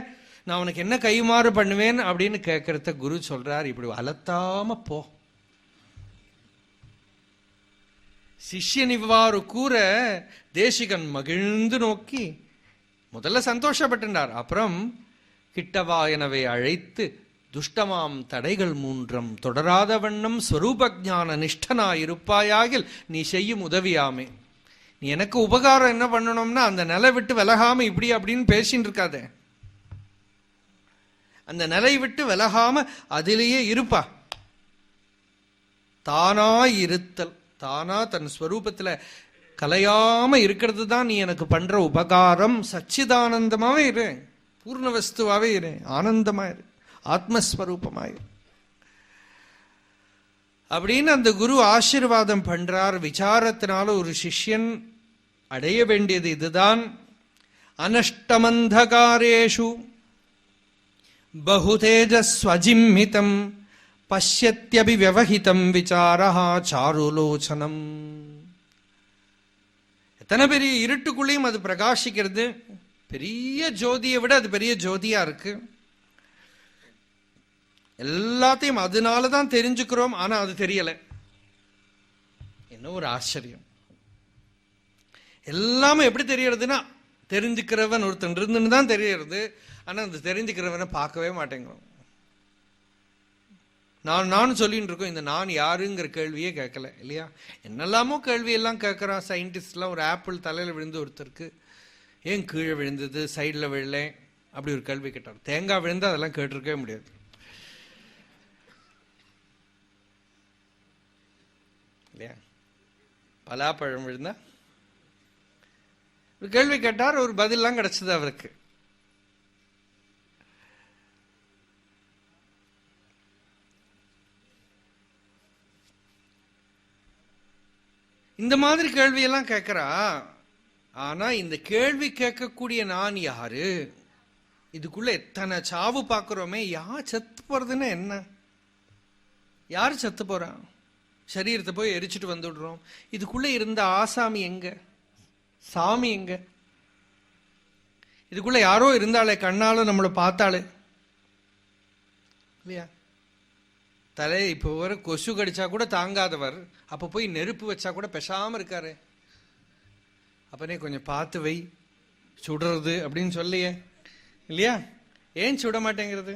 நான் உனக்கு என்ன கைமாறு பண்ணுவேன் அப்படின்னு கேட்கறத குரு சொல்கிறார், இப்படி அலத்தாம போ. சிஷ்யன் இவ்வாறு கூற தேசிகன் மகிழ்ந்து நோக்கி முதல்ல சந்தோஷப்பட்டார். அப்புறம் கிட்டவா எனவே அழைத்து துஷ்டமாம் தடைகள் மூன்றம் தொடராத வண்ணம் ஸ்வரூபஜான நிஷ்டனாயிருப்பாயாகில் நீ செய்யும் உதவியாமே. நீ எனக்கு உபகாரம் என்ன பண்ணணும்னா அந்த நிலை விட்டு விலகாம இப்படி அப்படின்னு பேசின்னு இருக்காத, அந்த நிலை விட்டு விலகாம அதிலேயே இருப்பா. தானா இருத்தல், தானா தன் ஸ்வரூபத்துல கலையாம இருக்கிறது தான் நீ எனக்கு பண்ற உபகாரம். சச்சிதானந்தமாவே இரு, பூர்ண வஸ்துவாவே இரு, ஆனந்தமா இரு, ஆத்மஸ்வரூபமாய் அப்படின்னு அந்த குரு ஆசீர்வாதம் பண்றார். விசாரத்தினால ஒரு சிஷ்யன் அடைய வேண்டியது இதுதான். அனஷ்டமந்தகாரேஷு பகுதேஜஸ்வஜிம்மிதம் பஷ்யத்யபி வியவஹிதம் விசாரஹா சாருலோச்சனம். எத்தனை பெரிய இருட்டுக்குள்ளேயும் அது பிரகாசிக்கிறது. பெரிய ஜோதியை விட அது பெரிய ஜோதியா இருக்கு. எல்லாத்தையும் அதனாலதான் தெரிஞ்சுக்கிறோம், ஆனா அது தெரியல. என்ன ஒரு ஆச்சரியம். எல்லாமே எப்படி தெரியறதுன்னா தெரிஞ்சுக்கிறவன் ஒருத்தன் இருந்துன்னு தான் தெரியறது. ஆனா அந்த தெரிஞ்சுக்கிறவனை பார்க்கவே மாட்டேங்கிறோம். நான் சொல்லிட்டு இருக்கோம், இந்த நான் யாருங்கிற கேள்வியே கேட்கல இல்லையா? என்னெல்லாமோ கேள்வி எல்லாம் கேட்கறான் சயின்டிஸ்ட்லாம். ஒரு ஆப்பிள் தலையில விழுந்து ஒருத்தருக்கு ஏன் கீழே விழுந்தது, சைடில் விழல, அப்படி ஒரு கேள்வி கேட்டார். தேங்காய் விழுந்து அதெல்லாம் கேட்டிருக்கவே முடியாது இல்லையா? பலாப்பழம் விழுந்தா ஒரு கேள்வி கேட்டார், ஒரு பதிலாம் கிடைச்சது அவருக்கு. இந்த மாதிரி கேள்வியெல்லாம் கேட்கிறா. ஆனா இந்த கேள்வி கேட்கக்கூடிய நான் யாரு? இதுக்குள்ள எத்தனை சாவு பார்க்கிறோமே. யார் செத்து போறதுன்னு என்ன? யாரு செத்து போறான்? சரீரத்தை போய் எரிச்சுட்டு வந்துடுறோம். இதுக்குள்ள இருந்த ஆசாமி எங்க? சாமி எங்க? இதுக்குள்ள யாரோ இருந்தாலே, கண்ணாலும் நம்மளை பார்த்தாலே இல்லையா? தலை இப்போ வர கொசு கடிச்சா கூட தாங்காதவர் அப்ப போய் நெருப்பு வச்சா கூட பெசாம இருக்காரு. அப்பனே கொஞ்சம் பார்த்து வை, சுடுறது அப்படின்னு சொல்லியே இல்லையா? ஏன் சுட மாட்டேங்கிறது?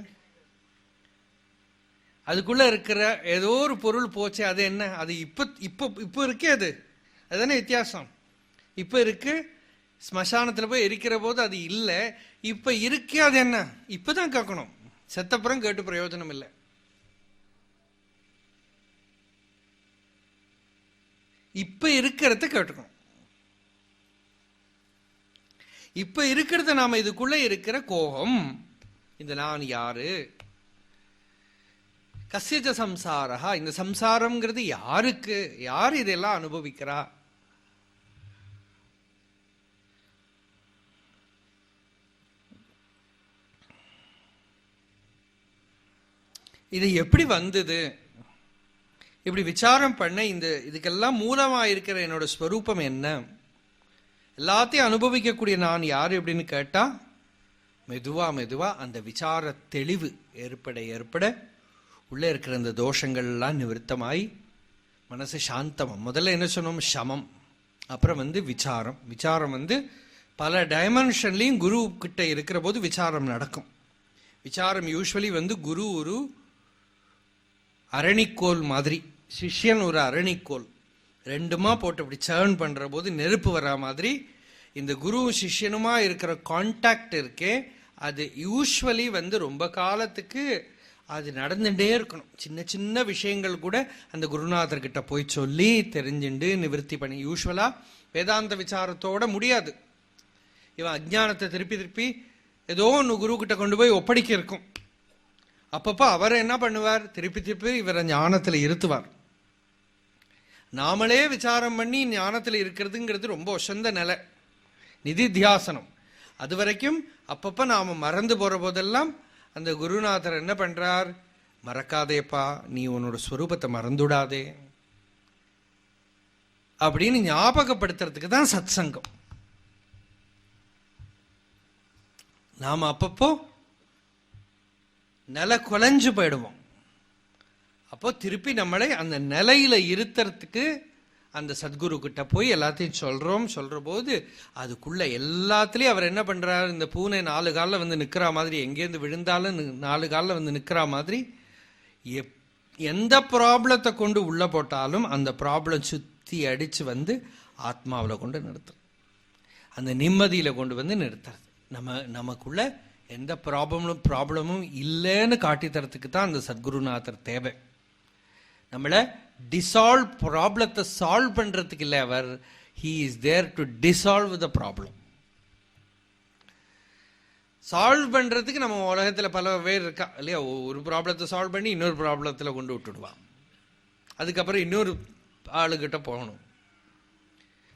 அதுக்குள்ள இருக்கிற ஏதோ ஒரு பொருள் போச்சு. அது என்ன? அது இப்ப இருக்கே, அதுதானே வித்தியாசம். இப்ப இருக்கு, ஸ்மசானத்துல போய் எரிக்கிற போது அது இல்லை. இப்ப இருக்கே, அது என்ன? இப்பதான் கேட்கணும். செத்தப்புறம் கேட்டு பிரயோஜனம் இல்லை. இப்ப இருக்கிறத கேட்டுக்கணும். இப்ப இருக்கிறத நாம இதுக்குள்ள இருக்கிற கோபம், இந்த நான் யாரு, கஸ்யஜ சம்சாரா, இந்த சம்சாரம்ங்கிறது யாருக்கு, யார் இதெல்லாம் அனுபவிக்கிறா? இது எப்படி வந்தது? இப்படி விசாரம் பண்ண இதுக்கெல்லாம் மூலமா இருக்கிற என்னோட ஸ்வரூபம் என்ன, எல்லாத்தையும் அனுபவிக்கக்கூடிய நான் யாரு அப்படின்னு கேட்டா, மெதுவா மெதுவா அந்த விசார தெளிவு ஏற்பட உள்ளே இருக்கிற அந்த தோஷங்கள்லாம் நிவர்த்தமாய் மனசு சாந்தம். முதல்ல என்ன சொன்னோம்? சமம். அப்புறம் விசாரம். விசாரம் பல டைமென்ஷன்லையும் குரு கிட்ட இருக்கிற போது விசாரம் நடக்கும். விசாரம் யூஸ்வலி குரு ஒரு அரணிக்கோல் மாதிரி, சிஷ்யன் ஒரு அரணிக்கோல், ரெண்டுமா போட்டு அப்படி சேர்ன் பண்ற போது நெருப்பு வர மாதிரி இந்த குரு சிஷ்யனுமா இருக்கிற கான்டாக்ட் இருக்கே, அது யூஸ்வலி ரொம்ப காலத்துக்கு அது நடந்துட்டே இருக்கணும். சின்ன சின்ன விஷயங்கள் கூட அந்த குருநாதர்கிட்ட போய் சொல்லி தெரிஞ்சுண்டு நிவர்த்தி பண்ணி. யூஸ்வலா வேதாந்த விசாரத்தோட முடியாது. இவன் அஜ்ஞானத்தை திருப்பி திருப்பி ஏதோ ஒன்று குரு கிட்ட கொண்டு போய் ஒப்படைக்க இருக்கும். அப்பப்ப அவர் என்ன பண்ணுவார்? திருப்பி திருப்பி இவரை ஞானத்துல இருத்துவார். நாமளே விசாரம் பண்ணி ஞானத்துல இருக்கிறதுங்கிறது ரொம்ப ஒசந்த நிலை, நிதித்தியாசனம். அது வரைக்கும் அப்பப்ப நாம மறந்து போற போதெல்லாம் அந்த குருநாதர் என்ன பண்றார்? மறக்காதேப்பா, நீ உன்னோட ஸ்வரூபத்தை மறந்துடாதே அப்படின்னு ஞாபகப்படுத்துறதுக்கு தான் சத் சங்கம். நாம அப்பப்போ நில குலைஞ்சு போயிடுவோம். அப்போ திருப்பி நம்மளை அந்த நிலையில இருத்துறதுக்கு அந்த சத்குரு கிட்ட போய் எல்லாத்தையும் சொல்ற போது அதுக்குள்ள எல்லாத்துலயும் அவர் என்ன பண்றாரு, இந்த பூனை 4 காலில் வந்து நிக்கிற மாதிரி, எங்கேருந்து விழுந்தாலும் 4 காலில் வந்து நிக்கிற மாதிரி, எந்த ப்ராப்ளத்தை கொண்டு உள்ள போட்டாலும் அந்த ப்ராப்ளம் சுத்தி அடிச்சு வந்து ஆத்மாவில் கொண்டு நிறுத்துறது, அந்த நிம்மதியில கொண்டு வந்து நிறுத்துறது. நமக்குள்ள எந்த ப்ராப்ளமும் இல்லைன்னு காட்டி தரத்துக்கு தான் அந்த சத்குருநாதர் தேவை. நம்மளை ப்ராப்ளத்தை சால்வ் பண்றதுக்கு இல்லை அவர், he is there to dissolve the problem. Solve பண்றதுக்கு நம்ம உலகத்துல பல பேர் இருக்கா இல்லையா, ஒரு ப்ராப்ளத்தை சால்வ் பண்ணி இன்னொரு ப்ராப்ளத்துல கொண்டு விட்டுடுவான். அதுக்கப்புறம் இன்னொரு ஆளுகிட்ட போகணும்.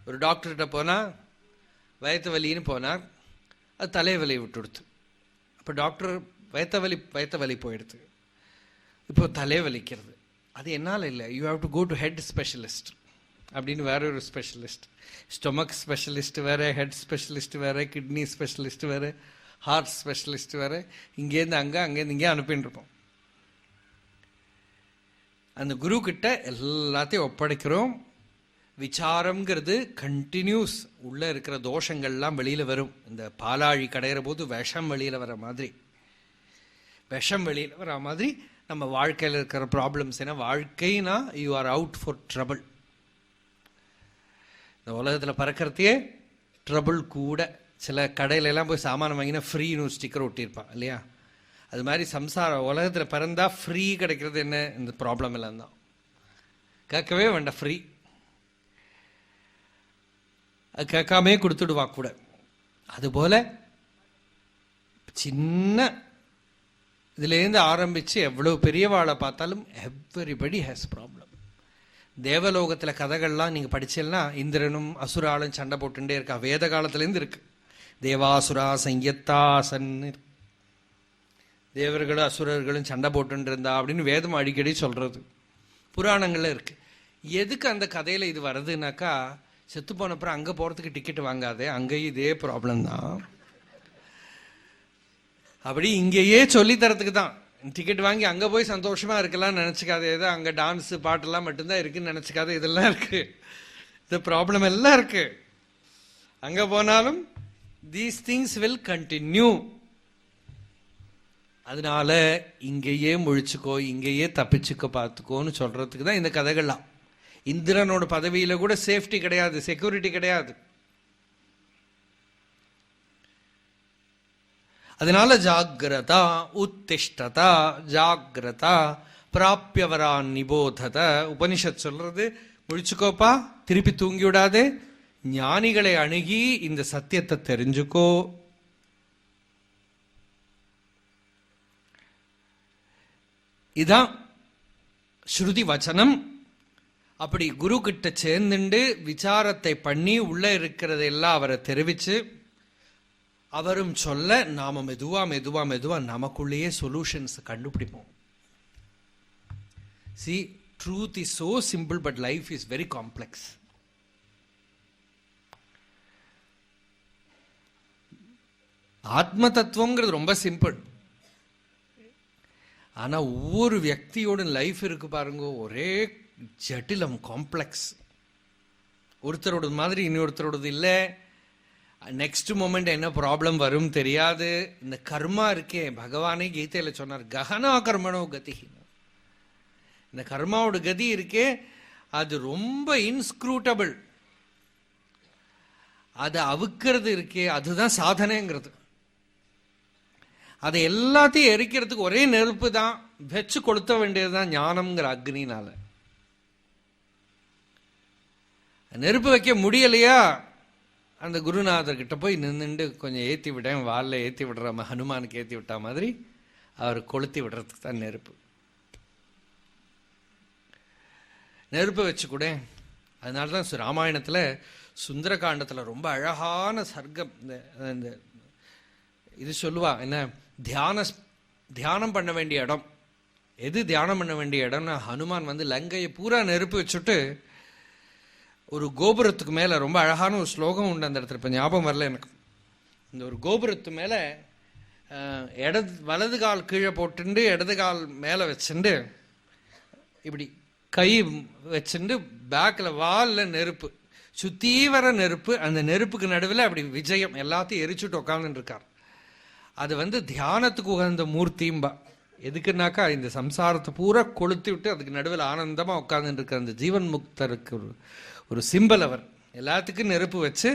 ஒரு டாக்டர்கிட்ட போனா வயத்து வலின்னு போனார், அது தலைவலியை விட்டுடுத்து. அப்போ டாக்டர் வயத்த வலி போயிடுது, இப்போ தலைவலிக்கிறது. அது என்னால் இல்லை, you have to go to head specialist அப்படின்னு வேற ஒரு ஸ்பெஷலிஸ்ட். ஸ்டொமக் ஸ்பெஷலிஸ்ட் வேற, ஹெட் ஸ்பெஷலிஸ்ட் வேற, கிட்னி ஸ்பெஷலிஸ்ட் வேற, ஹார்ட் ஸ்பெஷலிஸ்ட் வேற, இங்கேருந்து அங்கேருந்து இங்கே அனுப்பின்னு இருப்போம். அந்த குரு கிட்ட எல்லாத்தையும் ஒப்படைக்கிறோம். விசாரம்ங்கிறது கண்டினியூஸ். உள்ள இருக்கிற தோஷங்கள்லாம் வெளியில வரும். இந்த பாலாழி கடையிற போது விஷம் வெளியில வர மாதிரி, விஷம் வெளியில வர மாதிரி நம்ம வாழ்க்கையில் இருக்கிற ப்ராப்ளம்ஸ். ஏன்னா வாழ்க்கைனா you are out for trouble. இந்த உலகத்தில் பறக்கிறதையே ட்ரபிள் கூட. சில கடையில எல்லாம் போய் சாமானம் வாங்கினா ஃப்ரீன்னு ஒரு ஸ்டிக்கர் ஒட்டியிருப்பான் இல்லையா, அது மாதிரி சம்சாரம் உலகத்தில் பிறந்தா ஃப்ரீ கிடைக்கிறது என்ன, இந்த ப்ராப்ளம் எல்லாம் தான். கேட்கவே வேண்டாம், ஃப்ரீ. அது கேட்காமே கொடுத்துடுவா கூட. அதுபோல சின்ன இதுலேருந்து ஆரம்பித்து எவ்வளோ பெரியவாளை பார்த்தாலும் எவ்ரிபடி ஹேஸ் ப்ராப்ளம். தேவலோகத்தில் கதைகள்லாம் நீங்கள் படிச்சீங்கன்னா இந்திரனும் அசுராலும் சண்டை போட்டுட்டே இருக்கா. வேத காலத்துலேருந்து இருக்கு. தேவாசுரா சங்கத்தாசன், தேவர்களும் அசுரர்களும் சண்டை போட்டு இருந்தா அப்படின்னு வேதம் அடிக்கடி சொல்றது, புராணங்கள்ல இருக்கு. எதுக்கு அந்த கதையில இது வருதுன்னாக்கா, செத்து போனப்புறம் அங்கே போகிறதுக்கு டிக்கெட் வாங்காதே, அங்கேயும் இதே ப்ராப்ளம் தான். அப்படி இங்கேயே சொல்லி தரத்துக்கு தான். டிக்கெட் வாங்கி அங்கே போய் சந்தோஷமா இருக்கலாம்னு நினச்சிக்காத, ஏதோ அங்கே டான்ஸு பாட்டெல்லாம் மட்டும்தான் இருக்குன்னு நினச்சிக்காத, இதெல்லாம் இருக்கு, இந்த ப்ராப்ளம் எல்லாம் இருக்கு. அங்கே போனாலும் தீஸ் திங்ஸ் வில் கண்டினியூ. அதனால இங்கேயே முழிச்சுக்கோ, இங்கேயே தப்பிச்சுக்கோ, பார்த்துக்கோன்னு சொல்றதுக்கு தான் இந்த கதைகள்லாம். இந்திரனோட பதவியில கூட சேஃப்டி கிடையாது, செக்யூரிட்டி கிடையாது. அதனால ஜாகிரதா உத்திஷ்டதா, ஜாகிரதா பிராப்பியவரான் நிபோதத. உபனிஷத் சொல்றது முழிச்சுக்கோப்பா, திருப்பி தூங்கி விடாதே, ஞானிகளை அணுகி இந்த சத்தியத்தை தெரிஞ்சுக்கோ. இதான் ஸ்ருதி வச்சனம். அப்படி குரு கிட்ட சேர்ந்துண்டு விசாரத்தை பண்ணி உள்ள இருக்கிறதெல்லாம் அவரை தெரிவிச்சு அவரும் சொல்ல, நாம மெதுவா மெதுவா மெதுவா நமக்குள்ளேயே சொல்யூஷன்ஸ் கண்டுபிடிப்போம். See, truth is so simple but life is very complex. ஆத்ம தத்துவம்ங்கிறது ரொம்ப சிம்பிள். ஆனா ஒவ்வொரு வியக்தியோட லைஃப் இருக்கு பாருங்க, ஒரே ஜட்டிலம், காம்ப்ளெக்ஸ். ஒருத்தரோட மாதிரி இன்னொருத்தரோடது இல்லை. நெக்ஸ்ட் மொமெண்ட் என்ன ப்ராப்ளம் வரும் தெரியாது. இந்த கர்மா இருக்கே, பகவானே கீதையில சொன்னார், கஹனா கர்மனோ கதி. இந்த கர்மாவோட கதி இருக்கே, அது ரொம்ப இன்ஸ்க்ரூட்டபிள். அதை அவுக்கிறது இருக்கே, அதுதான் சாதனைங்கிறது. அதை எல்லாத்தையும் எரிக்கிறதுக்கு ஒரே நெருப்பு தான், வச்சு கொளுத்த வேண்டியதுதான் ஞானம்ங்கிற அக்னினால. நெருப்பு வைக்க முடியலையா, அந்த குருநாதர் கிட்ட போய் நின்றுண்டு கொஞ்சம் ஏற்றி விட்டேன், வாலில் ஏற்றி விடுற ஹனுமானுக்கு ஏற்றி விட்டா மாதிரி அவர் கொளுத்தி விடுறதுக்கு தான் நெருப்பு. நெருப்பை வச்சு கூட. அதனால தான் ராமாயணத்தில் சுந்தரகாண்டத்தில் ரொம்ப அழகான சர்க்கம், இந்த இது சொல்லுவா, என்ன தியானம் பண்ண வேண்டிய இடம் எது தியானம் பண்ண வேண்டிய இடம்னா, ஹனுமான் வந்து லங்கையை பூரா நெருப்பு வச்சுட்டு ஒரு கோபுரத்துக்கு மேலே, ரொம்ப அழகான ஒரு ஸ்லோகம் உண்டு அந்த இடத்துல, இப்போ ஞாபகம் வரல எனக்கு. இந்த ஒரு கோபுரத்து மேலே வலது கால் கீழே போட்டுண்டு இடது கால் மேலே வச்சுண்டு இப்படி கை வச்சுண்டு பேக்கில் வாலில் நெருப்பு சுற்றி வர நெருப்பு, அந்த நெருப்புக்கு நடுவில் அப்படி விஜயம் எல்லாத்தையும் எரிச்சுட்டு உட்காந்துட்டு இருக்கார். அது வந்து தியானத்துக்கு உகந்த மூர்த்தியும்பா. எதுக்குன்னாக்கா இந்த சம்சாரத்தை பூரா கொளுத்தி விட்டு அதுக்கு நடுவில் ஆனந்தமாக உட்காந்துட்டு இருக்கிற அந்த ஜீவன் முக்தருக்கு ஒரு சிம்பல். அவர் எல்லாத்துக்கும் நெருப்பு வச்சு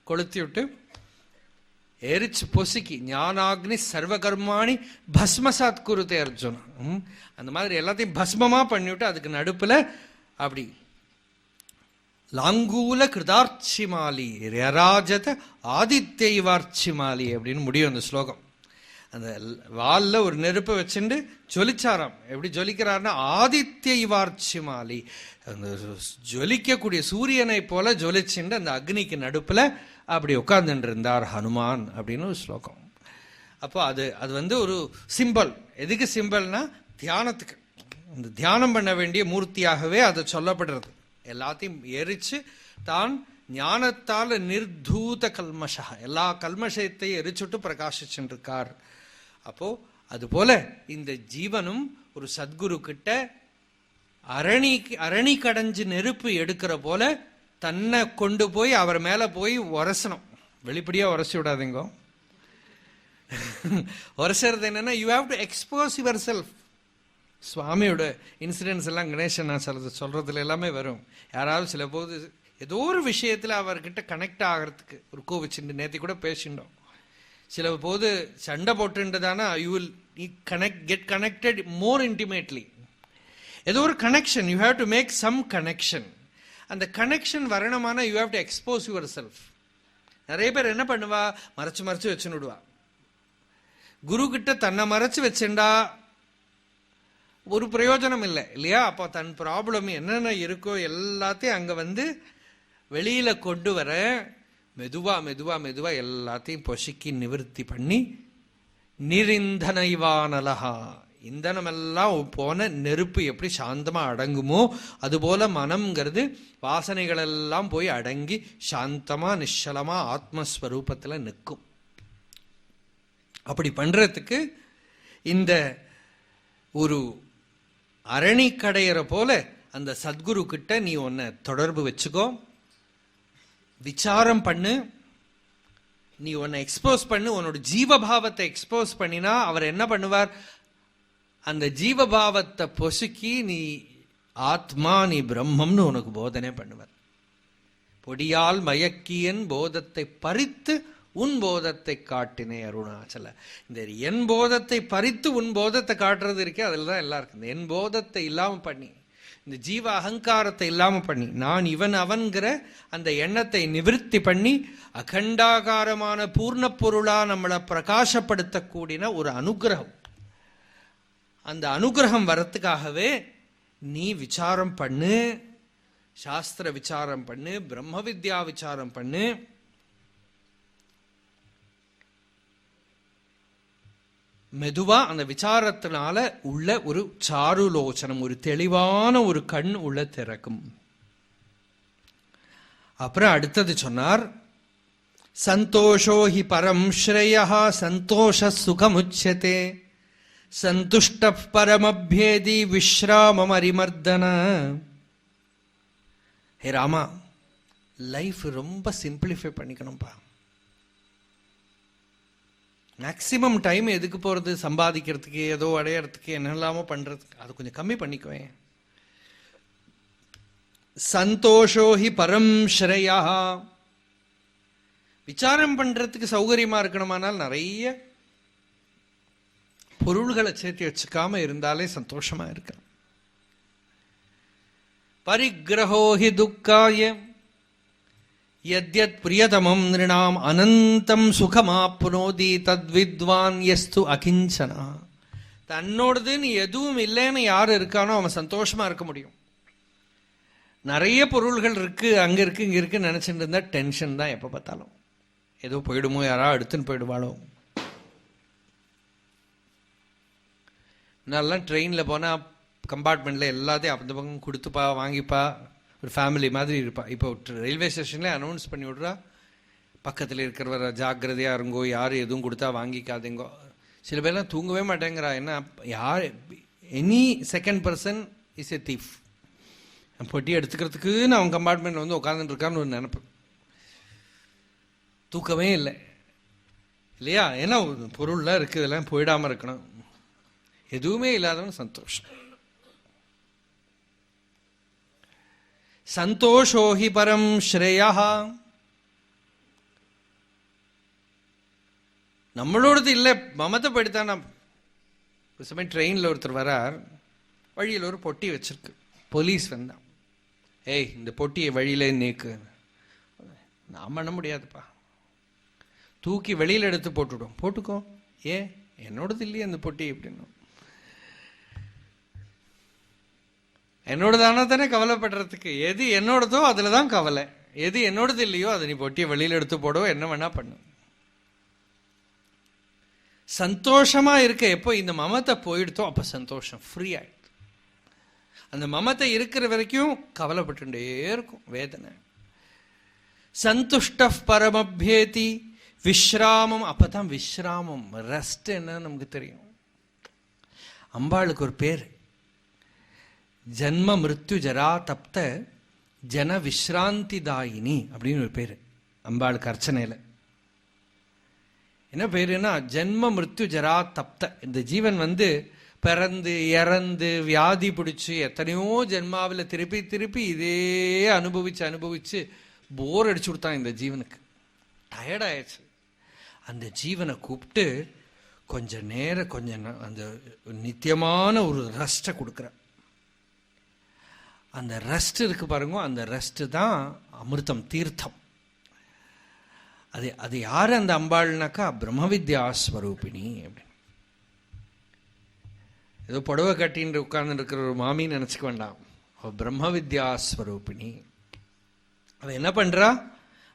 கொளுத்தி விட்டு எரிச்சு பொசுக்கி ஞானாக்னி சர்வகர்மாணி பஸ்மசாத் குருத்தே அர்ஜுனா. அந்த மாதிரி எல்லாத்தையும் பஸ்மமா பண்ணிவிட்டு அதுக்கு நடுப்புல அப்படி லாங்கூல கிருதார்ச்சிமாலி ரராஜத ஆதித்யவார்ச்சிமாலி அப்படின்னு முடியும் அந்த ஸ்லோகம். அந்த வாலில் ஒரு நெருப்பை வச்சுட்டு ஜொலிச்சாராம். எப்படி ஜொலிக்கிறார்னா ஆதித்யவார்ச்சிமாலி, அந்த ஜொலிக்கக்கூடிய சூரியனை போல ஜொலிச்சுண்டு அந்த அக்னிக்கு நடுப்புல அப்படி உட்கார்ந்துட்டு இருந்தார் ஹனுமான் அப்படின்னு ஒரு ஸ்லோகம். அப்போ அது வந்து ஒரு சிம்பல். எதுக்கு சிம்பல்னா தியானத்துக்கு, அந்த தியானம் பண்ண வேண்டிய மூர்த்தியாகவே அது சொல்லப்படுறது. எல்லாத்தையும் எரிச்சு தான் ஞானத்தால் நிர்தூத கல்மஷா, எல்லா கல்மஷத்தையும் எரிச்சுட்டு பிரகாசிச்சுருக்கார். அப்போ அது போல இந்த ஜீவனும் ஒரு சத்குரு கிட்ட அரணி கடைஞ்சு நெருப்பு எடுக்கிற போல தன்னை கொண்டு போய் அவர் மேல போய் உரசணும். வெளிப்படையா உரசி விடாதீங்க. உரசுறது என்னன்னா, you have to expose your self. சுவாமியோட இன்சிடென்ட்ஸ் எல்லாம் கணேசன் நான் சொல்றதுல எல்லாமே வரும். யாராவது சில போது ஏதோ ஒரு விஷயத்துல அவர்கிட்ட கனெக்ட் ஆகிறதுக்கு ஒரு கோவிச்சுண்டு, நேற்று கூட பேசிட்டோம். சில போது சண்டை போட்டுன்றதானா you will get connected more intimately. ஏதோ ஒரு connection, you have to make some connection. அந்த கனெக்ஷன் வரணுமான you have to expose yourself. நிறைய பேர் என்ன பண்ணுவா, மறைச்சு வச்சுடுவா. குரு கிட்ட தன்னை மறைச்சு வச்சுண்டா ஒரு பிரயோஜனம் இல்லை இல்லையா? அப்போ தன் ப்ராப்ளம் என்னென்ன இருக்கோ எல்லாத்தையும் அங்கே வந்து வெளியில கொண்டு வர மெதுவா எல்லாத்தையும் பொசுக்கி நிவர்த்தி பண்ணி நிரிந்தனைவானலஹா, இந்தனமெல்லாம் போன நெருப்பு எப்படி சாந்தமா அடங்குமோ அதுபோல மனம்ங்கிறது வாசனைகள் எல்லாம் போய் அடங்கி சாந்தமா நிശ്ചலமா ஆத்மஸ்வரூபத்துல நிற்கும். அப்படி பண்றதுக்கு இந்த ஒரு அரணி கடையிற போல அந்த சத்குரு கிட்ட நீ உன்னை தொடர்பு வச்சுக்கோ, விசாரம் பண்ணு, நீ உன்னை எக்ஸ்போஸ் பண்ணு, உன்னோட ஜீவபாவத்தை எக்ஸ்போஸ் பண்ணினா அவர் என்ன பண்ணுவார், அந்த ஜீவபாவத்தை பொசுக்கி நீ ஆத்மா நீ பிரம்மம்னு உனக்கு போதனை பண்ணுவார். பொடியால் மயக்கியன் போதத்தை பறித்து உன் போதத்தை காட்டினே அருணாச்சல. இந்த என் போதத்தை பறித்து உன் போதத்தை காட்டுறது இருக்கே, அதில் தான் எல்லாம் இருக்கு. இந்த என் போதத்தை இல்லாம பண்ணி, இந்த ஜீவ அகங்காரத்தை இல்லாம பண்ணி, நான் இவன் அவன்கிற அந்த எண்ணத்தை நிவிருத்தி பண்ணி அகண்டாகாரமான பூர்ண பொருளா நம்மளை பிரகாசப்படுத்தக்கூடிய ஒரு அனுகிரகம். அந்த அனுகிரகம் வரத்துக்காகவே நீ விசாரம் பண்ணு, சாஸ்திர விசாரம் பண்ணு, பிரம்ம வித்யா விசாரம் பண்ணு. மெதுவா அந்த விசாரத்தினால உள்ள ஒரு சாருலோச்சனம், ஒரு தெளிவான ஒரு கண் உள்ள திறக்கும். அப்புறம் அடுத்தது சொன்னார், சந்தோஷோ ஹி பரம் ஸ்ரேயா சந்தோஷ சுகமுச்யதே சந்துஷ்ட பரமப்யேதி விஸ்ராமம் அரிமர்தன. ஹே ராமா, லைஃப் ரொம்ப சிம்பிளிஃபை பண்ணிக்கணும்பா. மேக்சிமம் டைம் எதுக்கு போகிறது, சம்பாதிக்கிறதுக்கு, ஏதோ அடையறதுக்கு, என்னெல்லாமோ பண்ணுறதுக்கு, அது கொஞ்சம் கம்மி பண்ணிக்குவேன். சந்தோஷோ ஹி பரம் ஸ்ரேயா. விசாரம் பண்ணுறதுக்கு சௌகரியமாக இருக்கணுமானால் நிறைய பொருள்களை சேர்த்து வச்சுக்காம இருந்தாலே சந்தோஷமா இருக்க. பரிகிரஹோ ஹி துக்காய யத்யத் பிரியதமம் நிருணாம் அனந்தம் சுகமாப்னோதி தத்வித்வான் யஸ்து அகிஞ்சனா. தன்னோடதுன்னு எதுவும் இல்லைன்னு யார் இருக்கானோ அவன் சந்தோஷமா இருக்க முடியும். நிறைய பொருள்கள் இருக்கு, அங்க இருக்கு இங்க இருக்குன்னு நினைச்சிட்டு இருந்தா டென்ஷன் தான் எப்ப பார்த்தாலும். ஏதோ போயிடுமோ, யாரா எடுத்துன்னு போயிடுவாளோ. முன்னாடிலாம் ட்ரெயினில் போனால் கம்பார்ட்மெண்ட்டில் எல்லாத்தையும் அந்த பக்கம் கொடுத்துப்பா வாங்கிப்பா, ஒரு ஃபேமிலி மாதிரி இருப்பா. இப்போ ரயில்வே ஸ்டேஷன்லேயே அனௌன்ஸ் பண்ணி விட்றா, பக்கத்தில் இருக்கிறவரை ஜாக்கிரதையாக இருங்கோ, யார் எதுவும் கொடுத்தா வாங்கிக்காதீங்கோ. சில பேர்லாம் தூங்கவே மாட்டேங்கிறா. என்ன, யார் any second person is a thief. பொட்டி எடுத்துக்கிறதுக்குன்னு அவன் கம்பார்ட்மெண்ட்டில் வந்து உட்காந்துட்டு இருக்கான்னு ஒரு நினைப்பு. தூக்கமே இல்லை இல்லையா? ஏன்னா பொருள்லாம் இருக்குது, இதெல்லாம் போயிடாமல் இருக்கணும். எதுவுமே இல்லாதவன் சந்தோஷம். சந்தோஷோஹி பரம் ஸ்ரேயா. நம்மளோடது இல்லை, மமத்தை போயிட்டுதான். ஒரு சமயம் ட்ரெயினில் ஒருத்தர் வரார், வழியில் ஒரு பொட்டி வச்சிருக்கு. போலீஸ் வந்தான், ஏய் இந்த பொட்டியை வழியிலே நீக்கு. நான் பண்ண முடியாதுப்பா, தூக்கி வெளியில் எடுத்து போட்டுவிடும். போட்டுக்கோ. ஏன், என்னோடது இல்லையே அந்த பொட்டி அப்படின்னு. என்னோடதானா தானே கவலைப்படுறதுக்கு. எது என்னோடதோ அதில் தான் கவலை, எது என்னோடது இல்லையோ அதை நீ பொட்டியை வெளியில் எடுத்து போடவோ என்ன வேணா பண்ணு. சந்தோஷமா இருக்க எப்போ இந்த மமத்தை போயிடுதோ அப்போ சந்தோஷம் ஃப்ரீ ஆயிடுது. அந்த மமத்தை இருக்கிற வரைக்கும் கவலைப்பட்டுட்டே இருக்கும், வேதனை. சந்துஷ்ட பரமப்யேதி விஸ்ராமம். அப்பதான் விஸ்ராமம், ரெஸ்ட் என்ன நமக்கு தெரியும். அம்பாளுக்கு ஒரு பேர், ஜன்ம மிருத்யு ஜரா தப்த ஜன விஸ்ராந்திதாயினி அப்படின்னு ஒரு பேர் அம்பாளுக்கு அர்ச்சனையில். என்ன பேருன்னா ஜென்ம மிருத்யு ஜரா தப்த. இந்த ஜீவன் வந்து பிறந்து இறந்து வியாதி பிடிச்சி எத்தனையோ ஜென்மாவில் திருப்பி திருப்பி இதே அனுபவிச்சு அனுபவிச்சு போர் அடிச்சு கொடுத்தான் இந்த ஜீவனுக்கு. டயர்டாயிடுச்சு. அந்த ஜீவனை கூப்பிட்டு கொஞ்ச நேரம் அந்த நித்தியமான ஒரு ரெஸ்ட்டை கொடுக்குற. அந்த ரெஸ்ட் இருக்கு பாருங்க, அந்த ரெஸ்ட் தான் அமிர்தம், தீர்த்தம். அது யாரு அந்த அம்பாள்னாக்கா பிரம்ம வித்யா ஸ்வரூபிணி அப்படின்னு. ஏதோ புடவை கட்டின்னு உட்கார்ந்து இருக்கிற ஒரு மாமின்னு நினைச்சுக்க வேண்டாம். பிரம்ம வித்யா ஸ்வரூபிணி. அவ என்ன பண்றா,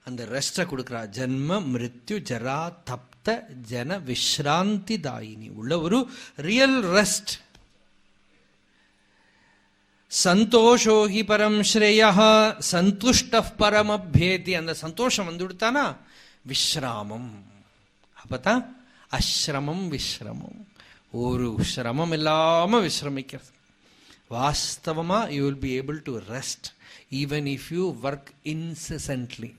அந்த ரெஸ்டை கொடுக்குறா. ஜன்ம மிருத்யு ஜரா தப்த ஜன விஸ்ராந்தி தாயினி உள்ள ஒரு ரியல் ரெஸ்ட். சந்தோஷோஹி பரம் ஸ்ரேயா சந்துஷ்ட பரமப்யேதி. அந்த சந்தோஷம் வந்து விடுத்தானா விஸ்ராமம். அப்பதான் அஸ்ரமம் விஸ்ரமம், ஒரு சிரமம் இல்லாம விஸ்ரமிக்கிறது. வாஸ்தவமா you will be able to rest even if you work incessantly.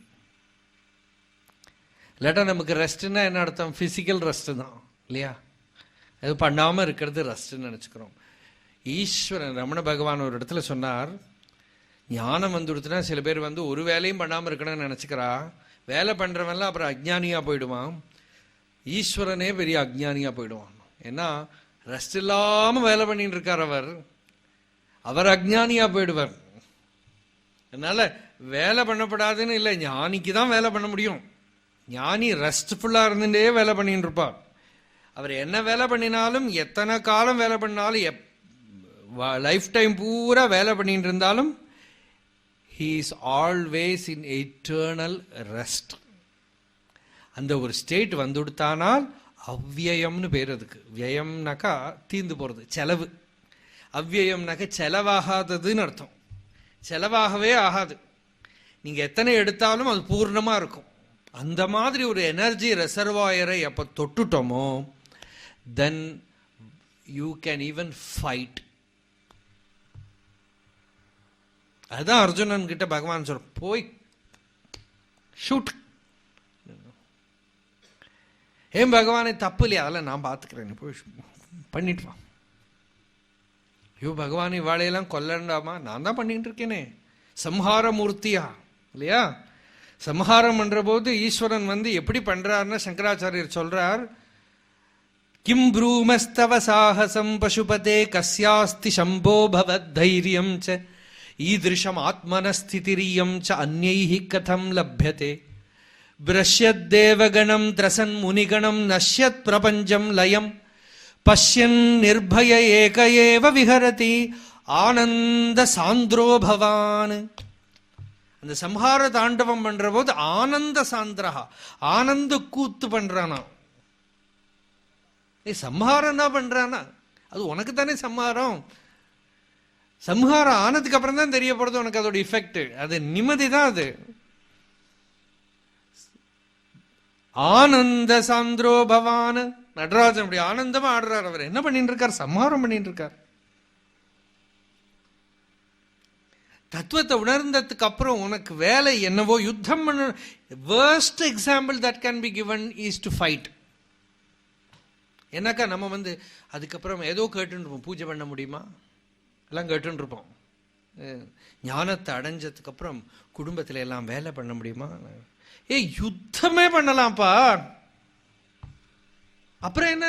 இல்லாட்டா நமக்கு ரெஸ்ட்னா என்ன அர்த்தம், பிசிக்கல் ரெஸ்ட் தான் இல்லையா? அது பண்ணாம இருக்கிறது ரெஸ்ட்னு நினைச்சுக்கிறோம். ஈஸ்வரன் ரமண பகவான் ஒரு இடத்துல சொன்னார், ஞானம் வந்துடுத்துனா சில பேர் வந்து ஒரு வேலையும் பண்ணாமல் இருக்கணும்னு நினச்சிக்கிறா. வேலை பண்ணுறவன்லாம் அப்புறம் அஜ்ஞானியாக போயிடுவான். ஈஸ்வரனே பெரிய அஜ்ஞானியாக போயிடுவான். ஏன்னா ரெஸ்ட் இல்லாமல் வேலை பண்ணிட்டு இருக்கார் அவர் அஜ்ஞானியாக போயிடுவார். அதனால வேலை பண்ணப்படாதுன்னு இல்லை, ஞானிக்கு தான் வேலை பண்ண முடியும். ஞானி ரெஸ்ட்ஃபுல்லாக இருந்துட்டே வேலை பண்ணிட்டு இருப்பார். அவர் என்ன வேலை பண்ணினாலும், எத்தனை காலம் வேலை பண்ணாலும், லைஃப் டைம் பூரா வேலை பண்ணிட்டு இருந்தாலும் he is always in eternal rest. அந்த ஒரு ஸ்டேட் வந்து கொடுத்தானால் அவ்வியம்னு பேர் அதுக்கு. வியம்னாக்கா தீர்ந்து போகிறது, செலவு. அவ்வியம்னாக்கா செலவாகாததுன்னு அர்த்தம். செலவாகவே ஆகாது, நீங்கள் எத்தனை எடுத்தாலும் அது பூர்ணமாக இருக்கும். அந்த மாதிரி ஒரு எனர்ஜி ரெசர்வாயரை எப்போ தொட்டுட்டோமோ then you can even fight. அதுதான் அர்ஜுனன் கிட்ட பகவான் சொல்ற, போய் ஷூட். ஏன் பகவானே, தப்பு இல்லையா, அதெல்லாம் நான் பார்த்துக்கிறேன், போய் பண்ணிட்டு வா. ஐயோ பகவான் இவாளையெல்லாம் கொல்லண்டாமா, நான் தான் பண்ணிட்டு இருக்கேனே. சம்ஹார மூர்த்தியா இல்லையா? சம்ஹாரம் பண்ற போது ஈஸ்வரன் வந்து எப்படி பண்றாருன்னு சங்கராச்சாரியர் சொல்றார். கிம் ப்ரூமஸ்தவ சாஹசம் பசுபதே கஸ்யாஸ்தி சம்போ பவத் தைரியம் ச ஈதிருஷம் ஆத்மனஸ்திதிரியம் ச அன்யைஹி கதம் லப்யதே ப்ரஷ்யத்தேவகணம் த்ரசன் முனிகணம் நஷ்யத் பிரபஞ்சம் லயம் பஷ்யன் நிர்பய ஏக ஏவ விஹரதி ஆனந்த சாந்திரோ பவான். அந்த சம்ஹார தாண்டவம் பண்ற போது ஆனந்த சாந்திரஹா, ஆனந்த கூத்து பண்றானா. சம்ஹாரம் தான் பண்றானா, அது உனக்கு தானே சம்ஹாரம். சம்ஹாரம் ஆனதுக்கு அப்புறம் தான் தெரிய போறது உனக்கு அதோட இஃபெக்ட். அது நிம்மதி தான். அது ஆனந்த சாந்திரோ பவான். நடராஜன் அப்படி ஆனந்தமா ஆடுறார். அவர் என்ன பண்ணிட்டு இருக்கார்? சம்ஹாரம் பண்ணிட்டு இருக்கார். தத்துவத்தை உணர்ந்ததுக்கு அப்புறம் உனக்கு வேலை என்னவோ யுத்தம் பண்ண. worst example that can be given is to fight. என்னக்கா நம்ம அதுக்கப்புறம் ஏதோ கேட்டுருப்போம், பூஜை பண்ண முடியுமா எல்லாம் கேட்டுருப்போம். ஞானத்தை அடைஞ்சதுக்கு அப்புறம் குடும்பத்துல எல்லாம் வேலை பண்ண முடியுமா? யுத்தமே பண்ணலாம்ப்பா. அப்புறம் என்ன?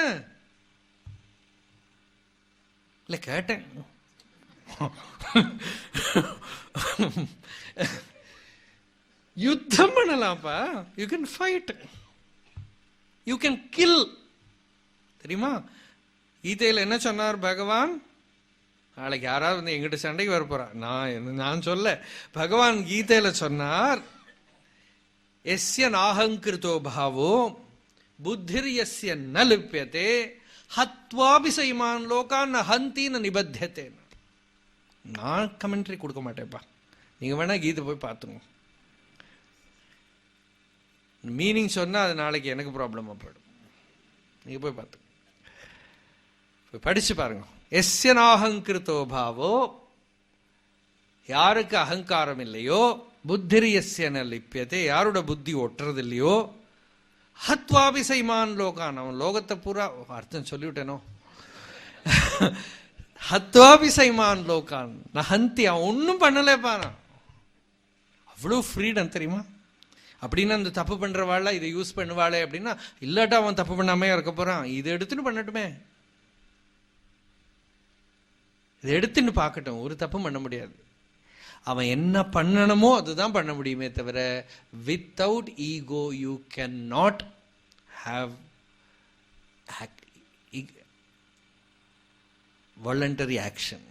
இல்ல கேட்டேன். யுத்தம் பண்ணலாம்ப்பா. You can fight, you can kill. தெரியுமா கீதையில என்ன சொன்னார் பகவான்? நாளைக்கு யாராவது எங்கிட்ட சண்டைக்கு வர போறா, நான் சொல்ல. பகவான் கீதையில சொன்னார், எஸ்ய நாஹங்கிருதோ பாவோ புத்திர் எஸ்ய ந லிப்யதே ஹத்வாபி சைமான் லோகான் ஹந்தி ந நிபத்தியதே. நான் கமெண்ட்ரி கொடுக்க மாட்டேன்ப்பா, நீங்க வேணா கீதை போய் பார்த்துங்க. மீனிங் சொன்னா அது நாளைக்கு எனக்கு ப்ராப்ளமா போயிடும். நீங்க போய் பார்த்து படிச்சு பாருங்க. எஸ்ய நாஹங்கிருதோ பாவோ, யாருக்கு அகங்காரம் இல்லையோ, புத்திர் எஸ்ய ந லிப்யதே, யாரோட புத்தி ஒட்டுறது இல்லையோ, ஹத்வாபி சைமான் லோகான், அவன் லோகத்தை பூரா, அர்த்தம் சொல்லிவிட்டேனோ, ஹத்வாபி சைமான் லோகான் நஹந்தி, அவன் ஒன்னும் பண்ணலேப்பா. அவ்வளவு ஃப்ரீடம் தெரியுமா? அப்படின்னு அந்த தப்பு பண்றவாள இதை யூஸ் பண்ணுவாளே அப்படின்னா, இல்லாட்டா அவன் தப்பு பண்ணாமே இருக்க போறான், இதை எடுத்துன்னு பண்ணட்டுமே, இதை எடுத்துன்னு பார்க்கட்டும், ஒரு தப்பு பண்ண முடியாது. அவன் என்ன பண்ணணுமோ அதுதான் பண்ண முடியுமே தவிர, without ego you can not have voluntary action.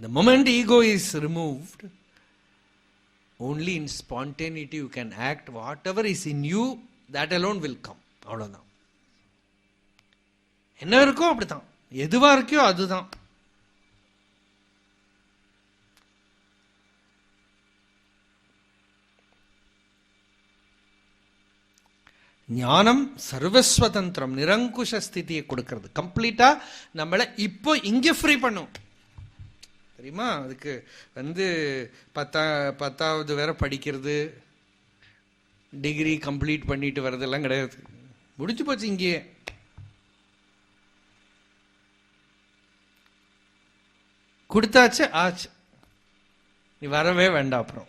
The moment ego is removed, only in spontaneity you can act. Whatever is in you, that alone will come. அவ்வளவுதான். என்ன இருக்கோ அப்படித்தான், எதுவா இருக்கோ அதுதான். ஞானம் சர்வஸ்வதந்திரம், நிரங்குஷ ஸ்திதியை கொடுக்கிறது. கம்ப்ளீட்டா நம்மளை இப்போ இங்க ஃப்ரீ பண்ணும். தெரியுமா? அதுக்கு 10வது வேற படிக்கிறது, டிகிரி கம்ப்ளீட் பண்ணிட்டு வர்றதெல்லாம் கிடையாது. முடிச்சு போச்சு, இங்கேயே கொடுத்தாச்சு, ஆச்சு, நீ வரவே வேண்டாம். அப்புறம்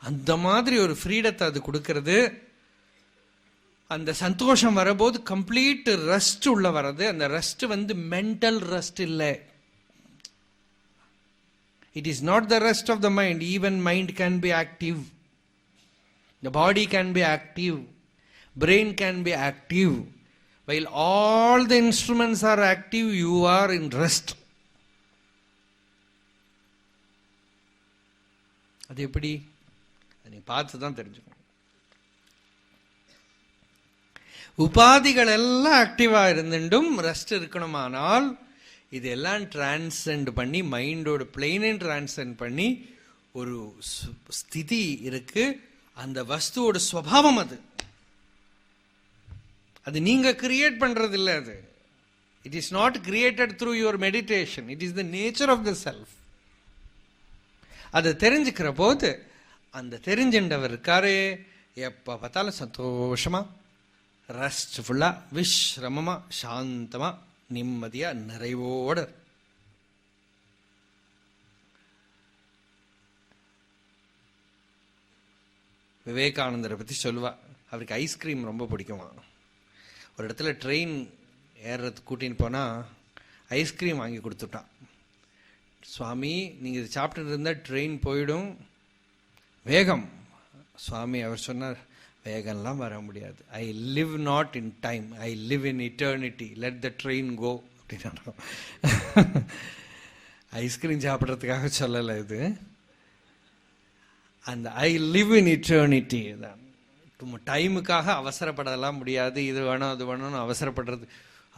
அந்த மாதிரி ஒரு ஃப்ரீடத்தை அது கொடுக்கிறது. அந்த சந்தோஷம் வரபோது கம்ப்ளீட் ரெஸ்ட் உள்ள வர்றது. அந்த ரெஸ்ட் மென்டல் ரெஸ்ட் இல்லை. It is not the rest of the mind. Even mind can be active, the body can be active, brain can be active. While all the instruments are active, you are in rest. அது எப்படி? நீ பார்த்து தான் தெரிஞ்சுக்கணும். உபாதிகள் எல்லாம் ஆக்டிவா இருந்துட்டும் rest இருக்கணுமானால், இதெல்லாம் transcend பண்ணி, மைண்டோட பிளேனை டிரான்சென்ட் பண்ணி ஒரு ஸ்திதி இருக்கு. அந்த வஸ்துவோட ஸ்வபாவம் அது. அது நீங்க கிரியேட் பண்றது இல்லை. அது it is not created through your meditation. It is the nature of the self. அதை தெரிஞ்சுக்கிற போது அந்த தெரிஞ்சின்றவர் இருக்காரு, எப்ப பார்த்தாலும் சந்தோஷமா, ரெஸ்ட்ஃபுல்லா, விஸ்ரமமா, சாந்தமா, நிம்மதியா, நிறைவோட. விவேகானந்தரை பத்தி சொல்லுவா. அவருக்கு ஐஸ்கிரீம் ரொம்ப பிடிக்குமா. ஒரு இடத்துல ட்ரெயின் ஏறுறதுக்கு கூட்டின்னு போனா ஐஸ்கிரீம் வாங்கி கொடுத்துட்டான். சுவாமி, நீங்க இது சாப்பிட்டு இருந்தா ட்ரெயின் போயிடும், வேகம். சுவாமி அவர் சொன்னார், வேகம்லாம் வர முடியாது. I live not in time, I live in eternity, let the train go அப்படின்னு. ஐஸ்கிரீம் சாப்பிட்றதுக்காக சொல்லலை இது. அந்த ஐ லிவ் இன் இட்டர்னிட்டி தான். டைமுக்காக அவசரப்படலாம் முடியாது. இது வேணும் அது வேணும்னு அவசரப்படுறது,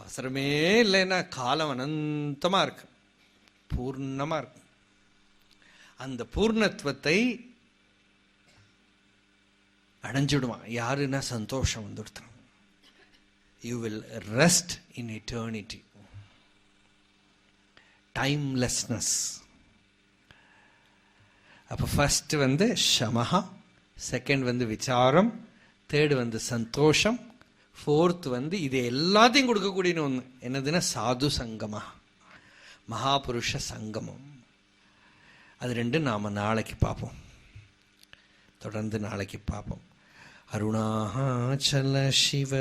அவசரமே இல்லைன்னா காலம் அனந்தமா இருக்கு, பூர்ணமா இருக்கு. அந்த பூர்ணத்துவத்தை அடைஞ்சிடுவான் யாருன்னா சந்தோஷம் வந்துடுத்து. You will rest in eternity. Timelessness. அப்போ ஃபர்ஸ்ட் ஷமஹா, செகண்ட் விசாரம், தேர்டு சந்தோஷம், ஃபோர்த் இது எல்லாத்தையும் கொடுக்கக்கூடிய ஒன்று என்னதுன்னா சாது சங்கமா, மகாபுருஷ சங்கமம். அது ரெண்டும் நாம் நாளைக்கு பார்ப்போம், தொடர்ந்து நாளைக்கு பார்ப்போம். அருணாச்சல சிவ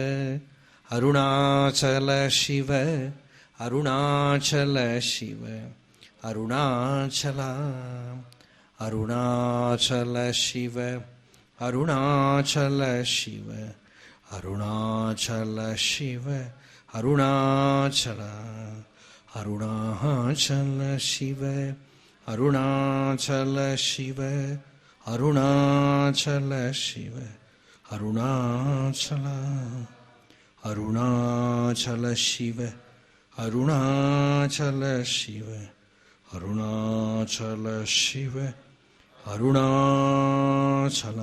அருணாச்சல சிவ அருணாச்சல சிவ அருணாச்சல அருணாச்சல சிவ அருணாச்சல சிவ அருணாச்சல சிவ அருணாச்சல அருணாச்சல சிவ அருணாச்சல சிவ அருணாச்சல சிவ அருணாச்சல அருணாச்சல சிவ அருணாச்சல சிவ அருணாச்சல சிவ அருணாச்சல.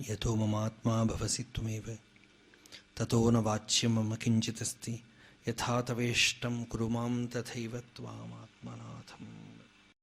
யதோ மமாத்மா பவசி துமேவ ததோ ந வாச்யம் மம கிஞ்சித் அஸ்தி யதா தவேஷ்டம் குரு மாம் ததைவ த்வாம் ஆத்மநாதம்.